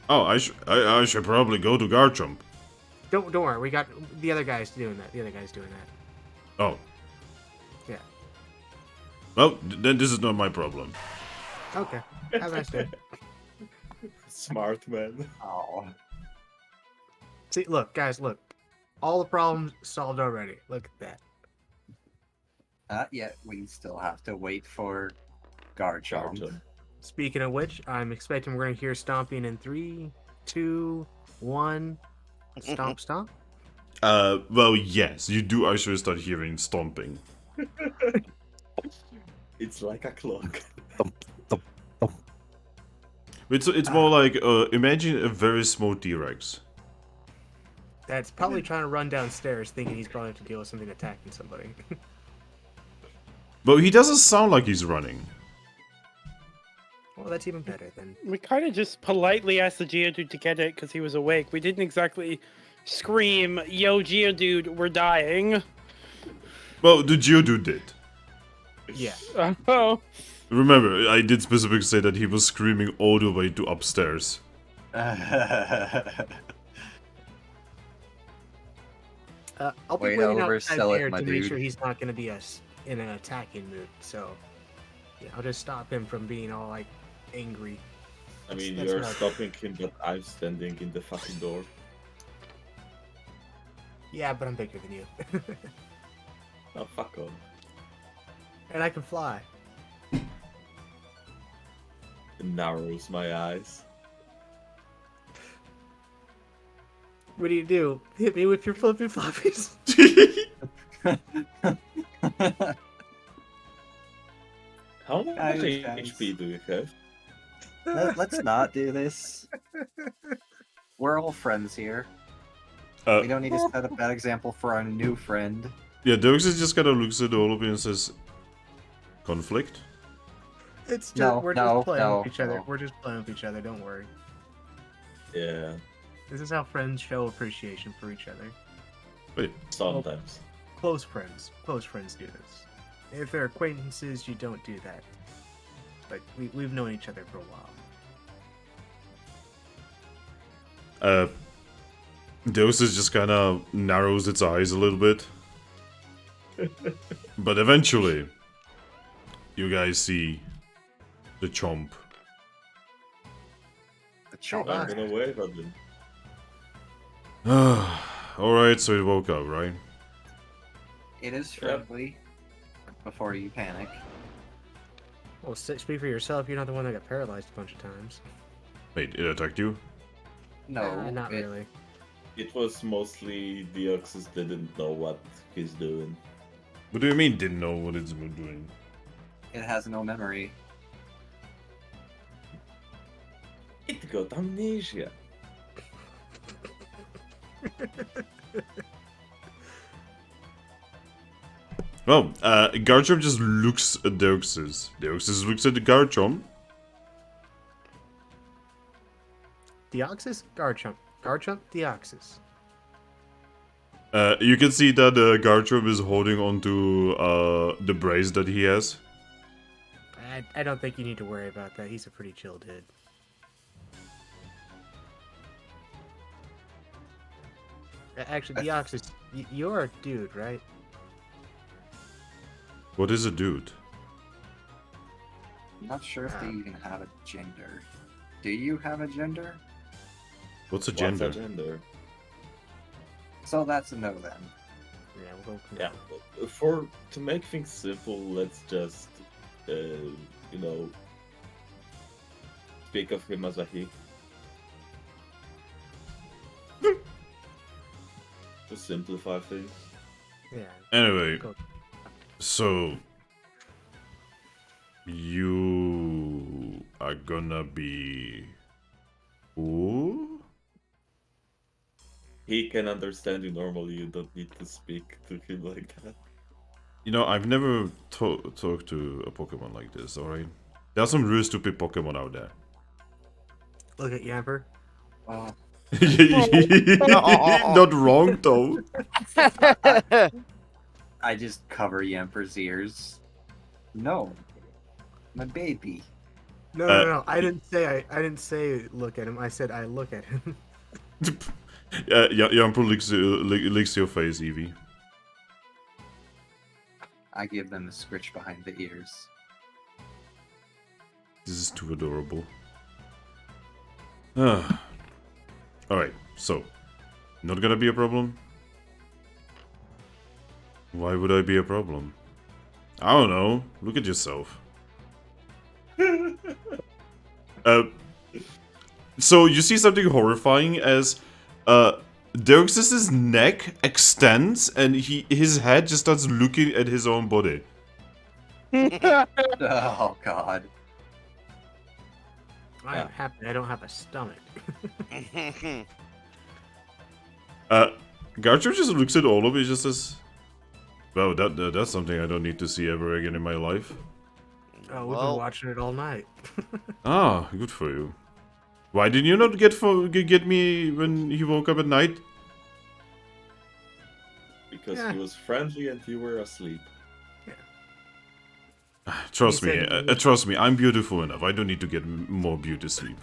Oh, I should probably go to Garchomp. Don't worry. We got the other guys doing that. The other guy's doing that. Oh. Yeah. Well, then this is not my problem. Okay. Have a nice day. Smart man. Oh. See, look, guys, look. All the problems solved already. Look at that. Not yet. We still have to wait for Garchomp. Speaking of which, I'm expecting we're going to hear stomping in 3, 2, 1. Stomp, stomp. Well, yes, you do actually start hearing stomping. It's like a clock. It's more like, imagine a very small T-Rex. That's probably trying to run downstairs thinking he's probably have to deal with something attacking somebody. But he doesn't sound like he's running. Well, that's even better then. We kind of just politely asked the Geodude to get it because he was awake. We didn't exactly scream, "Yo, Geodude, we're dying." Well, the Geodude did. Yeah. Oh. Remember, I did specifically say that he was screaming all the way to upstairs. I'll be Wait, waiting I'll outside oversell it, there my to make dude. sure he's not going to be in an attacking mood. So, yeah, I'll just stop him from being all like angry. I mean, That's you're what I- stopping him, but I'm standing in the fucking door. Yeah, but I'm bigger than you, Oh, fuck off. and I can fly. It narrows my eyes. What do? Hit me with your flippy floppies. How much I HP do you have? Let's not do this. We're all friends here. We don't need to set a bad example for our new friend. Yeah, Doxy just kind of looks at all of you and says, conflict? It's just No, we're no, just playing no, with each other. no. We're just playing with each other. Don't worry. Yeah, This is how friends show appreciation for each other. Wait, sometimes. Close friends do this. If they're acquaintances, you don't do that. But we've known each other for a while. Doxy just kind of narrows its eyes a little bit. But eventually, you guys see the chomp. The chomp. I'm gonna wait on them. Alright, so it woke up, right? It is friendly. Before you panic. Well, speak for yourself. You're not the one that got paralyzed a bunch of times. Wait, it attacked you? No, Not really. It was mostly Deoxys didn't know what he's doing. What do you mean didn't know what it's doing? It has no memory. It got amnesia. Well, Garchomp just looks at Deoxys. Deoxys looks at the Garchomp. Deoxys, Garchomp. Garchomp, Deoxys. You can see that Garchomp is holding onto the brace that he has. I don't think you need to worry about that. He's a pretty chill dude. Actually, Deoxys, you're a dude, right? What is a dude? I'm not sure if they even have a gender. Do you have a gender? What's a gender? What's a gender? So that's a no then. Yeah, we'll go. Yeah. To make things simple, let's just speak of him as a he. To simplify things. Yeah. Anyway, Go. so you are gonna be who? He can understand you normally. You don't need to speak to him like that. You know, I've never talked to a Pokemon like this. All right, there are some really stupid Pokemon out there. Look at Yamper. Well, Not wrong though. I just cover Yamper's ears. No, my baby. No. I didn't say look at him. I said I look at him. Yamper licks your face, Eevee. I give them a scritch behind the ears. This is too adorable. Alright, so. Not gonna be a problem? Why would I be a problem? I don't know. Look at yourself. So you see something horrifying as Deoxys' neck extends and his head just starts looking at his own body. Oh god. I am happy I don't have a stomach. Garchomp just looks at all of it, just says, "Well, that's something I don't need to see ever again in my life." Oh, we've been watching it all night. Ah, good for you. Why didn't you not get me when he woke up at night? Because Yeah. he was friendly and you were asleep. Trust He me, said trust me. I'm beautiful enough. I don't need to get more beauty sleep.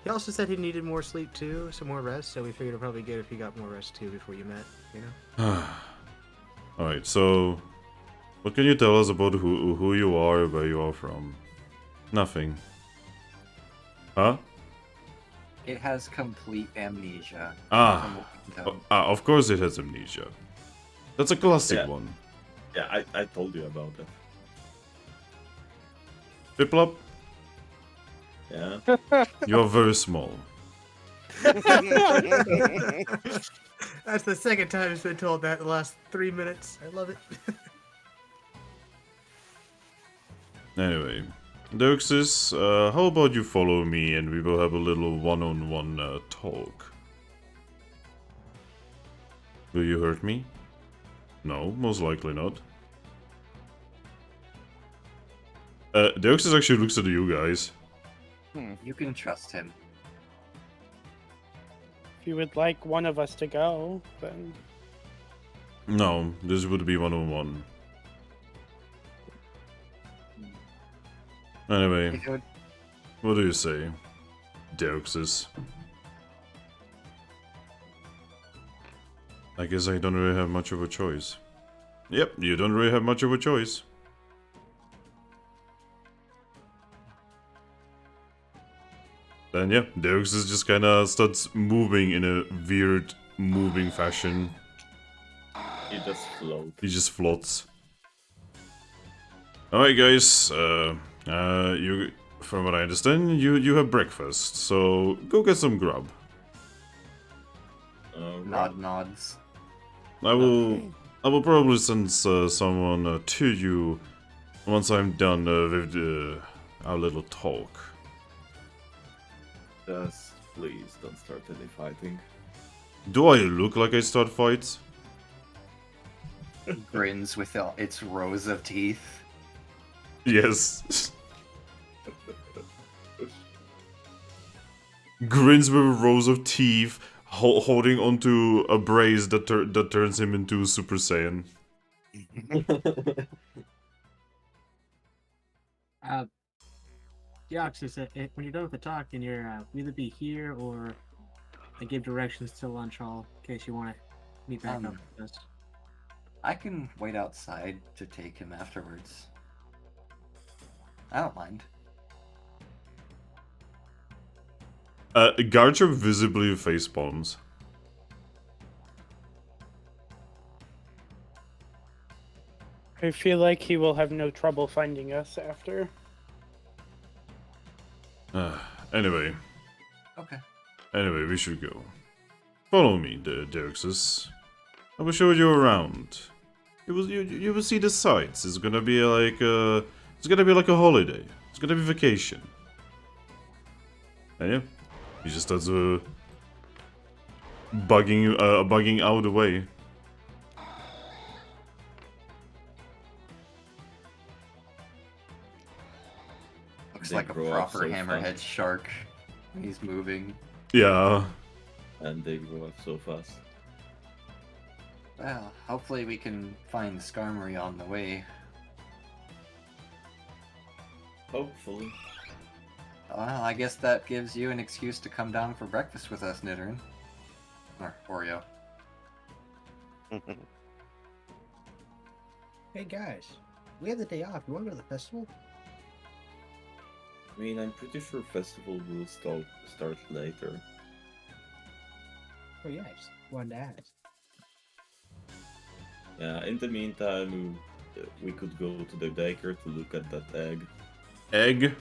He also said he needed more sleep too, some more rest, so we figured it'd probably be good if he got more rest too before you met, you know? Alright, so what can you tell us about who you are, where you are from? Nothing. Huh? It has complete amnesia. Ah, of course it has amnesia. That's a classic Yeah. one. Yeah, I told you about it. Piplup, Yeah. you are very small. That's the second time he's been told that in the last 3 minutes. I love it. Anyway, Deoxys, how about you follow me and we will have a little one-on-one talk? Will you hurt me? No, most likely not. Deoxys actually looks at you guys. You can trust him. If you would like one of us to go, then No, this would be one-on-one. Anyway, If it would- what do you say, Deoxys? I guess I don't really have much of a choice. Yep, you don't really have much of a choice. Then yeah, Deoxys just kinda starts moving in a weird moving fashion. He just floats. He just floats. Alright guys, you, from what I understand, you have breakfast, so go get some grub. Nod nods. I will probably send someone to you once I'm done with our little talk. Just please don't start any fighting. Do I look like I start fights? grins with its rows of teeth. Yes. Grins with rows of teeth, holding onto a brace that turns him into Super Saiyan. Deoxys, when you're done with the talk, and you're either be here or I give directions to lunch hall in case you want to meet back up with us. I can wait outside to take him afterwards. I don't mind. Garcher visibly facepalms. I feel like he will have no trouble finding us after. Anyway. Okay. Anyway, we should go. Follow me, Derexus. I will show you around. You will see the sights. It's gonna be like a holiday. It's gonna be vacation. And yeah, he just starts bugging out the way. Looks They like a grow up proper so hammerhead fast. shark when he's moving. Yeah. And they grow up so fast. Well, hopefully we can find the Skarmory on the way. Hopefully. Well, I guess that gives you an excuse to come down for breakfast with us, Nidoran. Or Oreo. Hey guys, we have the day off. You want to go to the festival? I mean, I'm pretty sure festival will start later. Oh yeah, I just wanted to ask. Yeah, in the meantime, we could go to the daycare to look at that egg. Egg?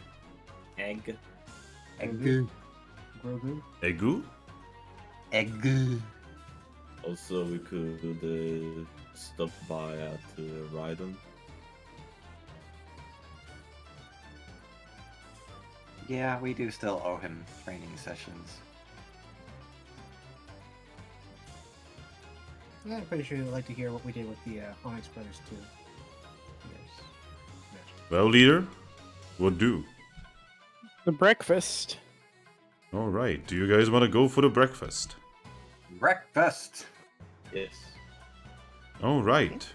Egg? Egg. Grogu? Egu? Egg. Also, we could stop by at Rhydon. Yeah, we do still owe him training sessions. Yeah, I'm pretty sure you'd like to hear what we did with the Onyx brothers too. Yes. Well, leader, what do? The breakfast. Alright, do you guys want to go for the breakfast? Breakfast! Yes. Alright.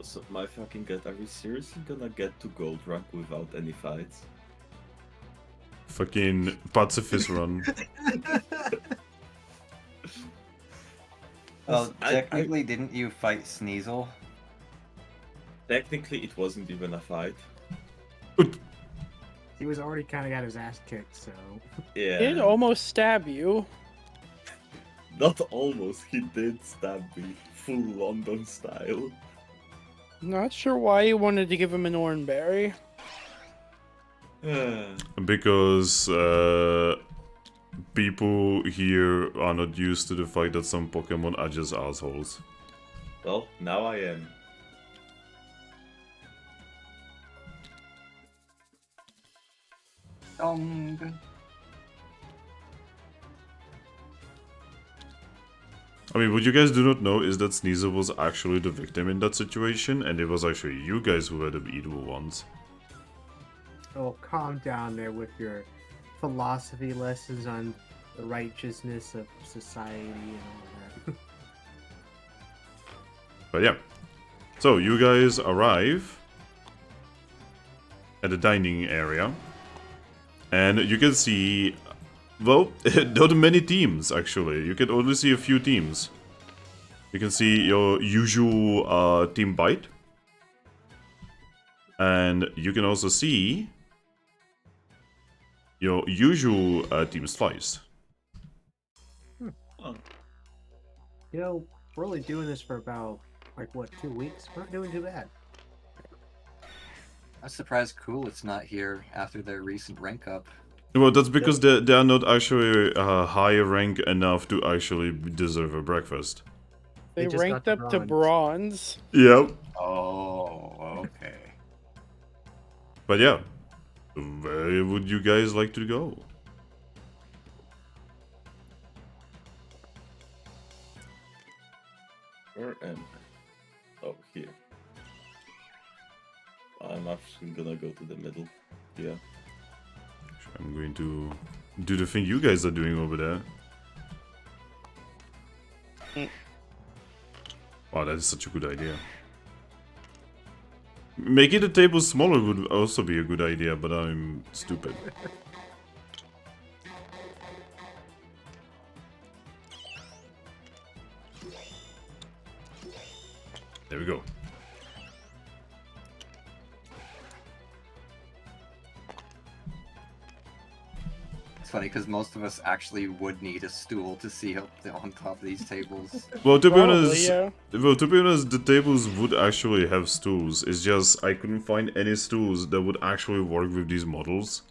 So, my fucking god, are we seriously gonna get to gold rank without any fights? Fucking pacifist run. Well, I- technically, didn't you fight Sneasel? Technically, it wasn't even a fight. He was already kind of got his ass kicked, so. Yeah. Did almost stab you. Not almost, he did stab me. Full London style. Not sure why you wanted to give him an oranberry. Because people here are not used to the fact that some Pokemon are just assholes. Well, now I am. Dong. I mean, what you guys do not know is that Sneasel was actually the victim in that situation, and it was actually you guys who were the evil ones. Oh, calm down there with your philosophy lessons on the righteousness of society and all that. But yeah. So, you guys arrive at the dining area, and you can see, well, not many teams, actually. You can only see a few teams. You can see your usual Team Bite, and you can also see your usual Team Slice. Oh. You know, we're only doing this for about, like, what, 2 weeks? We're not doing too bad. I'm surprised Coolit's not here after their recent rank up. Well, that's because they are not actually high rank enough to actually deserve a breakfast. They just got ranked to up to bronze. Yep. Oh, okay. But yeah, where would you guys like to go? Where am I? Oh, here. I'm actually gonna go to the middle. Yeah. I'm going to do the thing you guys are doing over there. Wow, that is such a good idea. Making the table smaller would also be a good idea, but I'm stupid. There we go. It's funny because most of us actually would need a stool to see up on top of these tables. Well, to be Probably, honest, yeah. the tables would actually have stools. It's just I couldn't find any stools that would actually work with these models.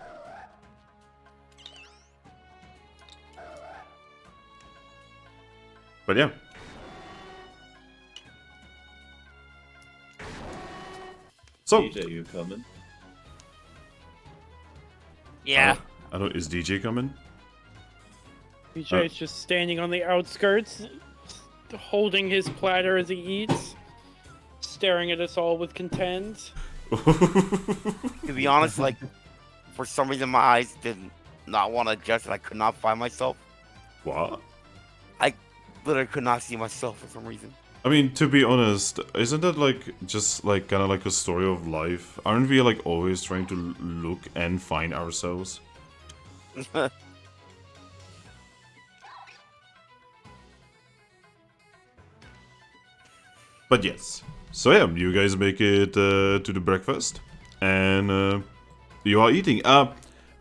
But yeah. So, DJ, you coming? Yeah. I don't. Is DJ coming? BJ is just standing on the outskirts, holding his platter as he eats, staring at us all with content. To be honest, like, for some reason my eyes did not want to adjust and I could not find myself. What? Literally could not see myself for some reason. I mean, to be honest, isn't that like just like kind of like a story of life? Aren't we like always trying to look and find ourselves? But yes. So yeah, you guys make it to the breakfast, and you are eating.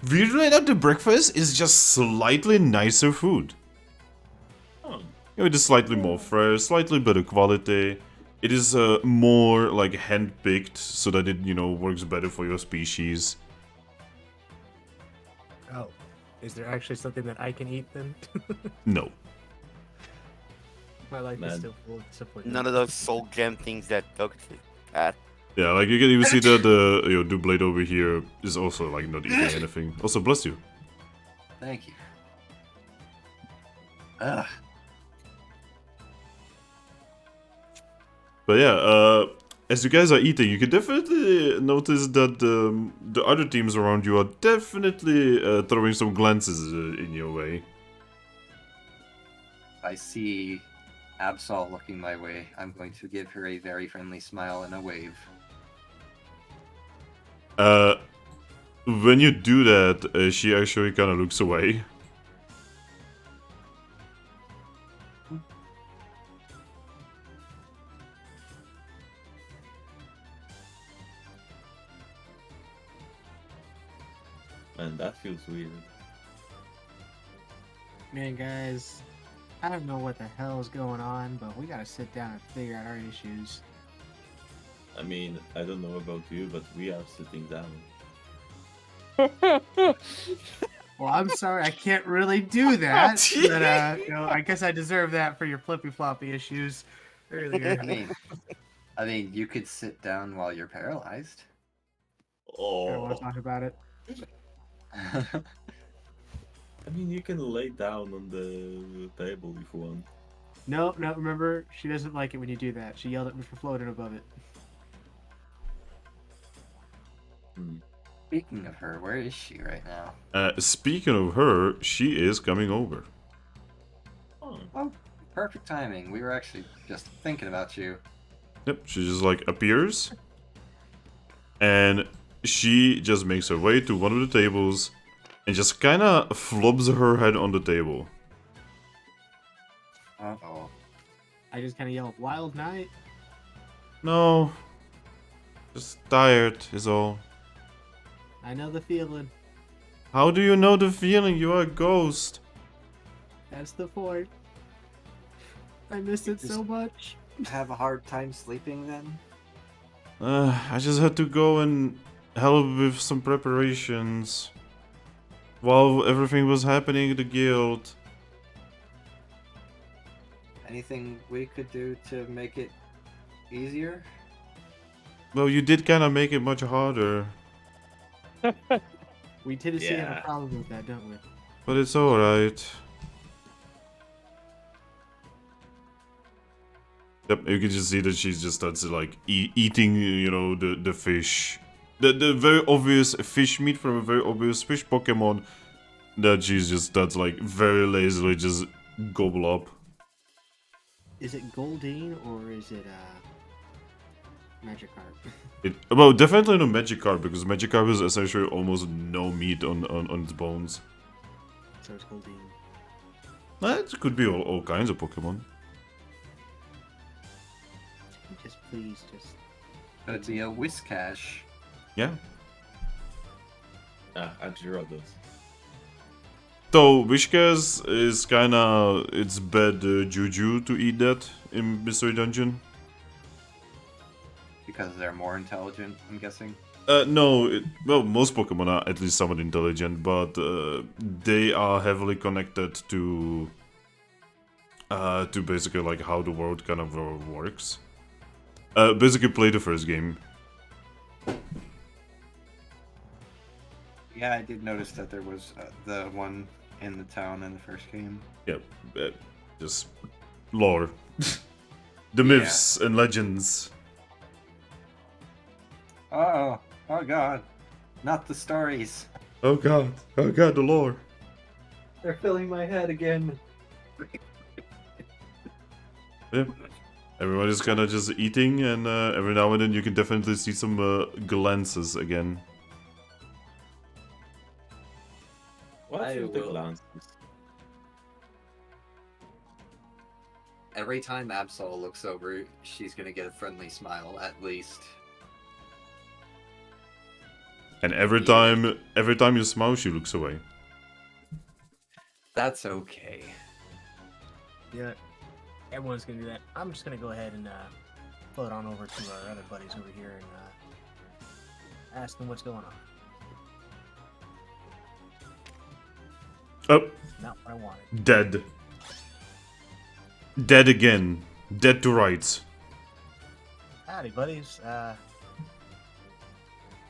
Weirdly enough, the breakfast is just slightly nicer food. Oh, It is slightly more fresh, slightly better quality. It is more like hand-picked, so that it, you know, works better for your species. Oh, is there actually something that I can eat then? No. My life is Man. still full of disappointment. None of those soul gem things that Doug had. Yeah, like you can even see that the blade over here is also like not eating anything. Also, bless you. Thank you. Ugh. But yeah, as you guys are eating, you can definitely notice that the other teams around you are definitely throwing some glances in your way. I see Absol looking my way. I'm going to give her a very friendly smile and a wave. When you do that, she actually kind of looks away. man, that feels weird. Man, guys, I don't know what the hell is going on, but we gotta sit down and figure out our issues. I mean, I don't know about you, but we are sitting down. Well, I'm sorry, I can't really do that. But, you know, I guess I deserve that for your flippy floppy issues earlier. I mean, you could sit down while you're paralyzed. I don't want Oh, to talk about it. I mean, you can lay down on the table if you want. No, remember, she doesn't like it when you do that. She yelled at me for floating above it. Hmm. Speaking of her, where is she right now? Speaking of her, she is coming over. Oh, Oh, perfect timing. We were actually just thinking about you. Yep, she just like appears, and she just makes her way to one of the tables, and just kind of flops her head on the table. Uh-oh. I just kind of yell, "Wild night!" No, just tired is all. I know the feeling. How do you know the feeling? You are a ghost. That's the point. I miss it so much. Have a hard time sleeping then? I just had to go and help with some preparations while everything was happening at the guild. Anything we could do to make it easier? Well, you did kind of make it much harder, We Tennessee have Yeah. a problem with that, don't we? but it's alright. Yep, you can just see that she just starts like eating, you know, the fish, the very obvious fish meat from a very obvious fish Pokemon that she's just starts like very lazily just gobble up. Is it Goldeen or is it Magikarp? Well, definitely no Magikarp because Magikarp is essentially almost no meat on its bones. So it's Goldeen. It could be all kinds of Pokemon. Just please, just. That'd be a Whiscash. Yeah. I draw those. So, Wishcas is kinda... it's bad juju to eat that in Mystery Dungeon. Because they're more intelligent, I'm guessing. No, well, most Pokemon are at least somewhat intelligent, but they are heavily connected to basically like how the world kind of works. Basically play the first game. Yeah, I did notice that there was the one in the town in the first game. Yep, just lore. The myths and legends. Oh god. Not the stories. Oh god, the lore. They're filling my head again. Yeah. Everybody's kind of just eating, and every now and then you can definitely see some glances again. What's with the glances? Every time Absol looks over, she's gonna get a friendly smile, at least. And every time you smile, she looks away. That's okay. Yeah, everyone's gonna do that. I'm just gonna go ahead and float on over to our other buddies over here and ask them what's going on. Oh, Not what I wanted. dead. Dead again. Dead to rights. Howdy, buddies.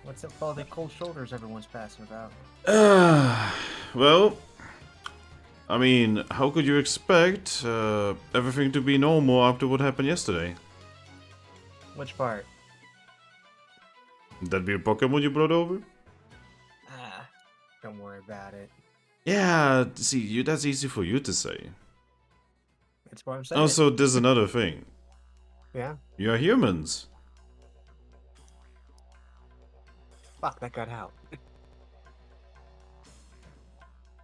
What's up with all the cold shoulders everyone's passing about? Well, I mean, how could you expect everything to be normal after what happened yesterday? Which part? That be a Pokemon you brought over? Don't worry about it. Yeah, see, that's easy for you to say. That's what I'm saying. Also, there's another thing. Yeah? You're humans. Fuck, that got out.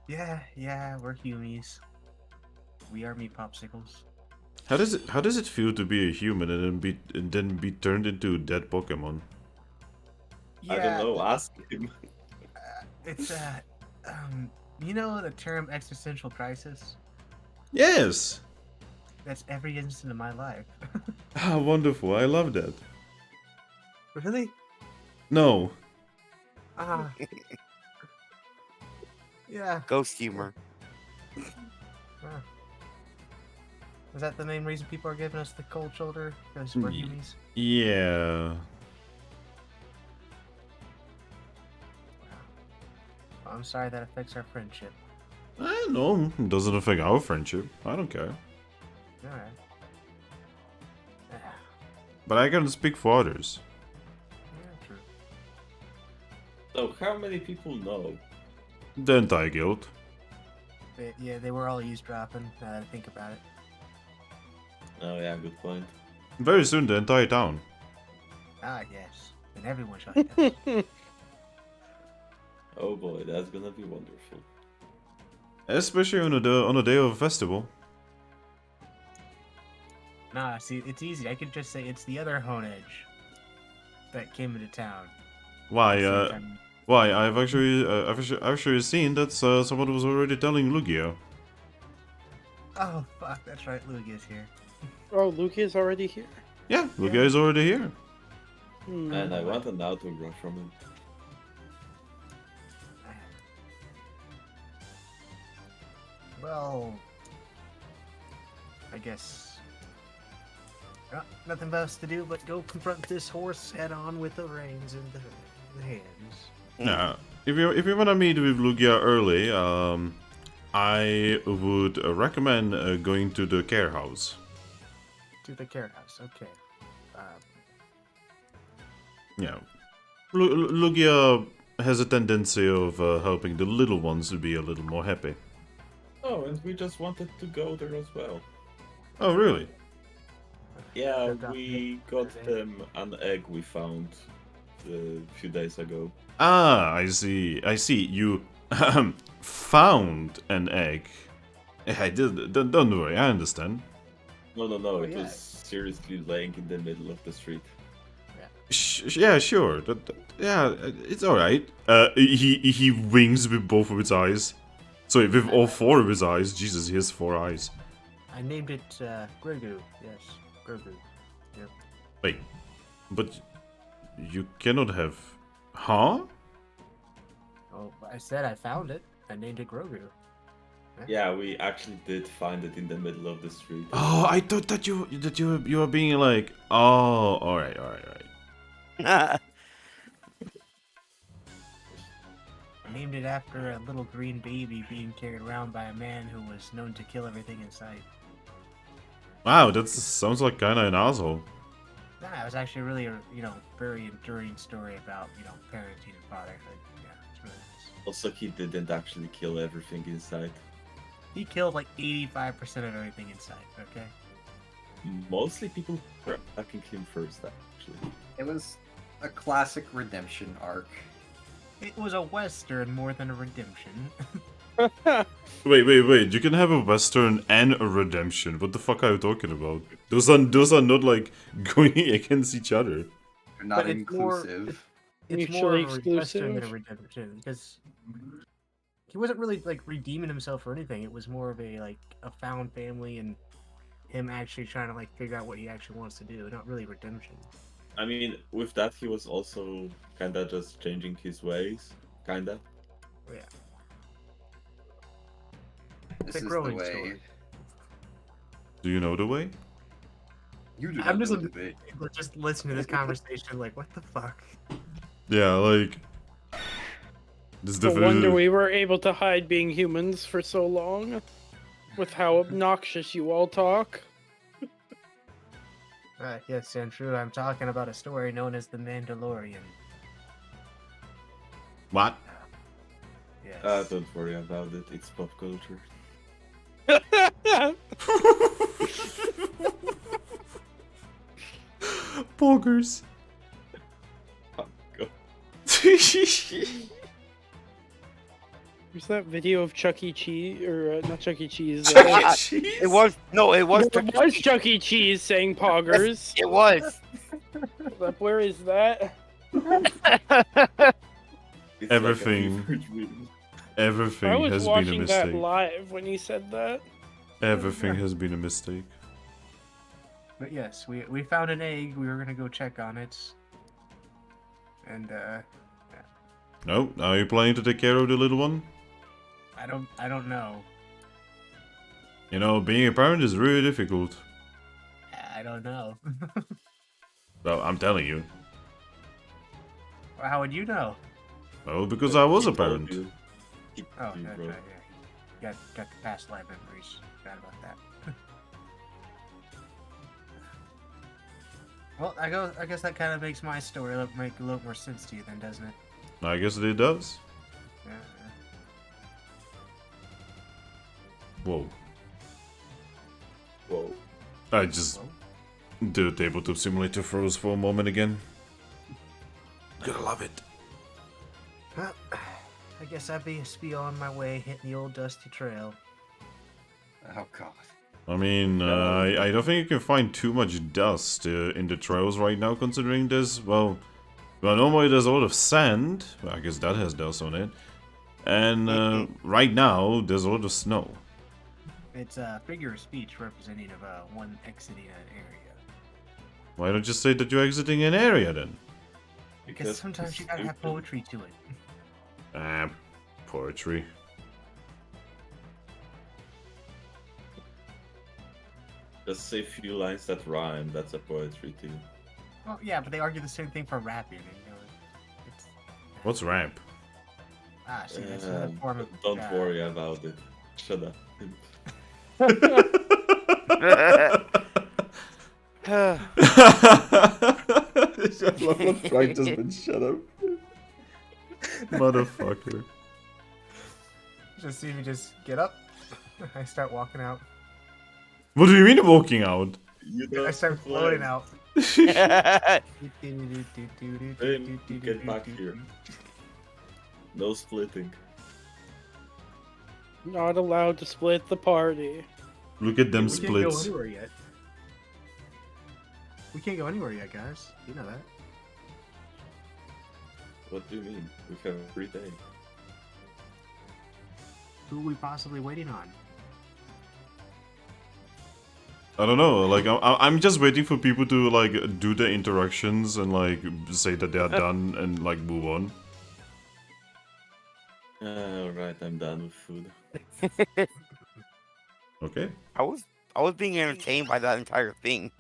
yeah, we're humies. We are meat popsicles. How does it feel to be a human and then be turned into a dead Pokemon? Yeah, I don't know, ask him. It's, you know the term existential crisis? Yes. That's every instant of my life. Ah, wonderful. I love that. Really? No. Ah. Yeah. Ghost humor. Ah. Is that the main reason people are giving us the cold shoulder? Because we're Ye- humies? Yeah. Well, I'm sorry that affects our friendship. No, it doesn't affect our friendship. I don't care. Alright. Ah, But I can speak for others. yeah, true. So, how many people know? The entire guild. They were all eavesdropping, now that I think about it. Oh yeah, good point. Very soon, the entire town. Ah, yes. And everyone shall hear. Oh boy, that's gonna be wonderful. Especially on a day of a festival. Nah, see, it's easy. I could just say it's the other Honedge that came into town. Why? At the same time. Why? I've actually seen that someone was already telling Lugia. Oh, fuck, that's right. Lugia's here. Oh, Luke is already here. Yeah, Lugia is already here. Hmm. And I want an autograph from him. Well, I guess nothing else to do but go confront this horse head on with the reins in the hands. Nah, if you wanna meet with Lugia early, I would recommend going to the care house. to the carrot house. Okay. Yeah. Lugia has a tendency of helping the little ones to be a little more happy. Oh, and we just wanted to go there as well. Oh, really? Yeah, we got them an egg we found a few days ago. Ah, I see. I see. You found an egg. I did. Don't worry. I understand. No, Oh, it yeah. was seriously laying in the middle of the street. Yeah, sure. Yeah, it's all right. He winks with both of his eyes. Sorry, with all four of his eyes. Jesus, he has 4 eyes. I named it Grogu. Yes, Grogu. Yep. Wait, but you cannot have. Huh? Oh, I said I found it. I named it Grogu. Yeah, we actually did find it in the middle of the street. Oh, I thought that you were being like. Oh, all right. I named it after a little green baby being carried around by a man who was known to kill everything in sight. Wow, that sounds like kind of an asshole. Nah, it was actually really a very enduring story about parenting and fatherhood. Yeah, it's really nice. Also, he didn't actually kill everything inside. He killed like 85% of everything inside. Okay. Mostly people were attacking him first, actually. It was a classic redemption arc. It was a western more than a redemption. Wait. You can have a western and a redemption. What the fuck are you talking about? Those are not like going against each other. They're not But it's more- inclusive. It's more Mutually of a western than a exclusive. redemption because he wasn't really like redeeming himself or anything. It was more of a found family and him actually trying to like figure out what he actually wants to do. Not really redemption. I mean, with that, he was also kinda just changing his ways. Kinda. Yeah. This a is the growing way. story. Do you know the way? You do I'm not just know the way. just listening to this conversation like, what the fuck? Yeah, like. This No wonder definitely. we were able to hide being humans for so long. With how obnoxious you all talk. Yes, Andrew, I'm talking about a story known as the Mandalorian. What? Yes. Don't worry about it. It's pop culture. Poggers. Oh, God. There's that video of Chuck E. Cheese, or not Chuck E. Cheese. It was It was Chuck E. Cheese saying poggers. It was. Where is that? It's Everything. Like a fever dream. Everything I was has been a watching that mistake. live when you said that. Everything has been a mistake. But yes, we found an egg. We were gonna go check on it. And No, are you planning to take care of the little one? I don't know. You know, being a parent is really difficult. I don't know. Well, I'm telling you. Well, how would you know? Well, because I was He a told parent. you. He Oh, told you, that's bro. right. Yeah, got the past life memories. Forgot about that. Well, I guess that kind of makes my story make a little more sense to you, then, doesn't it? I guess it does. Yeah. Whoa. Whoa. I just did a tabletop simulator froze for a moment again. Gotta love it. Well, I guess I'd be on my way, hitting the old dusty trail. Oh god. I mean, I don't think you can find too much dust in the trails right now, considering there's, well, normally there's a lot of sand. Well, I guess that has dust on it. And right now, there's a lot of snow. It's a figure of speech representative of one exiting an area. Why don't you say that you're exiting an area then? Because sometimes you gotta have stupid. poetry to it. Poetry. Just say few lines that rhyme. That's a poetry too. Well, yeah, but they argue the same thing for rapping. It's, What's ramp? see, that's another form of. Don't worry about it. Shut up. love that Frank just been shut up. Motherfucker. Just see me just get up. I start walking out. What do you mean walking out? You I don't start floating out. Get back here. No splitting. Not allowed to split the party. Look at them We can't go splits. anywhere yet. We can't go anywhere yet, guys. You know that. What do you mean? We have a free day. Who are we possibly waiting on? I don't know. Like I'm just waiting for people to like do their interactions and like say that they are done and like move on. Alright, I'm done with food. Okay. I was being entertained by that entire thing.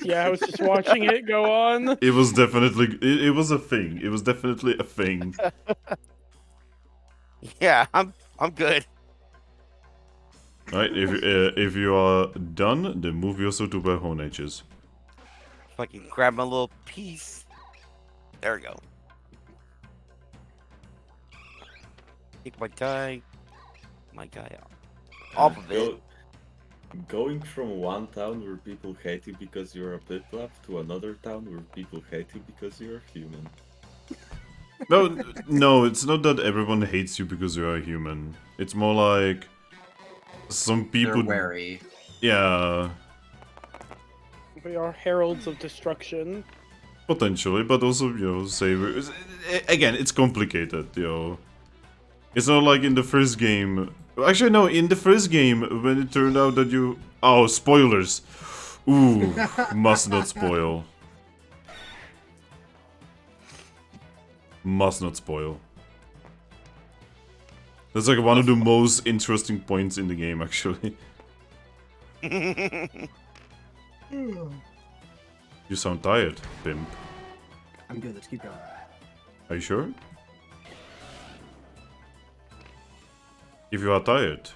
Yeah, I was just watching it go on. It was definitely it was a thing. It was definitely a thing. Yeah, I'm good. Right. If you are done, then move yourself to where Honedge is. If I can grab my little piece. There we go. Take my guy out. Off of it. Going from one town where people hate you because you're a Piplup to another town where people hate you because you're a human. No, it's not that everyone hates you because you're a human. It's more like some people. They're wary. Yeah, We are heralds of destruction. potentially, but also say again, it's complicated. It's not like in the first game. Actually, no, in the first game when it turned out that you. Oh, spoilers! Ooh, must not spoil. Must not spoil. That's like one of the most interesting points in the game, actually. You sound tired, Pimp. I'm good. Let's keep going. Are you sure? If you are tired,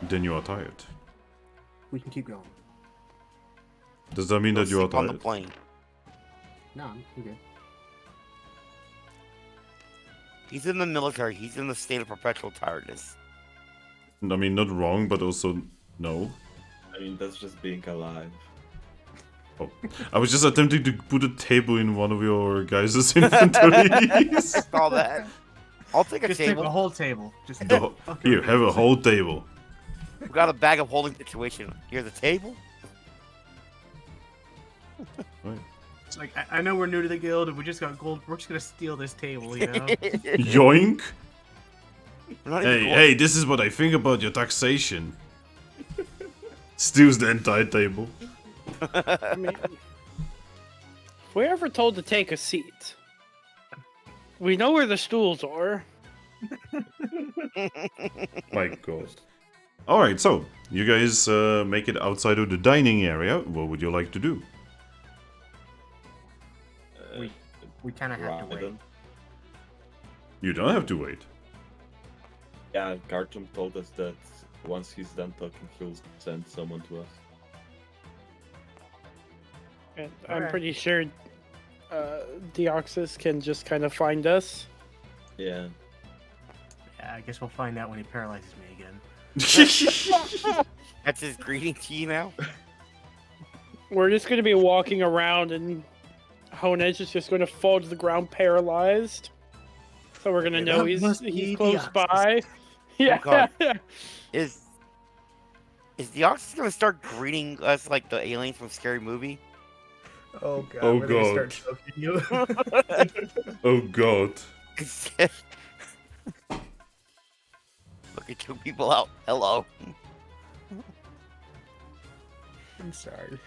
then you are tired. We can keep going. Does that mean that you are Sleep on the tired? plane. No, I'm good. He's in the military. He's in the state of perpetual tiredness. I mean, not wrong, but also no. I mean, that's just being alive. Oh. I was just attempting to put a table in one of your guys' inventories. All that. I'll take a Just take table. the whole table. Just Here, have a whole table. We've got a bag of holding situation. Here's a table. Right. It's like I know we're new to the guild and we just got gold. We're just gonna steal this table, you know? Yoink! We're not even Hey, going- hey, this is what I think about your taxation. Steals the entire table. I mean, if we're ever told to take a seat, we know where the stools are. My god. Alright, so, you guys make it outside of the dining area. What would you like to do? We kind of have to wait. Raiden. You don't have to wait. Yeah, Cartoon told us that once he's done talking, he'll send someone to us. And I'm Alright. pretty sure Deoxys can just kind of find us. Yeah. Yeah, I guess we'll find out when he paralyzes me again. That's his greeting to you now. We're just going to be walking around and Honedge is just going to fall to the ground paralyzed. So we're going to Yeah, know that must he's be close Deoxys. by. Yeah. God. Is the Ox gonna start greeting us like the aliens from Scary Movie? Oh god. Oh, we're gonna God. start choking you. Oh god. Look at two people out. Hello. I'm sorry.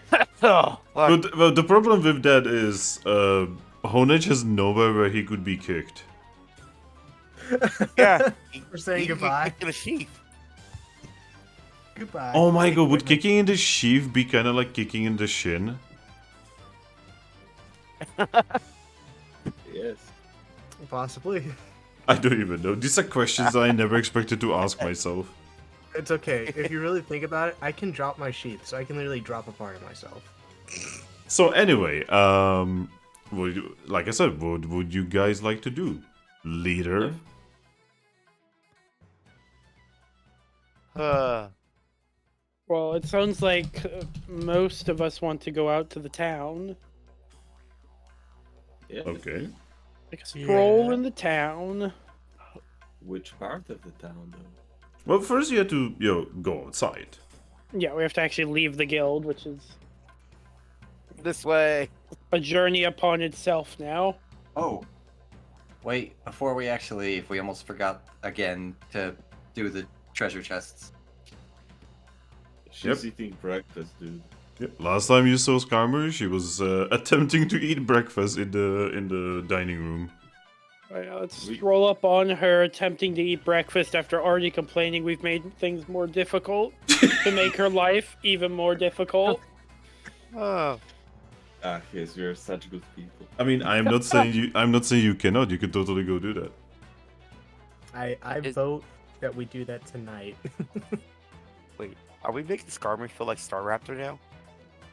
Oh, fuck. But well, the problem with that is, Honedge has nowhere where he could be kicked. Yeah. We're saying He goodbye. kicked in a sheath. Goodbye. Oh my god, would kicking in the sheath be kind of like kicking in the shin? Yes. Possibly. I don't even know. These are questions I never expected to ask myself. It's okay. If you really think about it, I can drop my sheath, so I can literally drop a part of myself. So anyway, Like I said, what would you guys like to do? Leader? Well, it sounds like most of us want to go out to the town. Yeah. Okay. Like a stroll Yeah. in the town. Which part of the town, though? Well, first you have to, go outside. Yeah, we have to actually leave the guild, which is This way. a journey upon itself now. Oh, wait! Before we actually leave, we almost forgot again to do the treasure chests. She's eating breakfast, dude. Yeah. Last time you saw Skarmer, she was attempting to eat breakfast in the dining room. Let's stroll up on her attempting to eat breakfast after already complaining we've made things more difficult to make her life even more difficult. Oh. Ah, yes, we are such good people. I mean, I'm not saying you cannot. You can totally go do that. I vote that we do that tonight. Wait, are we making Skarmory feel like Star Raptor now?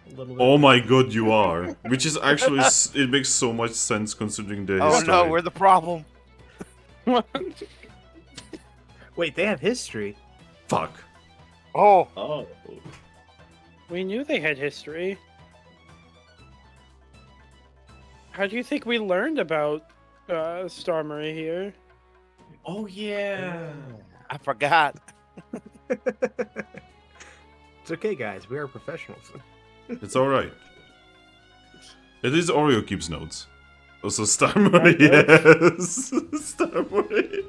A little bit. Oh my god, you are. Which is actually, it makes so much sense considering the Oh history. no, we're the problem. Wait, they have history. Fuck. Oh. Oh. We knew they had history. How do you think we learned about Starmurray here? Oh, yeah. I forgot. It's okay, guys. We are professionals. It's alright. It is Oreo keeps notes. Also Starmurray, yes. Starmurray.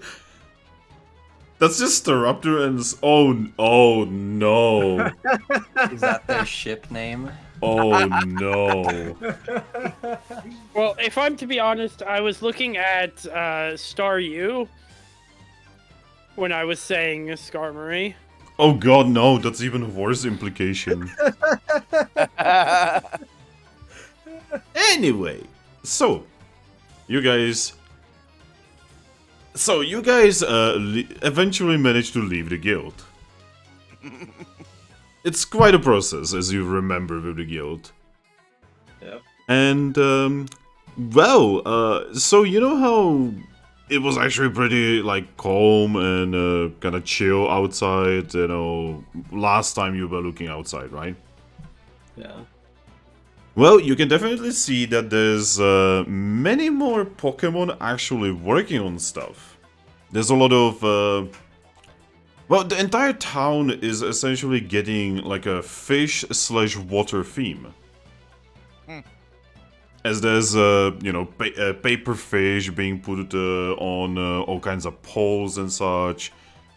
That's just Staraptor and... Oh no. Is that their ship name? Oh no. Well, if I'm to be honest, I was looking at Staryu when I was saying Skarmory. Oh god, no. That's even worse implication. Anyway, so you guys eventually managed to leave the guild. It's quite a process, as you remember, with the guild. Yep. And so you know how it was actually pretty like calm and kind of chill outside, last time you were looking outside, right? Yeah. Well, you can definitely see that there's many more Pokemon actually working on stuff. There's a lot of... the entire town is essentially getting like a fish/water theme. As there's, paper fish being put on all kinds of poles and such.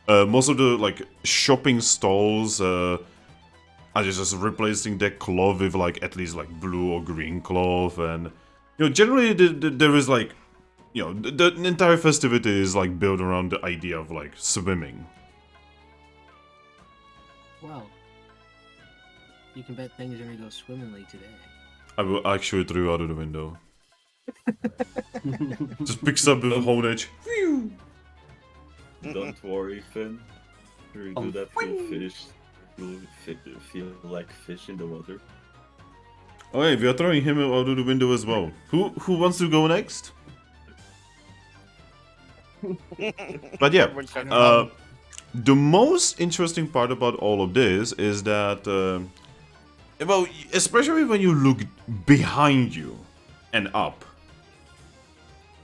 Most of the, shopping stalls... are just replacing their cloth with at least blue or green cloth, and generally there is the entire festivity is built around the idea of swimming. Well, you can bet things are gonna go swimmingly today. I will actually throw you out of the window. Just picks up the Honedge. Don't worry, Finn. We do that with fish. You'll feel like fish in the water. Oh hey, we are throwing him out of the window as well. Who wants to go next? But yeah, the most interesting part about all of this is that, especially when you look behind you and up.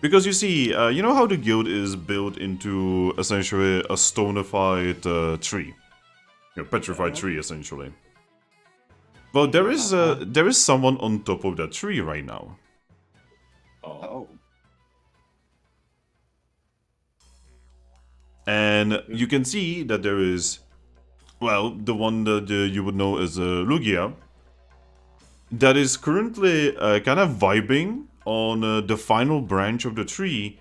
Because you see, you know how the guild is built into essentially a stonified tree? Petrified tree, essentially. Well, there is someone on top of that tree right now. Oh. And you can see that there is, the one that you would know as Lugia, that is currently kind of vibing on the final branch of the tree.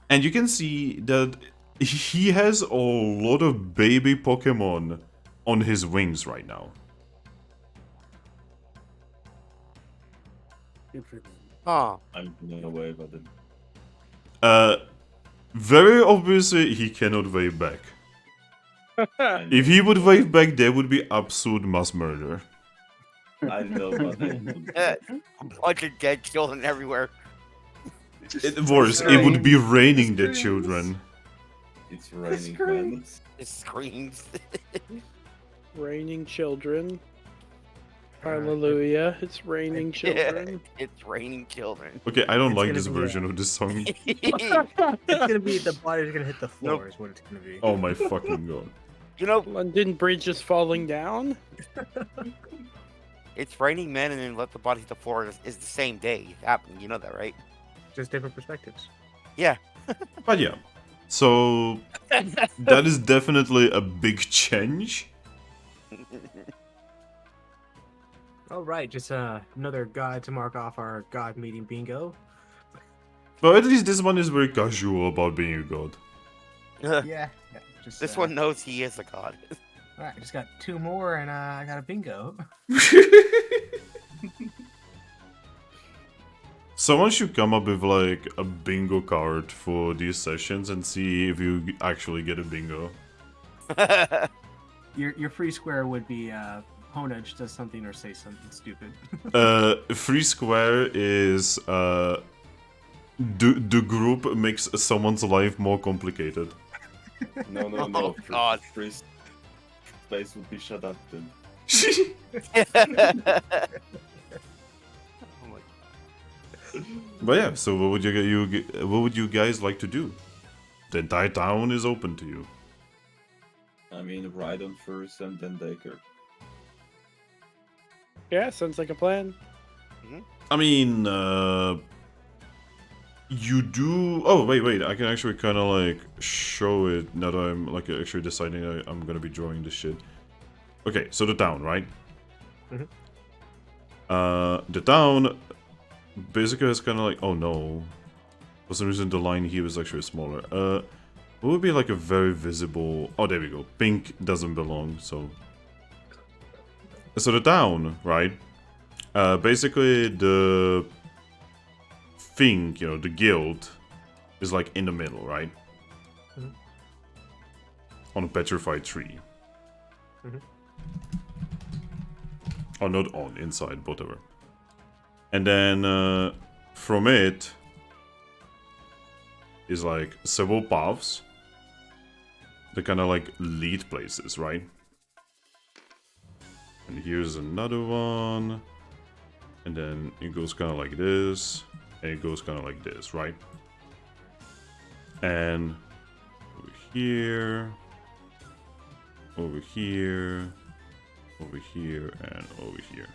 And you can see that he has a lot of baby Pokemon on his wings right now. Good for them. Huh. I'm blown away by them. Very obviously he cannot wave back. If he would wave back, there would be absolute mass murder. I know, but A bunch of dead children everywhere. Worse, it would be raining the Screams. children. it's raining, man. Screams. It screams. Raining children. Uh, Hallelujah. It's raining children. It's raining children. Okay, I don't It's like gonna this be, version of the song. It's gonna be the body's gonna hit the floor. Is what it's gonna be. Oh my fucking god. You know, London Bridge is falling down. it's raining men and then let the body hit the floor is the same day happening. You know that, right? Just different perspectives. But yeah, so that is definitely a big change. All right, just another god to mark off our god meeting bingo. But at least this one is very casual about being a god. Yeah. Just This one knows he is a god. All right, I just got 2 more, and I got a bingo. Someone should come up with like a bingo card for these sessions and see if you actually get a bingo. Your free square would be Honedge does something or say something stupid. Free square is the group makes someone's life more complicated. No, no, Oh, no. God. Free space would be shut up then. Oh my But yeah, so what would you guys like to do? The entire town is open to you. I mean, Rhydon first and then Daker. Yeah, sounds like a plan. I mean, you do. Oh wait, I can actually kind of like show it now that I'm like actually deciding I'm gonna be drawing this shit. Okay, so the town, right? Mhm. The town basically is kind of like, oh no, for some reason the line here is actually smaller. What would be like a very visible? Oh, there we go. Pink doesn't belong, so. So the town, right? Basically the thing, you know, the guild is like in the middle, right? Mhm. On a petrified tree. Mhm. Or not on, inside, whatever. And then from it is like several paths that kind of like lead places, right? And here's another one. And then it goes kind of like this. And it goes kind of like this, right? And over here. Over here. Over here. And over here.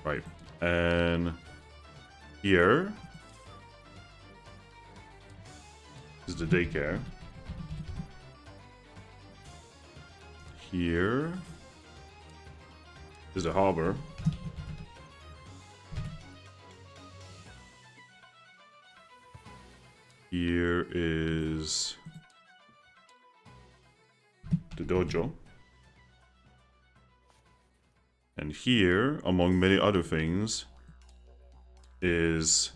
Right. And here is the daycare. Here is the harbor. Here is the dojo. And here, among many other things, is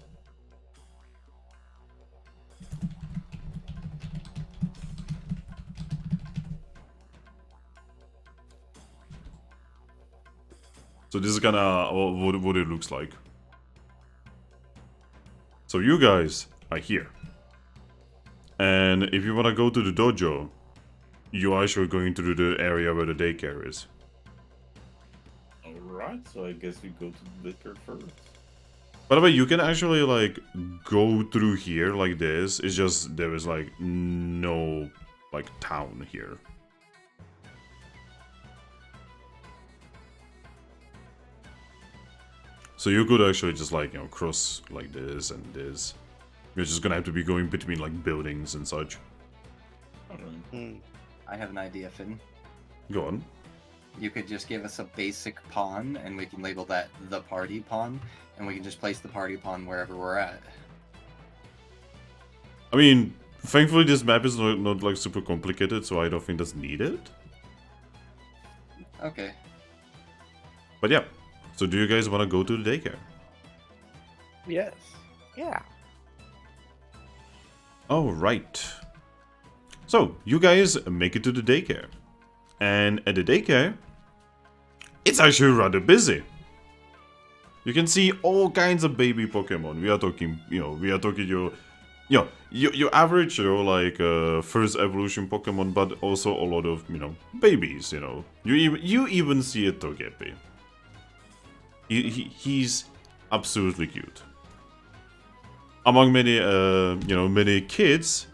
so this is kinda what it looks like. So you guys are here. And if you wanna go to the dojo, you are actually going to the area where the daycare is. Alright, so I guess we go to the Daker first. By the way, you can actually like go through here like this. It's just there is like no like town here. So you could actually just like, you know, cross like this and this. You're just gonna have to be going between like buildings and such. Alright. I have an idea, Finn. Go on. You could just give us a basic pawn, and we can label that the party pawn, and we can just place the party pawn wherever we're at. I mean, thankfully this map is not like super complicated, so I don't think that's needed. Okay. But yeah. So do you guys want to go to the daycare? Yes. Yeah. All right. So you guys make it to the daycare, and at the daycare, it's actually rather busy. You can see all kinds of baby Pokemon. We are talking, your average, like first evolution Pokemon, but also a lot of, babies. You even see a Togepi. He's absolutely cute. Among many, many kids,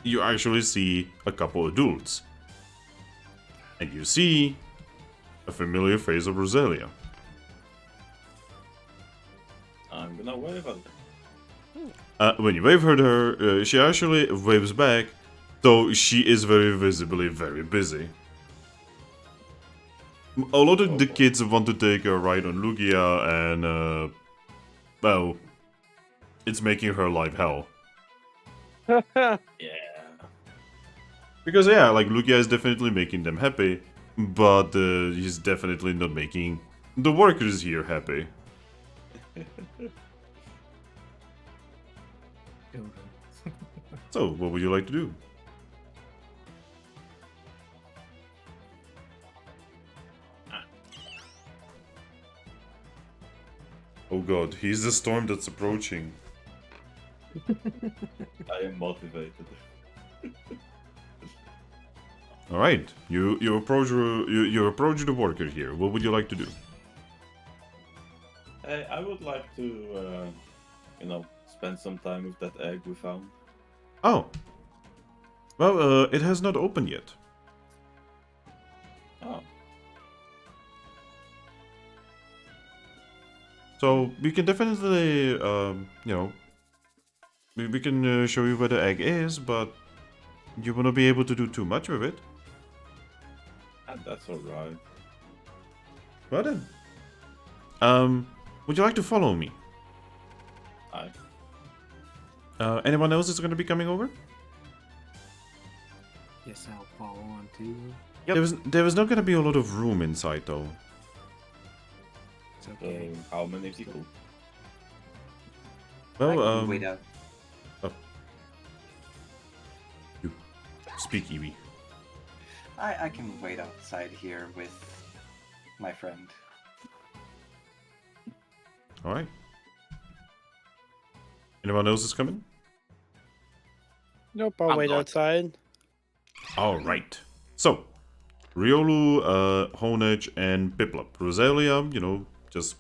you actually see a couple adults, and you see a familiar face of Roselia. I'm gonna wave at her. When you wave at her, she actually waves back, though she is very visibly very busy. A lot of the kids want to take a ride on Lugia, and well, it's making her life hell. Yeah. Because yeah, like Lugia is definitely making them happy, but he's definitely not making the workers here happy. So, what would you like to do? Oh god, he's the storm that's approaching. I am motivated. All right, you approach the worker here. What would you like to do? I would like to, spend some time with that egg we found. Oh, well, it has not opened yet. Oh. So we can definitely, we can show you where the egg is, but you will not be able to do too much with it. That's alright. Well then, would you like to follow me? Aye. Anyone else is going to be coming over? Yes, I'll follow on too. Yep. There was not going to be a lot of room inside though. It's okay. So, how many people? I Well, can wait out. you speak, Eevee. I can wait outside here with my friend. All right. Anyone else is coming? Nope, I'll I'm wait going. outside. All right. So, Riolu, Honedge, and Piplup. Roselia, just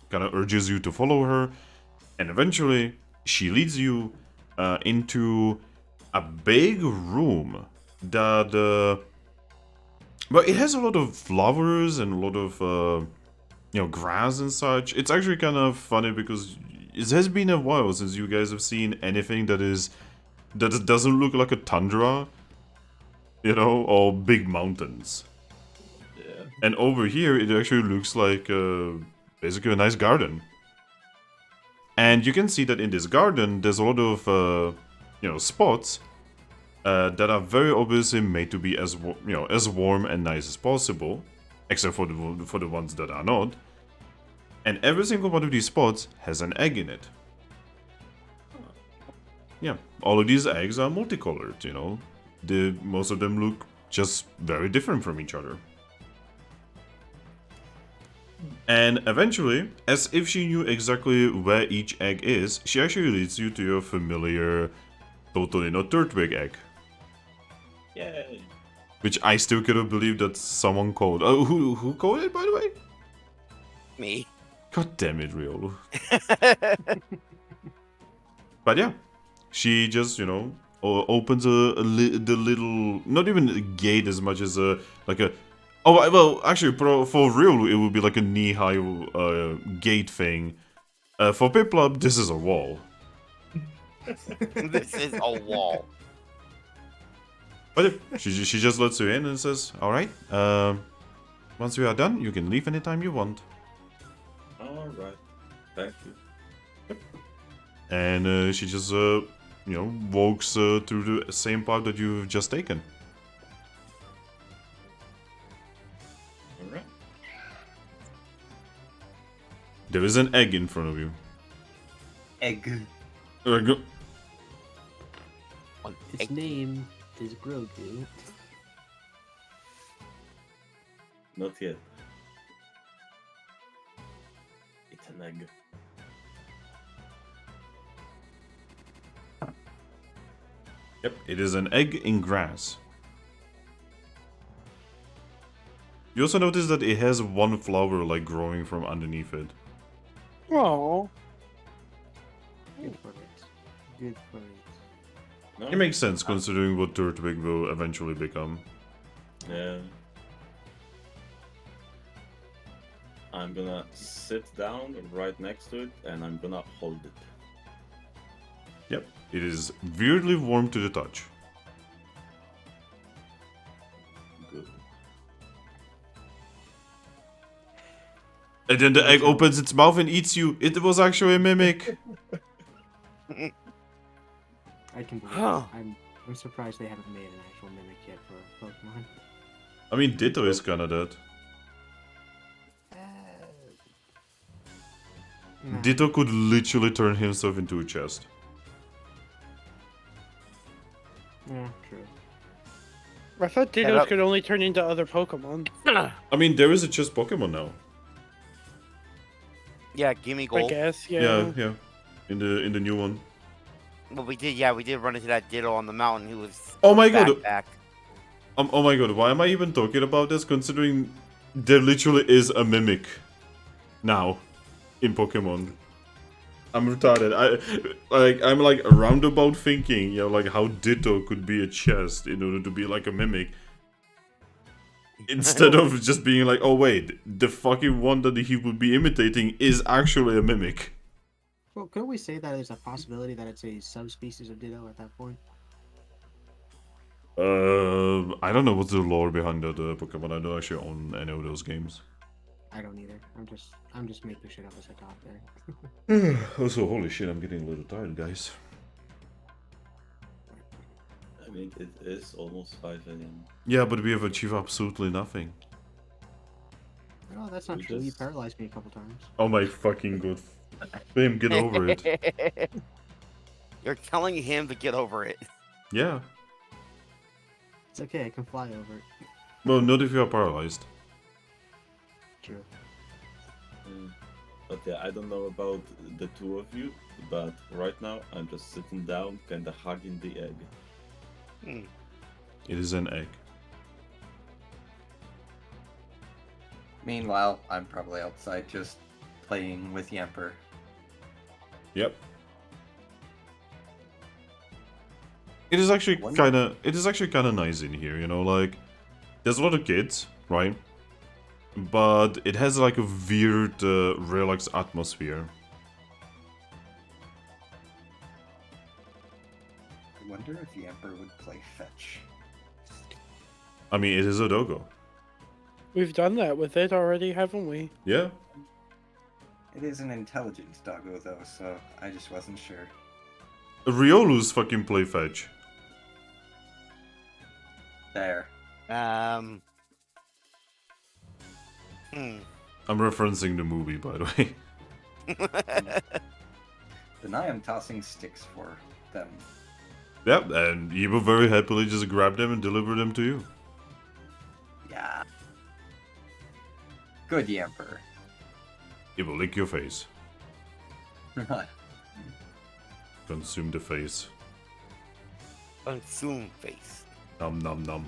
kind of urges you to follow her, and eventually she leads you into a big room that, well, it has a lot of flowers and a lot of, grass and such. It's actually kind of funny because it has been a while since you guys have seen anything that doesn't look like a tundra, or big mountains. Yeah. And over here, it actually looks like basically a nice garden. And you can see that in this garden, there's a lot of spots that are very obviously made to be as warm and nice as possible, except for the ones that are not. And every single one of these spots has an egg in it. Yeah, all of these eggs are multicolored. Most of them look just very different from each other. And eventually, as if she knew exactly where each egg is, she actually leads you to your familiar totally not Turtwig egg. Yay. Which I still cannot believe that someone called. Who called it, by the way? Me. God damn it, Riolu. But yeah, she just, opens the little, not even a gate as much as like a. Oh, well, actually, for Riolu, it would be like a knee-high gate thing. For Piplup, this is a wall. This is a wall. But yeah, she just lets you in and says, "Alright, once we are done, you can leave anytime you want." Alright. Thank you. And she just, walks through the same path that you've just taken. Alright. There is an egg in front of you. Egg. One His egg. name is Grogu. Not yet. It's an egg. Yep, it is an egg in grass. You also notice that it has one flower like growing from underneath it. Oh, Good for it. Good for it. No? It makes sense considering what Turtwig will eventually become. Yeah. I'm gonna sit down right next to it and I'm gonna hold it. Yep, it is weirdly warm to the touch. Good. And then the egg opens its mouth and eats you. It was actually a mimic. I can believe Huh. it. I'm surprised they haven't made an actual mimic yet for Pokemon. I mean, Ditto is kinda dead. Nah. Ditto could literally turn himself into a chest. Yeah, true. I thought Dittos could only turn into other Pokemon. I mean, there is a chest Pokemon now. Yeah, gimme I gold. guess, Yeah. In the new one. Well, we did run into that Ditto on the mountain who was Oh my god. back. Oh my god, why am I even talking about this considering there literally is a mimic now in Pokemon? I'm retarded. I'm like roundabout thinking, you know, like how Ditto could be a chest in order to be like a mimic. Instead of just being like, oh wait, the fucking one that he would be imitating is actually a mimic. Well, couldn't we say that there's a possibility that it's a subspecies of Ditto at that point? I don't know what's the lore behind that Pokemon. I don't actually own any of those games. I don't either. I'm just making shit up as I talk there. Also, holy shit, I'm getting a little tired, guys. I mean, it is almost 5 a.m. Yeah, but we have achieved absolutely nothing. Oh, that's not We true. You just- paralyzed me a couple times. Oh my fucking god. Bam, get over it. You're telling him to get over it. Yeah. It's okay. I can fly over it. Well, not if you are paralyzed. True. But yeah, I don't know about the two of you, but right now I'm just sitting down, kinda hugging the egg. It is an egg. Meanwhile, I'm probably outside just playing with Yamper. Yep. It is actually kinda nice in here, you know, like there's a lot of kids, right? But it has like a weird relaxed atmosphere. I wonder if Yamper would play fetch. I mean, it is a doggo. We've done that with it already, haven't we? Yeah. It is an intelligence doggo though, so I just wasn't sure. Riolu's fucking play fetch. There. Hmm. I'm referencing the movie, by the way. Then I am tossing sticks for them. Yep, and he will very happily just grab them and deliver them to you. Yeah. Good Yamper. He will lick your face. Consume the face. Consume face. Nom nom nom.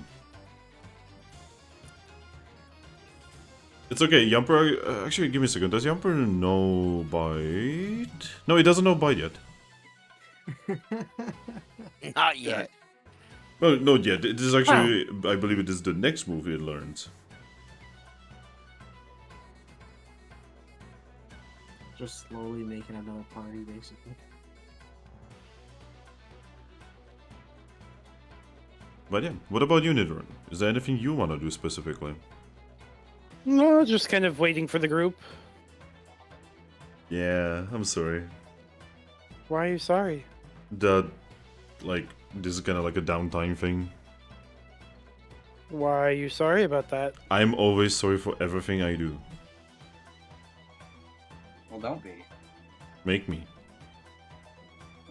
It's okay, Yamper. Actually, give me a second. Does Yamper know bite? No, he doesn't know bite yet. Not yet. Well, not yet. It is actually, I believe it is the next move it learns. Just slowly making another party, basically. But yeah, what about you, Nidoran? Is there anything you want to do specifically? No, just kind of waiting for the group. Yeah, I'm sorry. Why are you sorry? That, like, this is kind of like a downtime thing. Why are you sorry about that? I'm always sorry for everything I do. Well, don't be. Make me.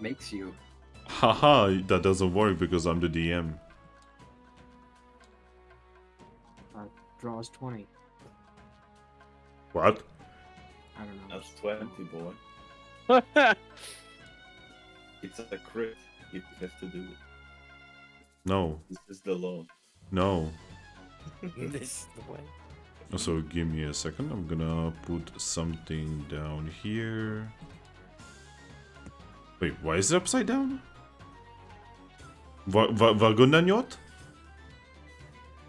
Makes you. Haha, that doesn't work because I'm the DM. Draws 20. What? don't know. That's 20, boy. It's a crit. You have to do it. No, This is the law. no. This is the way. So give me a second. I'm gonna put something down here. Wait, why is it upside down? Vagunanyot?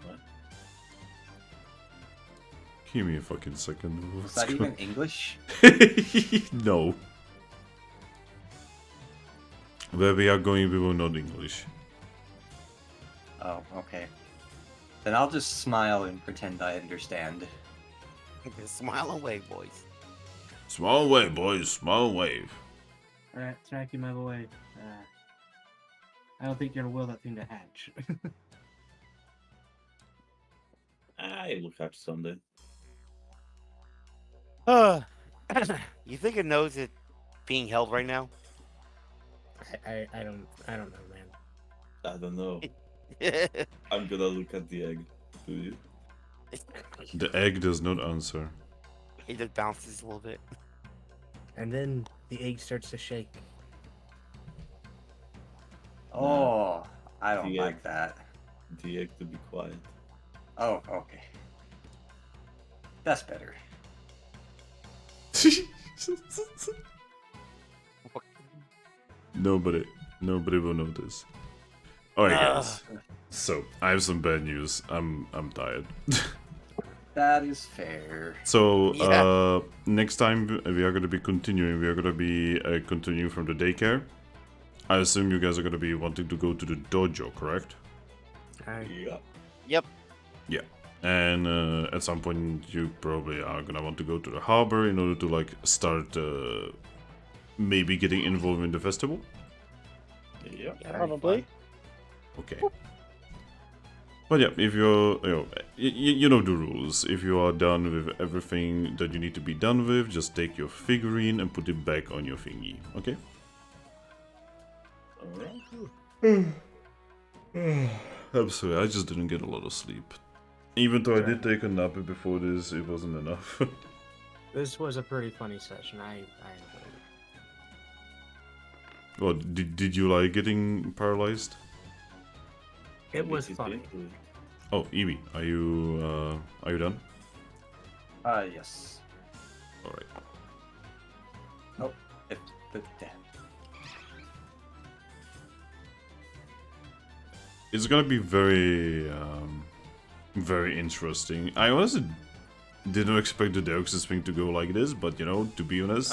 What? Give me a fucking second. Is What's that even going- English? No. Where we are going, we will not English. Oh, okay. Then I'll just smile and pretend I understand. Smile away, boys. Small wave, boys. Small wave. Alright, Thracky, my boy. I don't think you're gonna will that thing to hatch. I look at someday. You think it knows it's being held right now? I don't know, man. I don't know. I'm gonna look at the egg. Do you? The egg does not answer. It just bounces a little bit. And then the egg starts to shake. Oh, I don't The egg. like that. The egg to be quiet. Oh, okay. That's better. Nobody will notice. Alright, guys. So I have some bad news. I'm tired. That is fair. So Yeah. next time we are gonna be continuing. We are gonna be continuing from the daycare. I assume you guys are gonna be wanting to go to the dojo, correct? Alright. Yeah. Yep. Yeah. And at some point you probably are gonna want to go to the harbor in order to like start maybe getting involved in the festival. Yeah. Yeah, Probably. Okay. But yeah, if you're, you know the rules. If you are done with everything that you need to be done with, just take your figurine and put it back on your thingy. Okay? Alright. I'm sorry, I just didn't get a lot of sleep. Even though I did take a nap before this, it wasn't enough. This was a pretty funny session. I enjoyed it. Well, did you like getting paralyzed? It was He's funny. into it. Oh, Eevee, are you done? Yes. All right. Damn. It's gonna be very, very interesting. I honestly didn't expect the Deoxys thing to go like this, but you know, to be honest,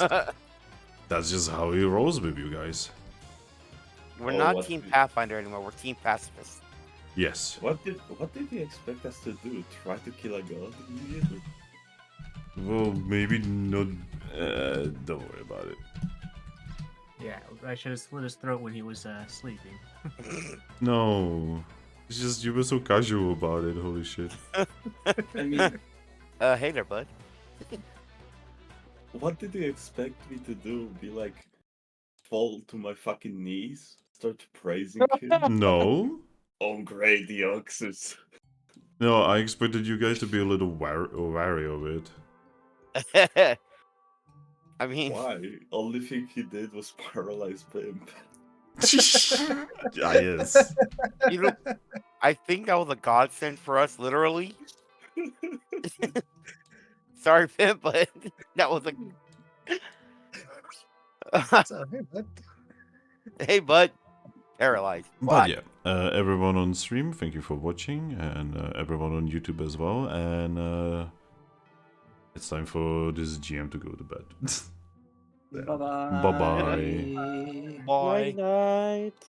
that's just how he rolls with you guys. We're Oh, not what Team the- Pathfinder anymore. We're Team Pacifist. Yes. What did you expect us to do? Try to kill a god immediately? Well, maybe not. Don't worry about it. Yeah, I should have slit his throat when he was sleeping. No. It's just you were so casual about it. Holy shit. I mean, Hey there, bud. What did you expect me to do? Be like, fall to my fucking knees? Start praising him? No. Oh, great, the Oxus. No, I expected you guys to be a little wary of it. I mean, Why? Only thing he did was paralyze Pimp. Ah, yes. you know, I think that was a godsend for us, literally. Sorry, Pimp, but that was a. So, hey, bud. Hey, bud. Paralyzed. But yeah, everyone on stream, thank you for watching, and everyone on YouTube as well. And it's time for this GM to go to bed. bye-bye. Bye-bye. Bye. Night night.